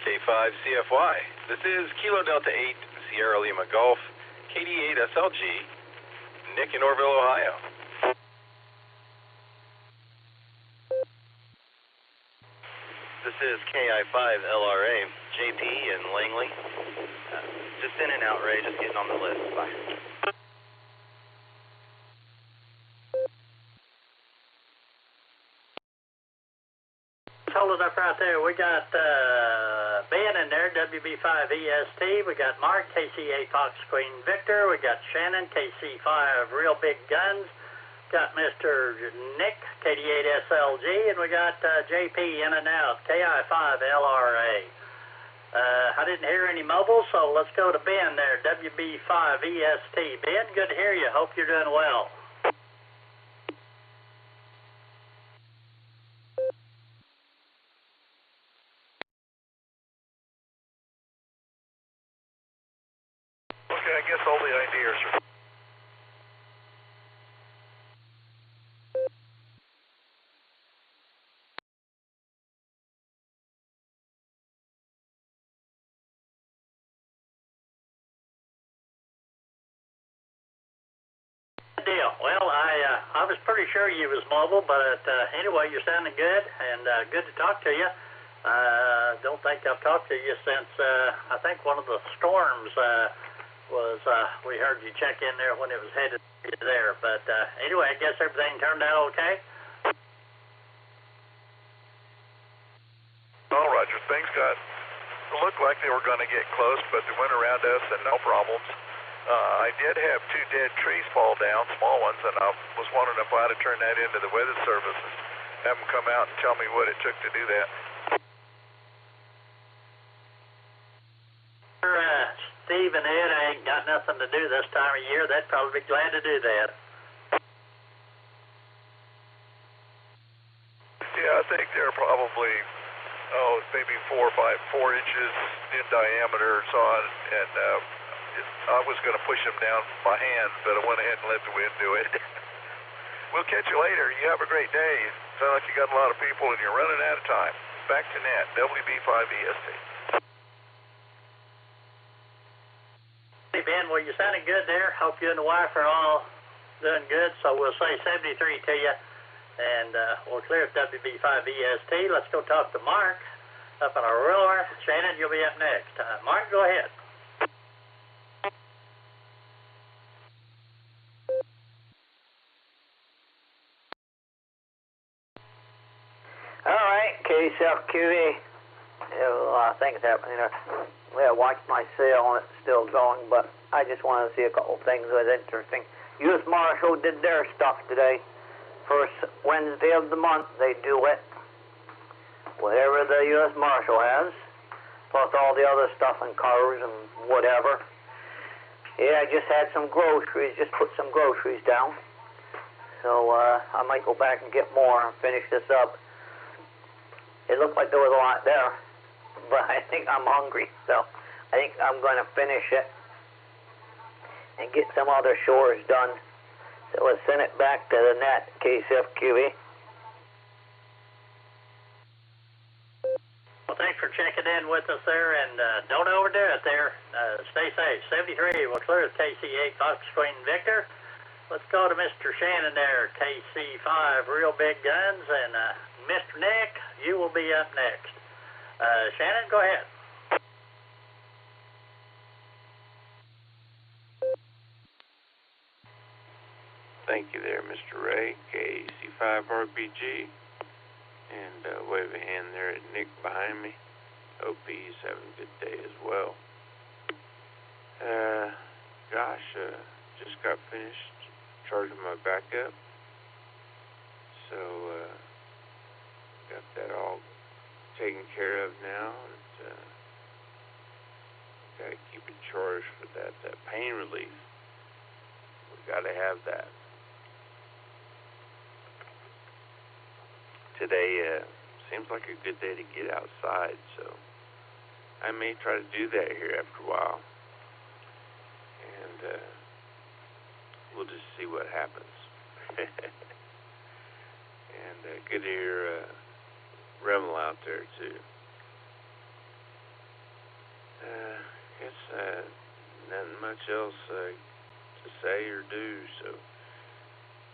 K5CFY, this is Kilo Delta 8, Sierra Lima Golf, KD8 SLG, Nick in Orville, Ohio. This is KI5LRA, JP in Langley. Just in and out, Ray, just getting on the list. Bye. Hold it up right there. We got Ben in there, WB5EST. We got Mark, KC8 Fox Queen Victor. We got Shannon, KC5 Real Big Guns. Got Mr. Nick, KD8SLG, and we got JP in and out, KI5LRA. I didn't hear any mobile, so let's go to Ben there, WB5EST. Ben, good to hear you. Hope you're doing well. Okay, I guess all the ideas are... Deal. Well, I was pretty sure you was mobile, but anyway, you're sounding good, and good to talk to you. Don't think I've talked to you since, I think one of the storms was, we heard you check in there when it was headed there. But anyway, I guess everything turned out okay? Oh, Roger, things looked like they were going to get close, but they went around us and no problems. I did have 2 dead trees fall down, small ones, and I was wondering if I had to turn that into the weather service and have them come out and tell me what it took to do that. Steve and Ed ain't got nothing to do this time of year. They'd probably be glad to do that. Yeah, I think they're probably, maybe 4 inches in diameter or so on, and I was going to push them down by hand, but I went ahead and let the wind do it. We'll catch you later. You have a great day. Sound like you got a lot of people and you're running out of time. Back to net, WB5EST. Hey, Ben, well, you sounded good there. Hope you and the wife are all doing good. So we'll say 73 to you, and we'll clear up WB5EST. Let's go talk to Mark up in Aurora. Shannon, you'll be up next. Mark, go ahead. All right, KSFQV. A lot of things happening there. I watched my sale and it's still going, but I just wanted to see a couple things that was interesting. U.S. Marshal did their stuff today. First Wednesday of the month, they do it. Whatever the U.S. Marshal has, plus all the other stuff in cars and whatever. Yeah, I just had some groceries, just put some groceries down. So I might go back and get more and finish this up. It looked like there was a lot there, but I think I'm hungry, so I think I'm going to finish it and get some other chores done. So let's send it back to the net, KSFQV. Well, thanks for checking in with us there, and don't overdo it there. Stay safe. 73, we'll clear KC8 Fox Queen Victor. Let's go to Mr. Shannon there, KC5 Real Big Guns, and Mr. Nick, you will be up next. Shannon, go ahead. Thank you there, Mr. Ray, KC5RBG, and wave a hand there at Nick behind me. Hope he's having a good day as well. Just got finished charging my backup, so got that all taken care of now, and gotta keep it charged for that pain relief. We gotta have that. Today seems like a good day to get outside, so I may try to do that here after a while, and we'll just see what happens. And good to hear Remel out there too. Guess nothing much else to say or do, so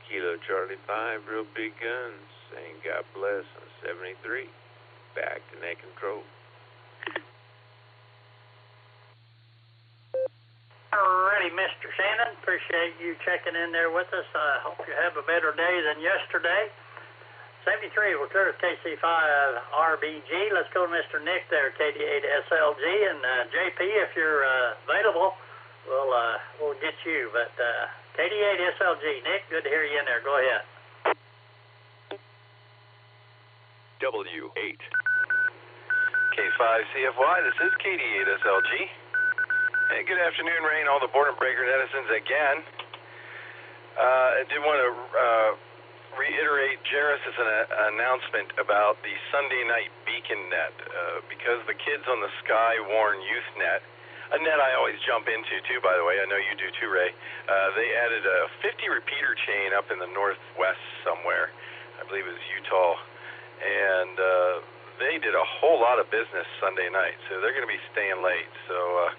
Kilo Charlie 5, Real Big Guns, saying God bless on 73. Back to net control. Alrighty, Mr. Shannon, appreciate you checking in there with us. I hope you have a better day than yesterday. 73, we'll clear KC5 RBG. Let's go to Mr. Nick there, KD8 SLG, and JP, if you're available, we'll get you. But KD8 SLG, Nick, good to hear you in there. Go ahead. W8 K5 CFY, this is KD8 SLG. Hey, good afternoon, Ray, and all the Boredom Breaker netizens again. I did want to reiterate Jairus' announcement about the Sunday night beacon net, because the kids on the Sky-Worn Youth net, a net I always jump into too, by the way, I know you do too, Ray, they added a 50 repeater chain up in the northwest somewhere, I believe it was Utah, and they did a whole lot of business Sunday night, so they're going to be staying late, so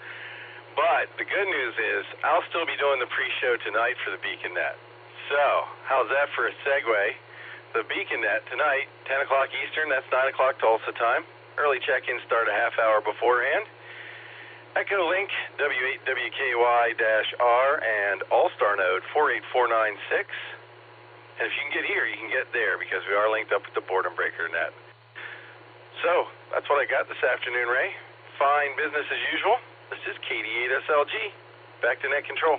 but the good news is I'll still be doing the pre-show tonight for the Beacon Net. So, how's that for a segue? The Beacon Net tonight, 10 o'clock Eastern, that's 9 o'clock Tulsa time. Early check-ins start a half hour beforehand. Echolink W8WKY-R and Allstar node 48496. And if you can get here, you can get there because we are linked up with the Boredom Breaker net. So, that's what I got this afternoon, Ray. Fine business as usual. This is KD8SLG. Back to net control.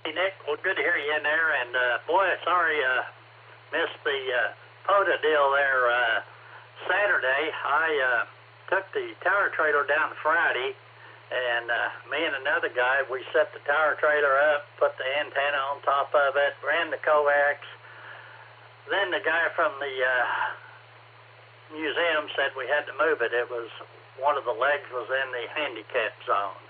Hey, Nick. Well, good to hear you in there. And, boy, sorry missed the POTA deal there Saturday. I took the tower trailer down Friday, and me and another guy, we set the tower trailer up, put the antenna on top of it, ran the coax. Then the guy from the museum said we had to move it. It was one of the legs was in the handicap zone.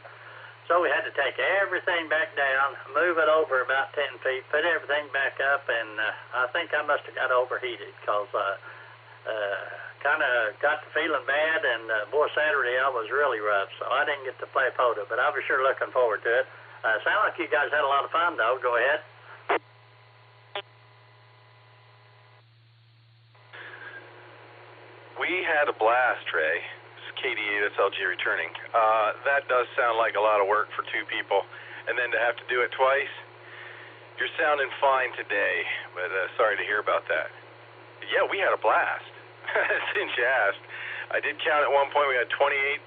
So we had to take everything back down, move it over about 10 feet, put everything back up, and I think I must have got overheated because kind of got to feeling bad, and boy, Saturday I was really rough, so I didn't get to play POTA, but I was sure looking forward to it. Sound like you guys had a lot of fun, though. Go ahead. We had a blast, Ray. KD8SLG returning. That does sound like a lot of work for two people, and then to have to do it twice. You're sounding fine today, but sorry to hear about that. But yeah, we had a blast. Since you asked, I did count at one point. We had 28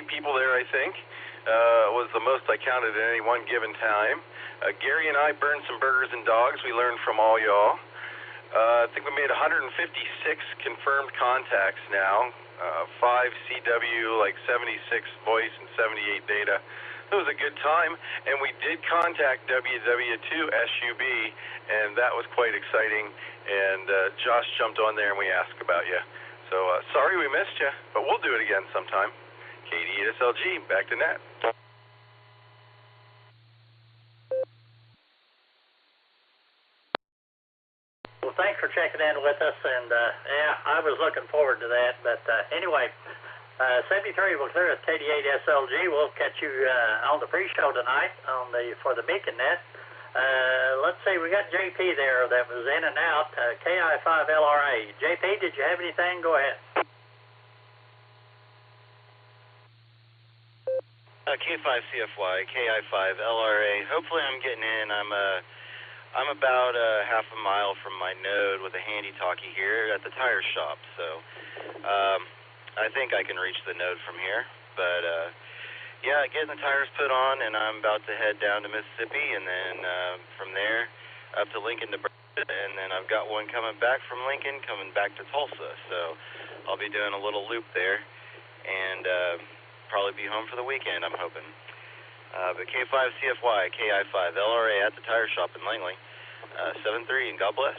people there, I think. Was the most I counted at any one given time. Gary and I burned some burgers and dogs. We learned from all y'all. I think we made 156 confirmed contacts now. 5 CW, like 76 voice and 78 data. It was a good time, and we did contact WW2 SUB, and that was quite exciting, and Josh jumped on there and we asked about you. So sorry we missed you, but we'll do it again sometime. KD8SLG, back to net. Well, thanks for checking in with us, and yeah, I was looking forward to that. But anyway, 73 will clear with KD8SLG. We'll catch you on the pre-show tonight for the Beacon Net. Let's see, we got JP there that was in and out. KI5LRA. JP, did you have anything? Go ahead. K5CFY, KI5LRA. Hopefully I'm getting in. I'm about half a mile from my node with a handy talkie here at the tire shop, so I think I can reach the node from here. But yeah, getting the tires put on, and I'm about to head down to Mississippi, and then from there up to Lincoln, Nebraska, and then I've got one coming back from Lincoln, coming back to Tulsa. So I'll be doing a little loop there, and probably be home for the weekend, I'm hoping. But K5CFY, KI5LRA at the tire shop in Langley, 7-3, and God bless.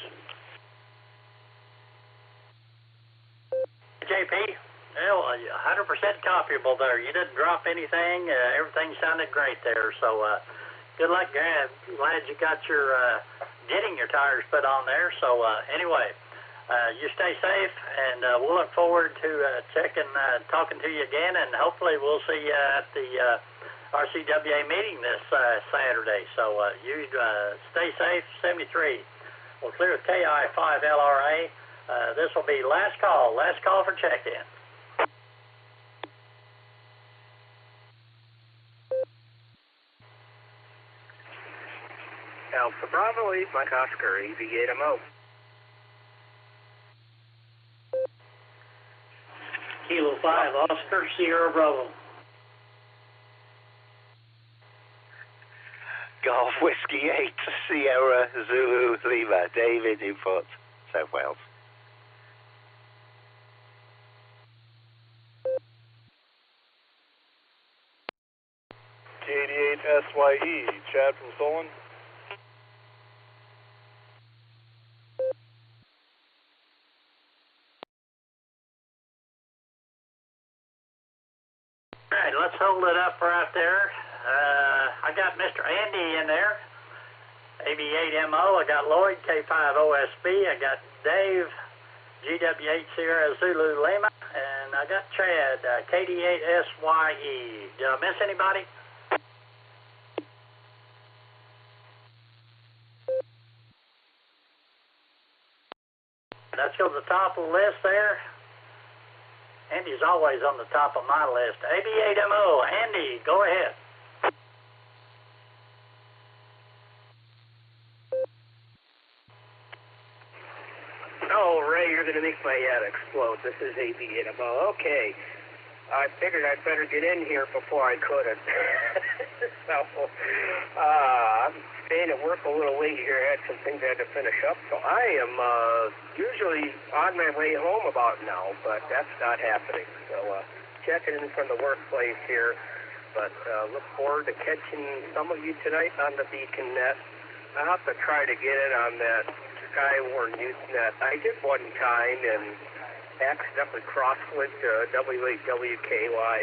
JP, well, 100% copyable there. You didn't drop anything. Everything sounded great there. So good luck, Grant. Glad you got your getting your tires put on there. So anyway, you stay safe, and we'll look forward to talking to you again, and hopefully we'll see you at the RCWA meeting this Saturday. So you stay safe. 73. We'll clear with KI5LRA. This will be last call for check-in. Alpha Bravo 8, Mike Oscar, EV8MO. Kilo 5, Oscar, Sierra Bravo. Golf Whiskey 8, Sierra Zulu Lima, David, Newport, South Wales. KD8SYE, Chad from Solon. All right, let's hold it up right there. I got Mr. Andy in there, AB8MO. I got Lloyd, K5OSB. I got Dave, GW8 Sierra Zulu Lima. And I got Chad, KD8SYE. Did I miss anybody? Let's go to the top of the list there. Andy's always on the top of my list. AB8MO, Andy, go ahead. Oh, Ray, you're going to make my head explode. This is AB8MO. Okay. I figured I'd better get in here before I couldn't. So, I'm staying at work a little late here. I had some things I had to finish up. So I am usually on my way home about now, but that's not happening. So, checking in from the workplace here. But look forward to catching some of you tonight on the Beacon Net. I'll have to try to get in on that Skywarn Usenet. I did one time and accidentally crosslinked W8WKY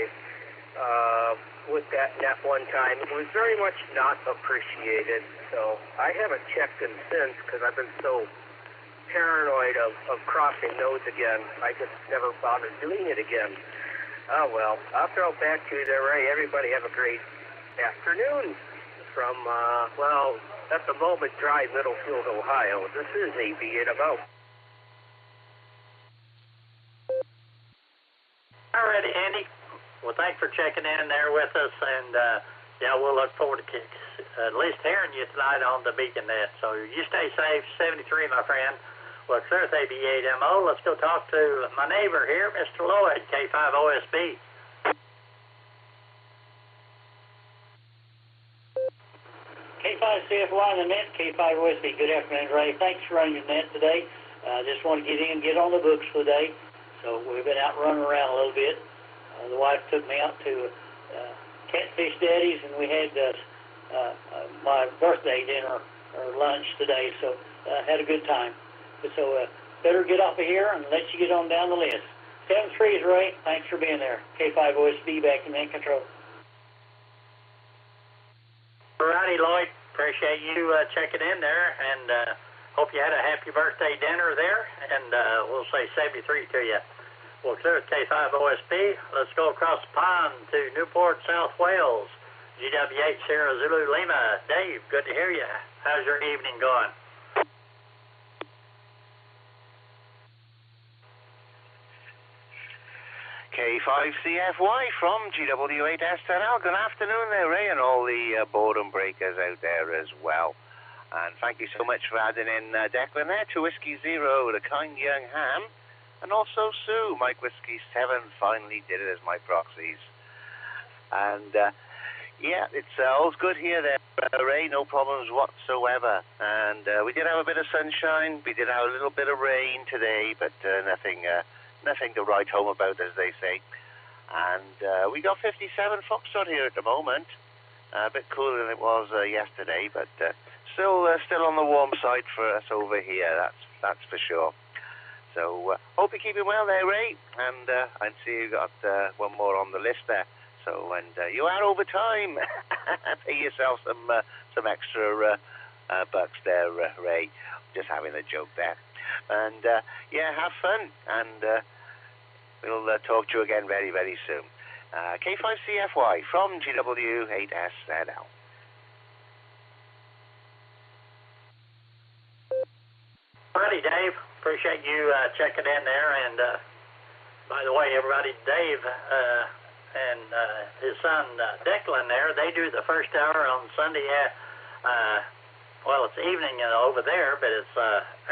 with that net one time. It was very much not appreciated, so I haven't checked in since because I've been so paranoid of crossing nodes again. I just never bothered doing it again. Oh well, I'll throw it back to you there, Ray. Everybody have a great afternoon from, well, at the moment, dry Middlefield, Ohio. This is AB8MO. All righty, Andy. Well, thanks for checking in there with us, and yeah, we'll look forward to at least hearing you tonight on the Beacon Net. So you stay safe, 73, my friend. Well, clear with AB8MO. Let's go talk to my neighbor here, Mr. Lloyd, K5OSB. K5CFY on the net, K5OSB. Good afternoon, Ray. Thanks for running your net today. Just want to get in and get on the books for the day. So we've been out running around a little bit. The wife took me out to Catfish Daddy's, and we had my birthday dinner or lunch today, so had a good time. So better get off of here and let you get on down the list. 7-3 is Ray. Thanks for being there. K5OSB back in net control. All righty, Lloyd. Appreciate you checking in there, and hope you had a happy birthday dinner there, and we'll say 73 to you. We'll clear with K5OSB. Let's go across the pond to Newport, South Wales. GW8 Sierra Zulu Lima. Dave, good to hear you. How's your evening going? K5CFY from GW8SNL. Good afternoon there, Ray, and all the boredom breakers out there as well. And thank you so much for adding in Declan there to Whiskey Zero, the kind young ham, and also Sue, Mike Whiskey 7, finally did it as my proxies. And yeah, it's all's good here there, Ray, no problems whatsoever. And we did have a bit of sunshine, we did have a little bit of rain today, but nothing to write home about, as they say. And we got 57 Foxtrot here at the moment, a bit cooler than it was yesterday, but still on the warm side for us over here, that's for sure. So hope you're keeping well there, Ray, and I see you got one more on the list there. So, and you are over time. Pay yourself some extra bucks there, Ray. Just having a joke there. And yeah, have fun, and we'll talk to you again very, very soon. K5CFY from GW8SNL. Alrighty, Dave. Appreciate you checking in there. And by the way, everybody, Dave and his son Declan there, they do the first hour on Sunday. Well, it's evening over there, but it's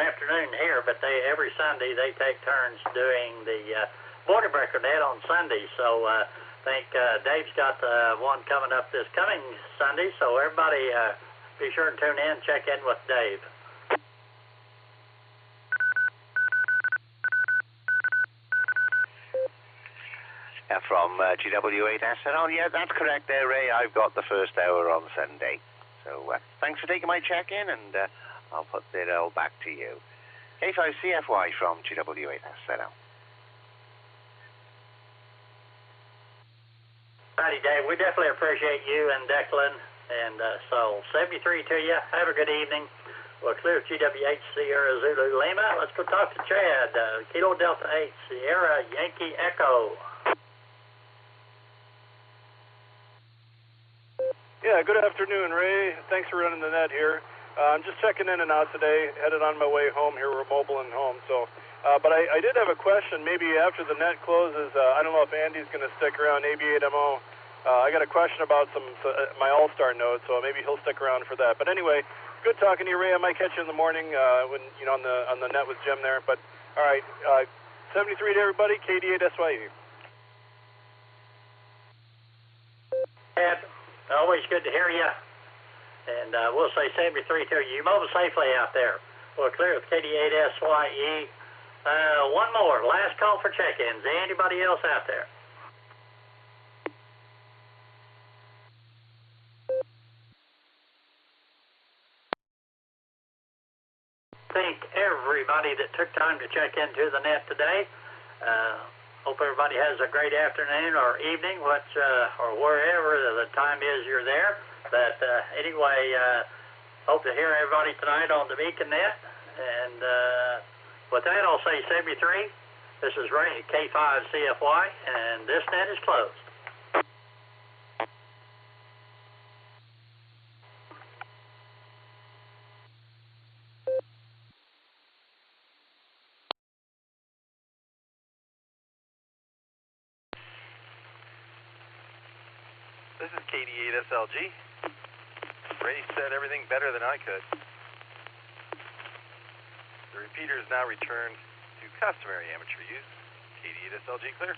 afternoon here. But every Sunday they take turns doing the Border Breaker Net on Sunday. So I think Dave's got one coming up this coming Sunday. So everybody be sure and tune in, check in with Dave. From GW8SNL, yeah, that's correct there, Ray. I've got the first hour on Sunday. So thanks for taking my check-in, and I'll put it all back to you. K5CFY from GW8SNL. Righty, Dave. We definitely appreciate you and Declan. And so 73 to you. Have a good evening. We'll clear GW8 Sierra Zulu Lima. Let's go talk to Chad. Kilo Delta 8 Sierra Yankee Echo. Yeah, good afternoon, Ray. Thanks for running the net here. I'm just checking in and out today, headed on my way home here. We're mobile and home, so But I did have a question. Maybe after the net closes, I don't know if Andy's going to stick around, AB8MO. I got a question about my Allstar node, so maybe he'll stick around for that. But anyway, good talking to you, Ray. I might catch you in the morning when on the net with Jim there. But all right, 73 to everybody. KD8SYE. Ed, always good to hear you. And we'll say 73 to you. Mobile safely out there. We're clear with KD8SYE. One more. Last call for check-ins. Anybody else out there? Thank everybody that took time to check into the net today. Hope everybody has a great afternoon or evening, or wherever the time is you're there. But anyway, hope to hear everybody tonight on the Beacon Net. And with that, I'll say 73. This is Ray at K5CFY, and this net is closed. This is KD8SLG. Ray said everything better than I could. The repeater is now returned to customary amateur use. KD8SLG clear.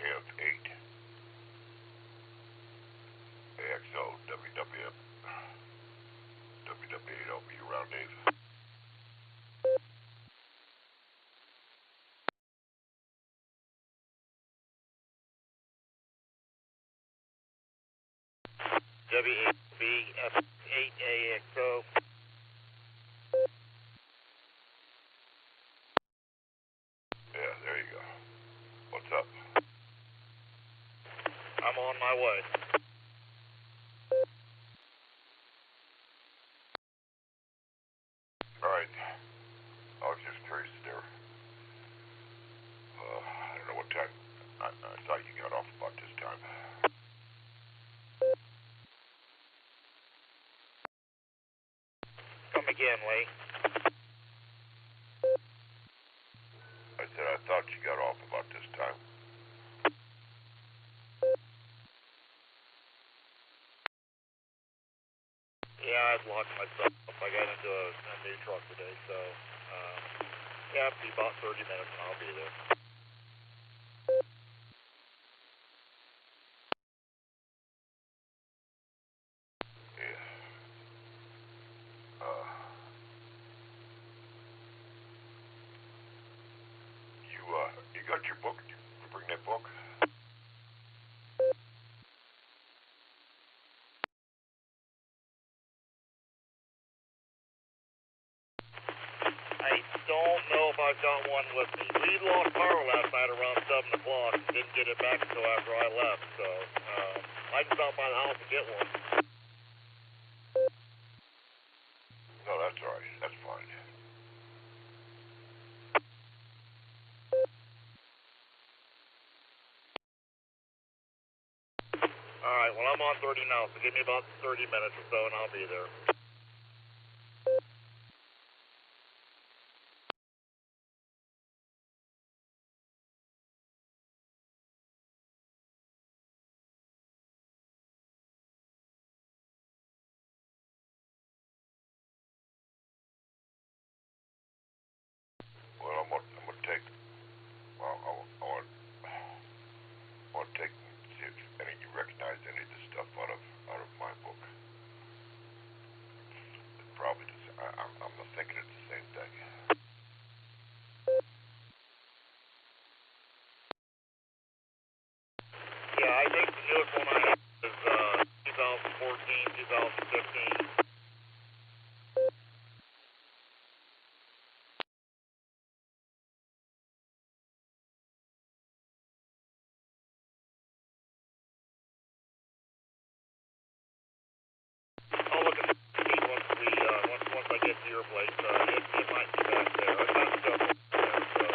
KF8 AXO WWF WW8LB round Dave. W8B F8AXO. Yeah, there you go. What's up? I'm on my way. Alright. I was just curious there. I don't know what time. I thought you got off about this time. Come again, Lee. I said I thought you got off about this time. Yeah, I'd locked myself up. I got into a new truck today, so yeah, it'll be about 30 minutes and I'll be there. Yeah. You got your book? Did you bring that book? I don't know if I've got one with me. We lost power last night around 7 o'clock and didn't get it back until after I left, so I can stop by the house and get one. No, that's all right. That's fine. Alright, well, I'm I'm on 30 now, so give me about 30 minutes or so, and I'll be there. Well, I want to take, well, I want to take, see if any of you recognize any of this stuff out of my book. Probably just, I'm thinking it's the same thing. Yeah, I think the newest one I have is 2014, 2015. I'll look at the feed once I get to your place. It might be back there. I've got stuff there, so.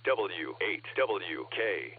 W8WKY.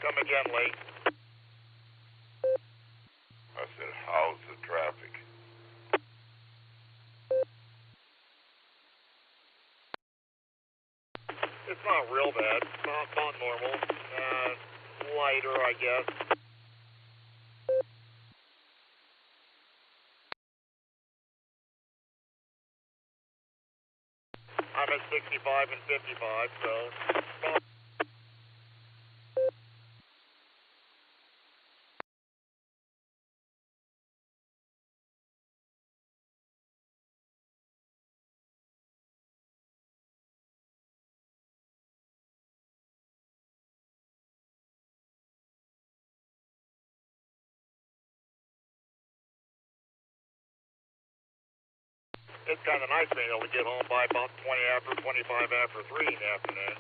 Come again, Lee. I said, how's the traffic? It's not real bad. Not normal. Lighter, I guess. I'm at 65 and 55, so... It's kind of nice being able to get home by about 20 after, 25 after 3 in the afternoon.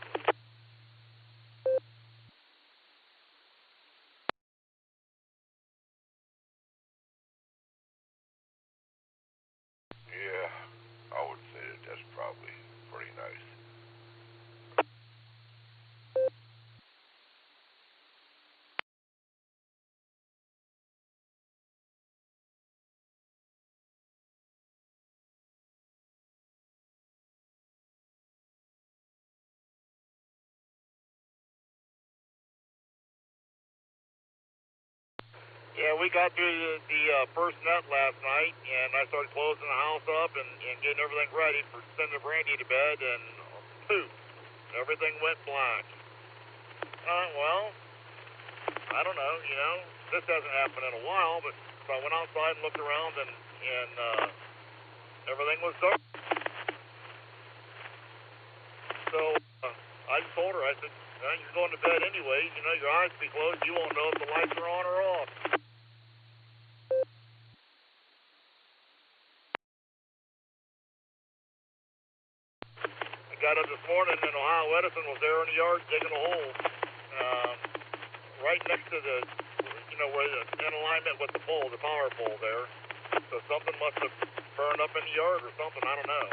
Yeah, I would say that that's probably pretty nice. Yeah, we got through the first net last night, and I started closing the house up and getting everything ready for sending Brandy to bed, and poof, everything went black. Well, I don't know, you know, this hasn't happened in a while, but so I went outside and looked around, and everything was dark. So I just told her, I said, you're going to bed anyway, you know, your eyes will be closed, you won't know if the lights are on or off. Got up this morning and Ohio Edison was there in the yard digging a hole right next to the, you know, where the in alignment with the pole, the power pole there. So something must have burned up in the yard or something, I don't know.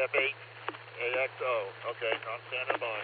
KF8AXO. Okay, I'm standing by.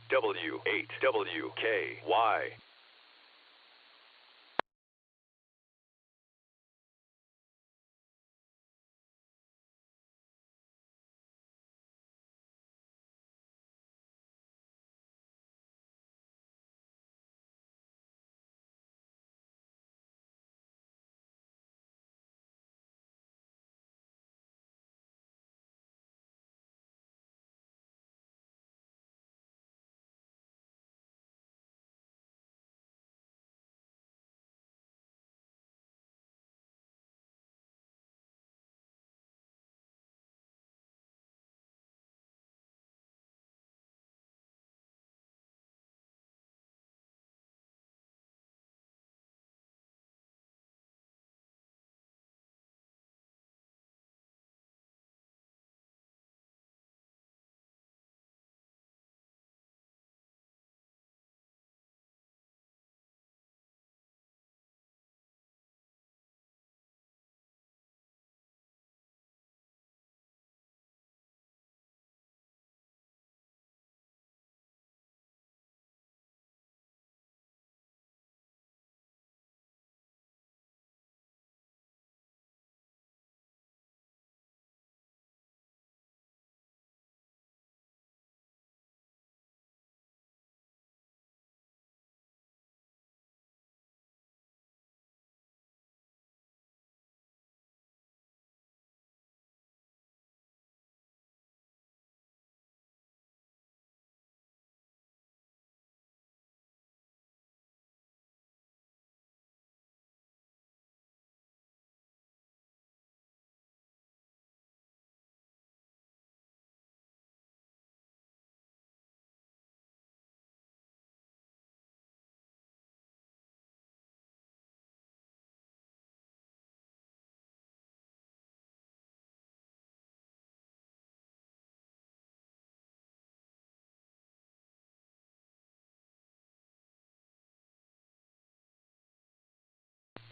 W8WKY.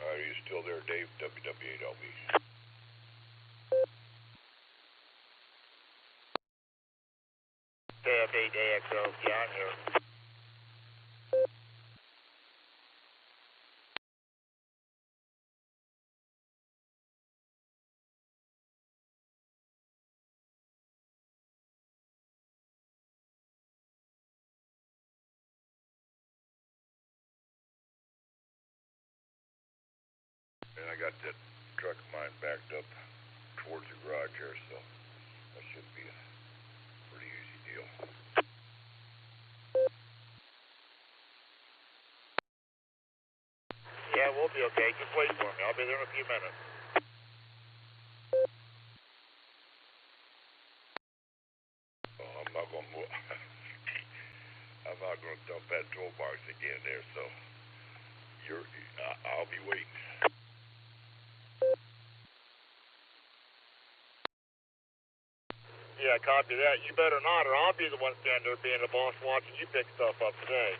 Are you still there, Dave? WW8LB. KF8AXO. Yeah, I'm here. And I got that truck of mine backed up towards the garage here, so that should be a pretty easy deal. Yeah, we'll be okay. Just wait for me. I'll be there in a few minutes. dump that toolbox again there, so I'll be waiting. Yeah, copy that. You better not, or I'll be the one standing there being the boss watching you pick stuff up today.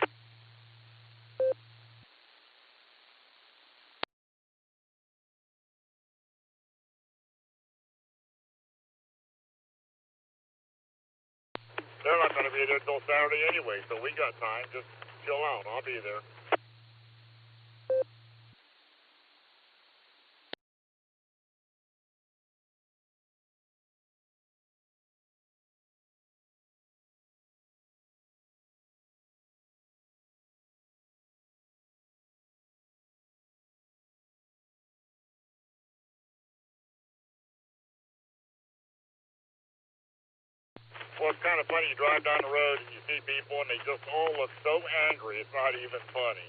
They're not going to be there till Saturday anyway, so we got time. Just chill out. I'll be there. Well, it's kind of funny. You drive down the road and you see people and they just all look so angry. It's not even funny.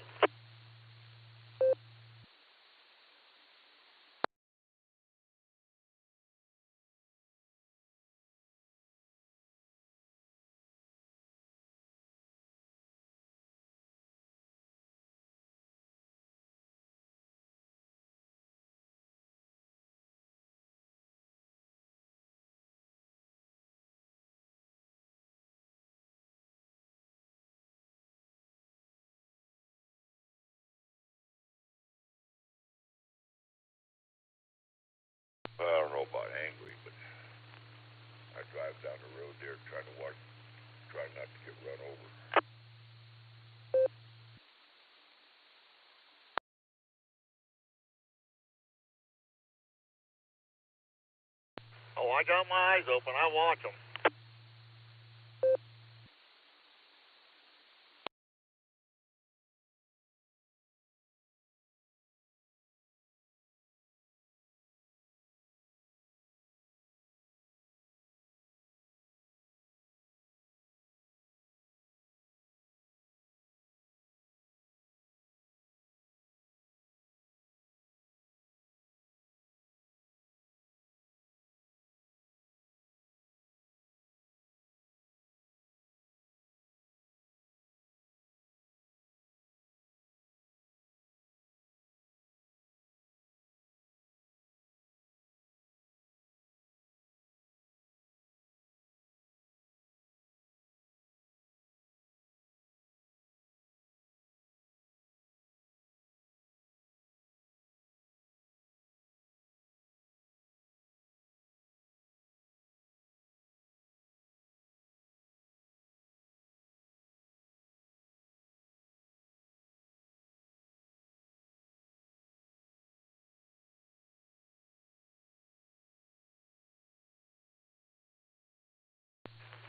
Well, I don't know about angry, but I drive down the road there trying to watch, try not to get run over. Oh, I got my eyes open. I watch them.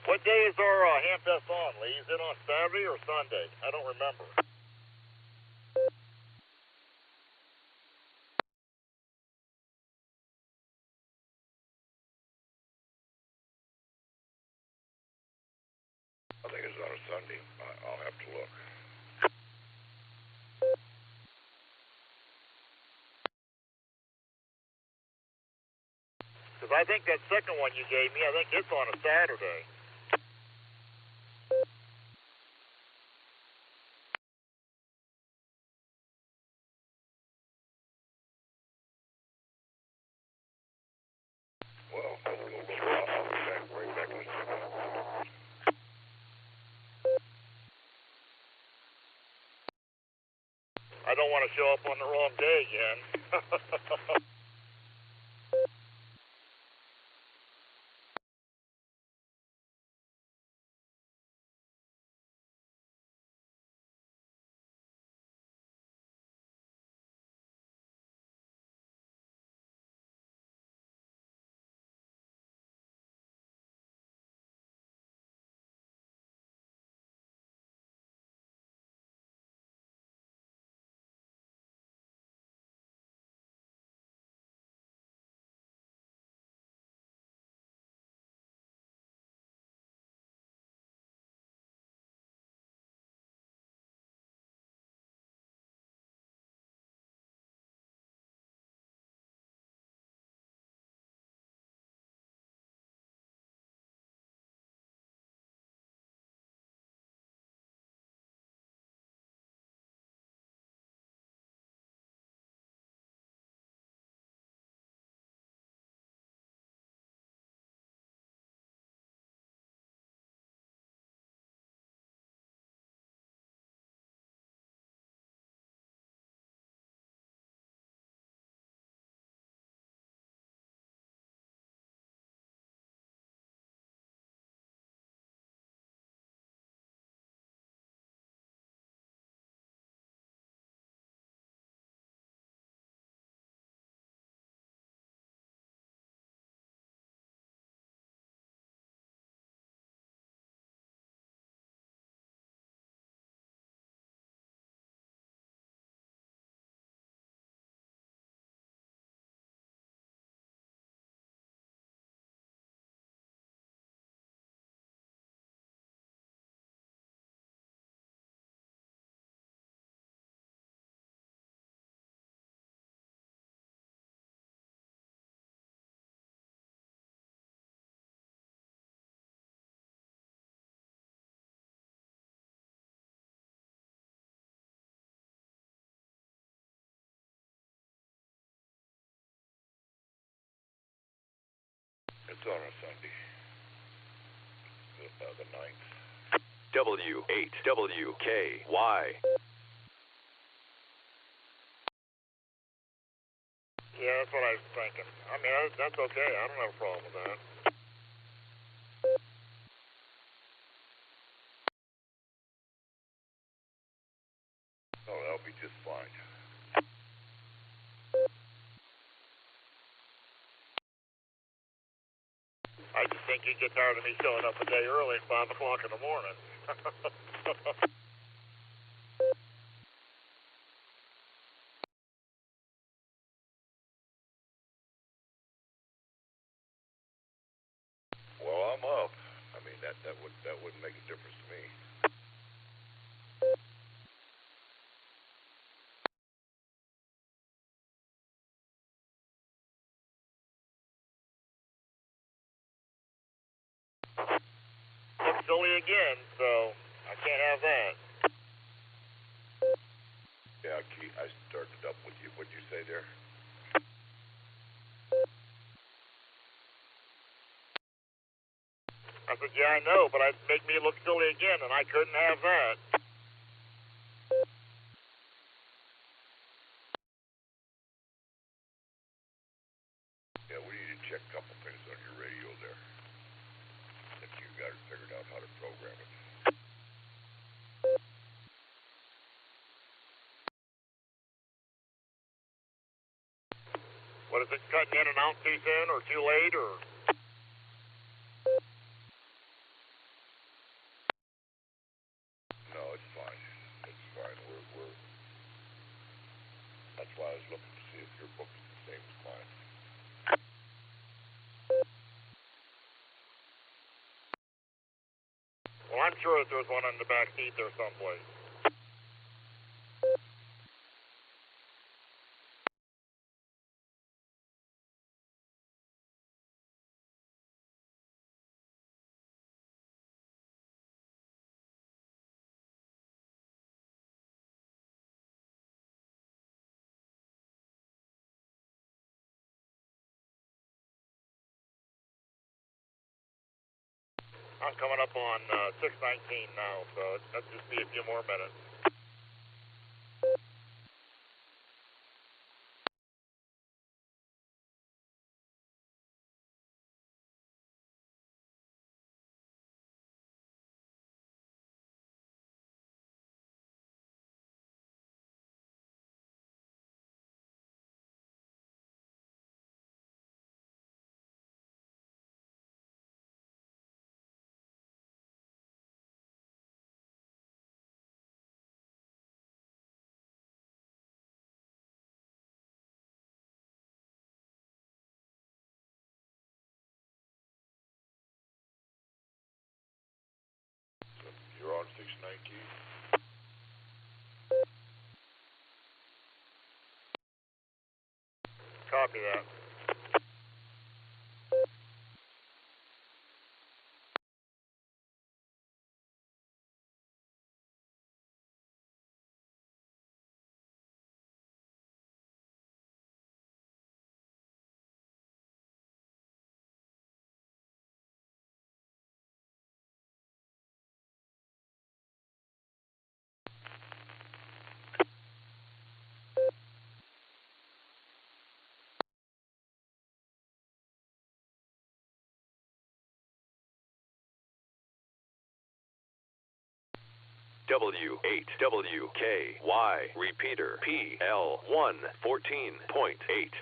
What day is our Hamfest on, Lee? Is it on Saturday or Sunday? I don't remember. I think it's on a Sunday. I'll have to look. Because I think that second one you gave me, I think it's on a Saturday. Well, I'll be right back in a second. I don't want to show up on the wrong day again. on a Sunday. The 9th. W8WKY. Yeah, that's what I was thinking. I mean, that's okay. I don't have a problem with that. Oh, that'll be just fine. I just think you'd get tired of me showing up a day early at 5 o'clock in the morning. Well, I'm up. I mean, that wouldn't make a difference to me. Looks silly again, so I can't have that. Yeah, Keith, I started up with you. What'd you say there? I said, yeah, I know, but it'd make me look silly again, and I couldn't have that. Yeah, we need to check a couple things on your radio there. If you got it figured out how to program it. What is it, cutting in and out too soon or too late, or? No, it's fine. It's fine. We're. That's why I was looking to see if your book is the same as mine. Well, I'm sure that there's one in the back seat there someplace. I'm coming up on 6:19 now, so that'll just be a few more minutes. You're on 619. Copy that. W8WKY. Repeater PL114.8.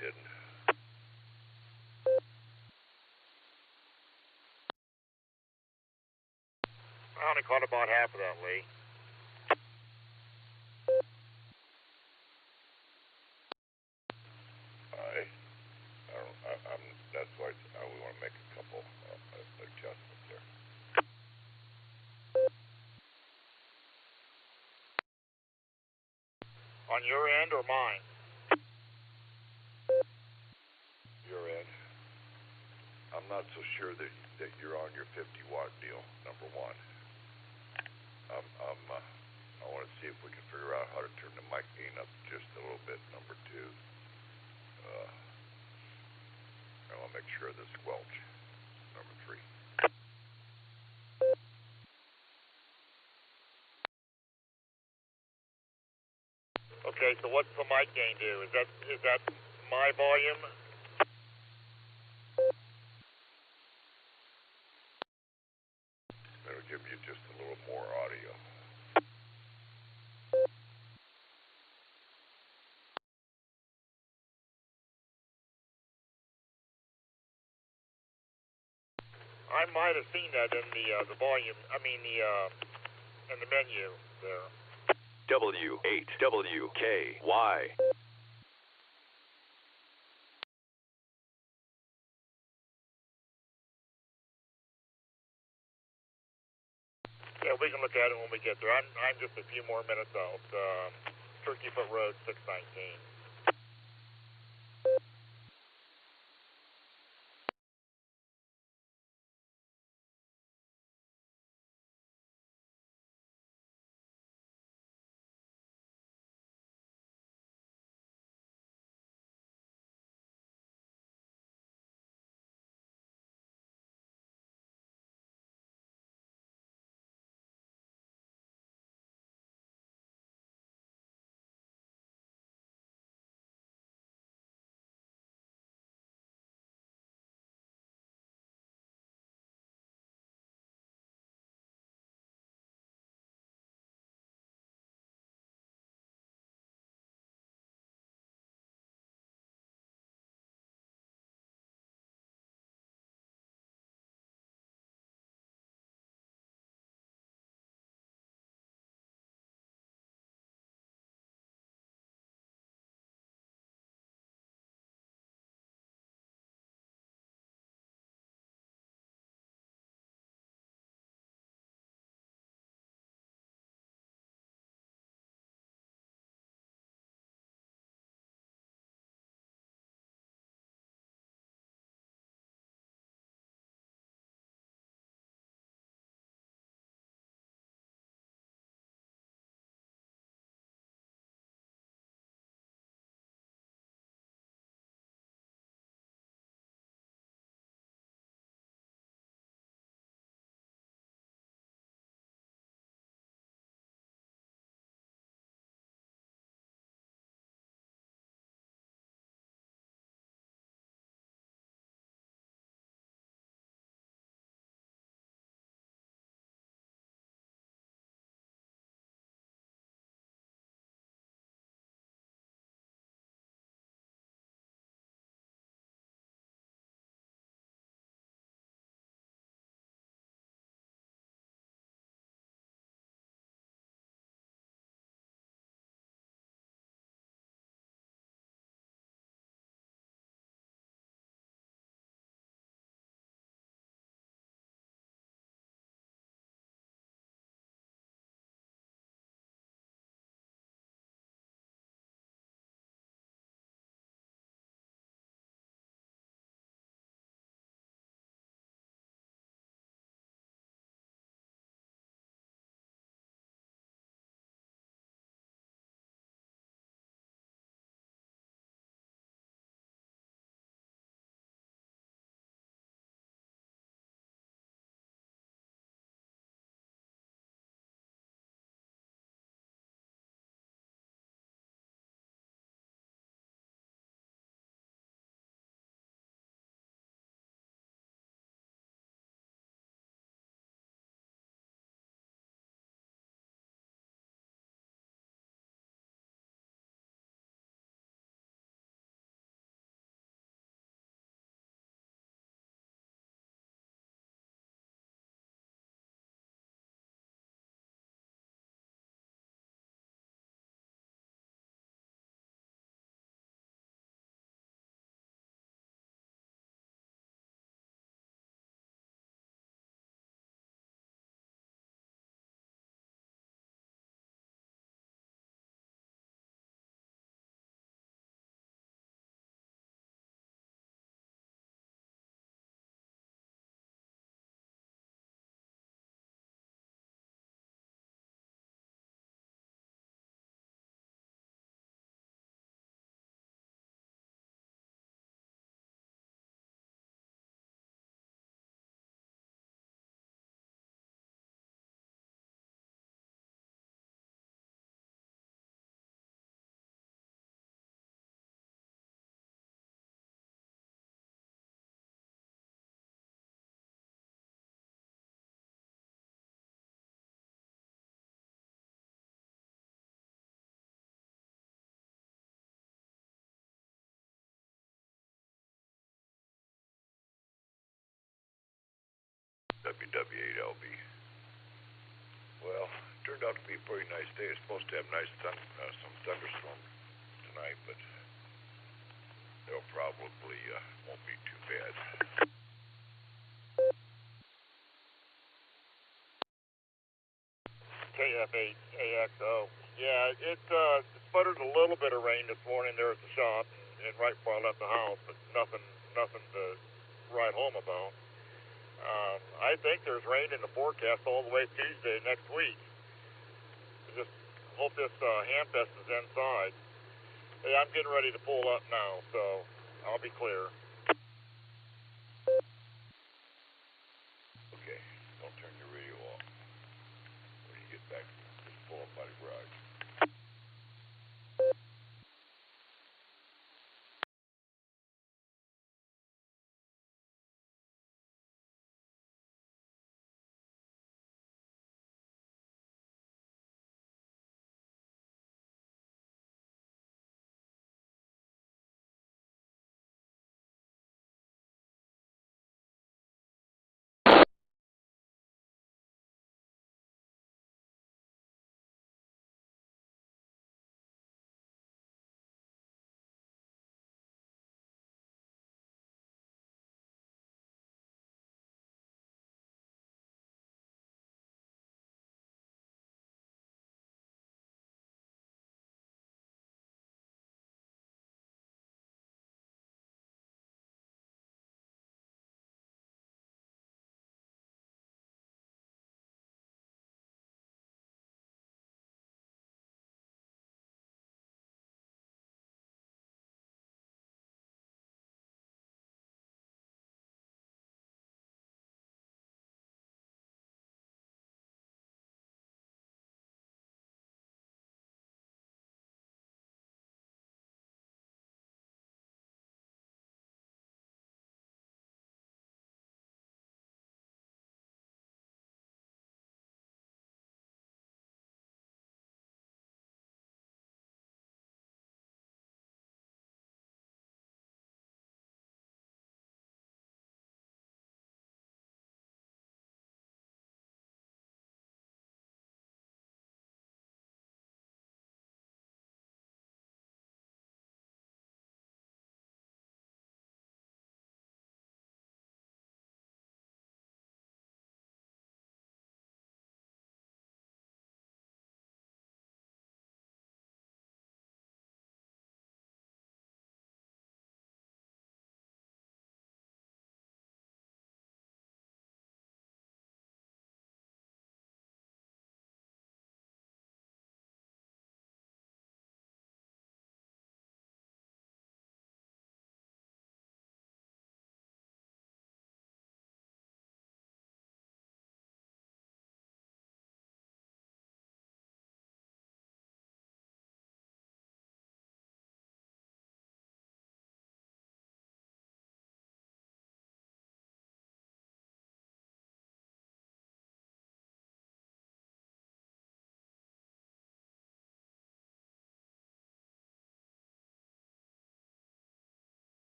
didn't. I only caught about half of that, Lee. That's why we want to make a couple adjustments there. On your end or mine? Your end. I'm not so sure that you're on your 50-watt deal, number one. I want to see if we can figure out how to turn the mic gain up just a little bit, number two. I want to make sure of the squelch, number three. Okay, so what's the mic gain do? Is that my volume? That'll give you just a little more audio. I might have seen that in the volume. I mean in the menu there. W8WKY. Yeah, we can look at it when we get there. I'm just a few more minutes out. Turkey Foot Road 619. WW8LB. Well, it turned out to be a pretty nice day. It's supposed to have some thunderstorms tonight, but they'll probably won't be too bad. KF8AXO. Yeah, it sputtered a little bit of rain this morning there at the shop and right before I left the house, but nothing to write home about. I think there's rain in the forecast all the way Tuesday next week. I just hope this handfest is inside. Hey, I'm getting ready to pull up now, so I'll be clear. Okay, don't turn your radio off. When you get back, just pull up by the garage.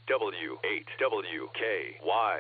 W8WKY.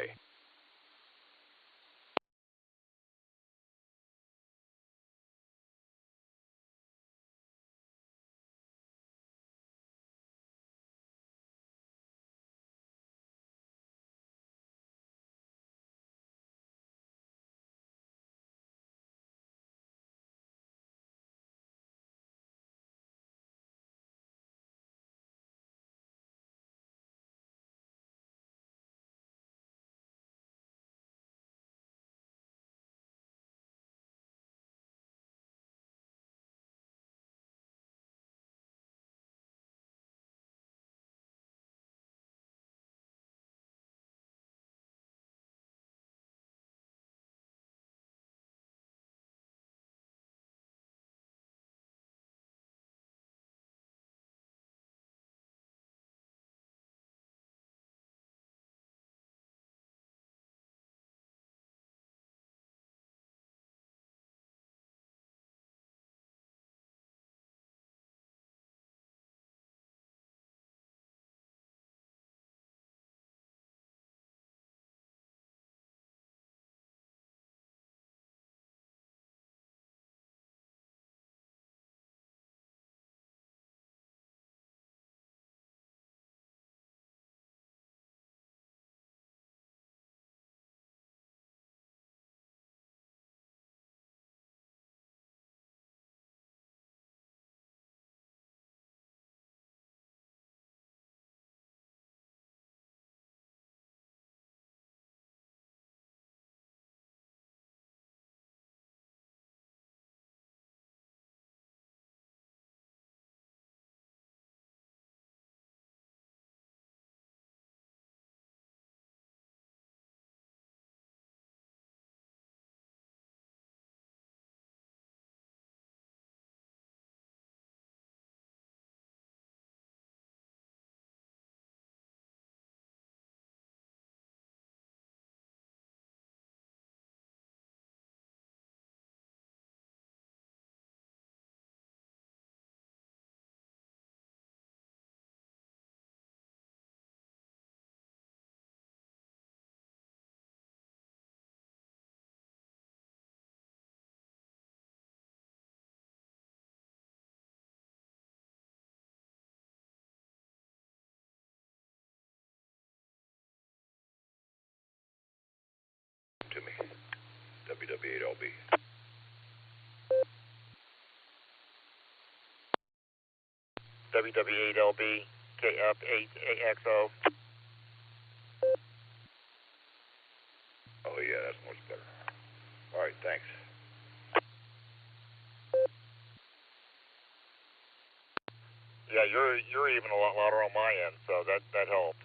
To me. WW8LB. WW8LB, KF8AXO. Oh yeah, that's much better. All right, thanks. Yeah, you're even a lot louder on my end, so that helped.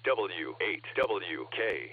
RCWA.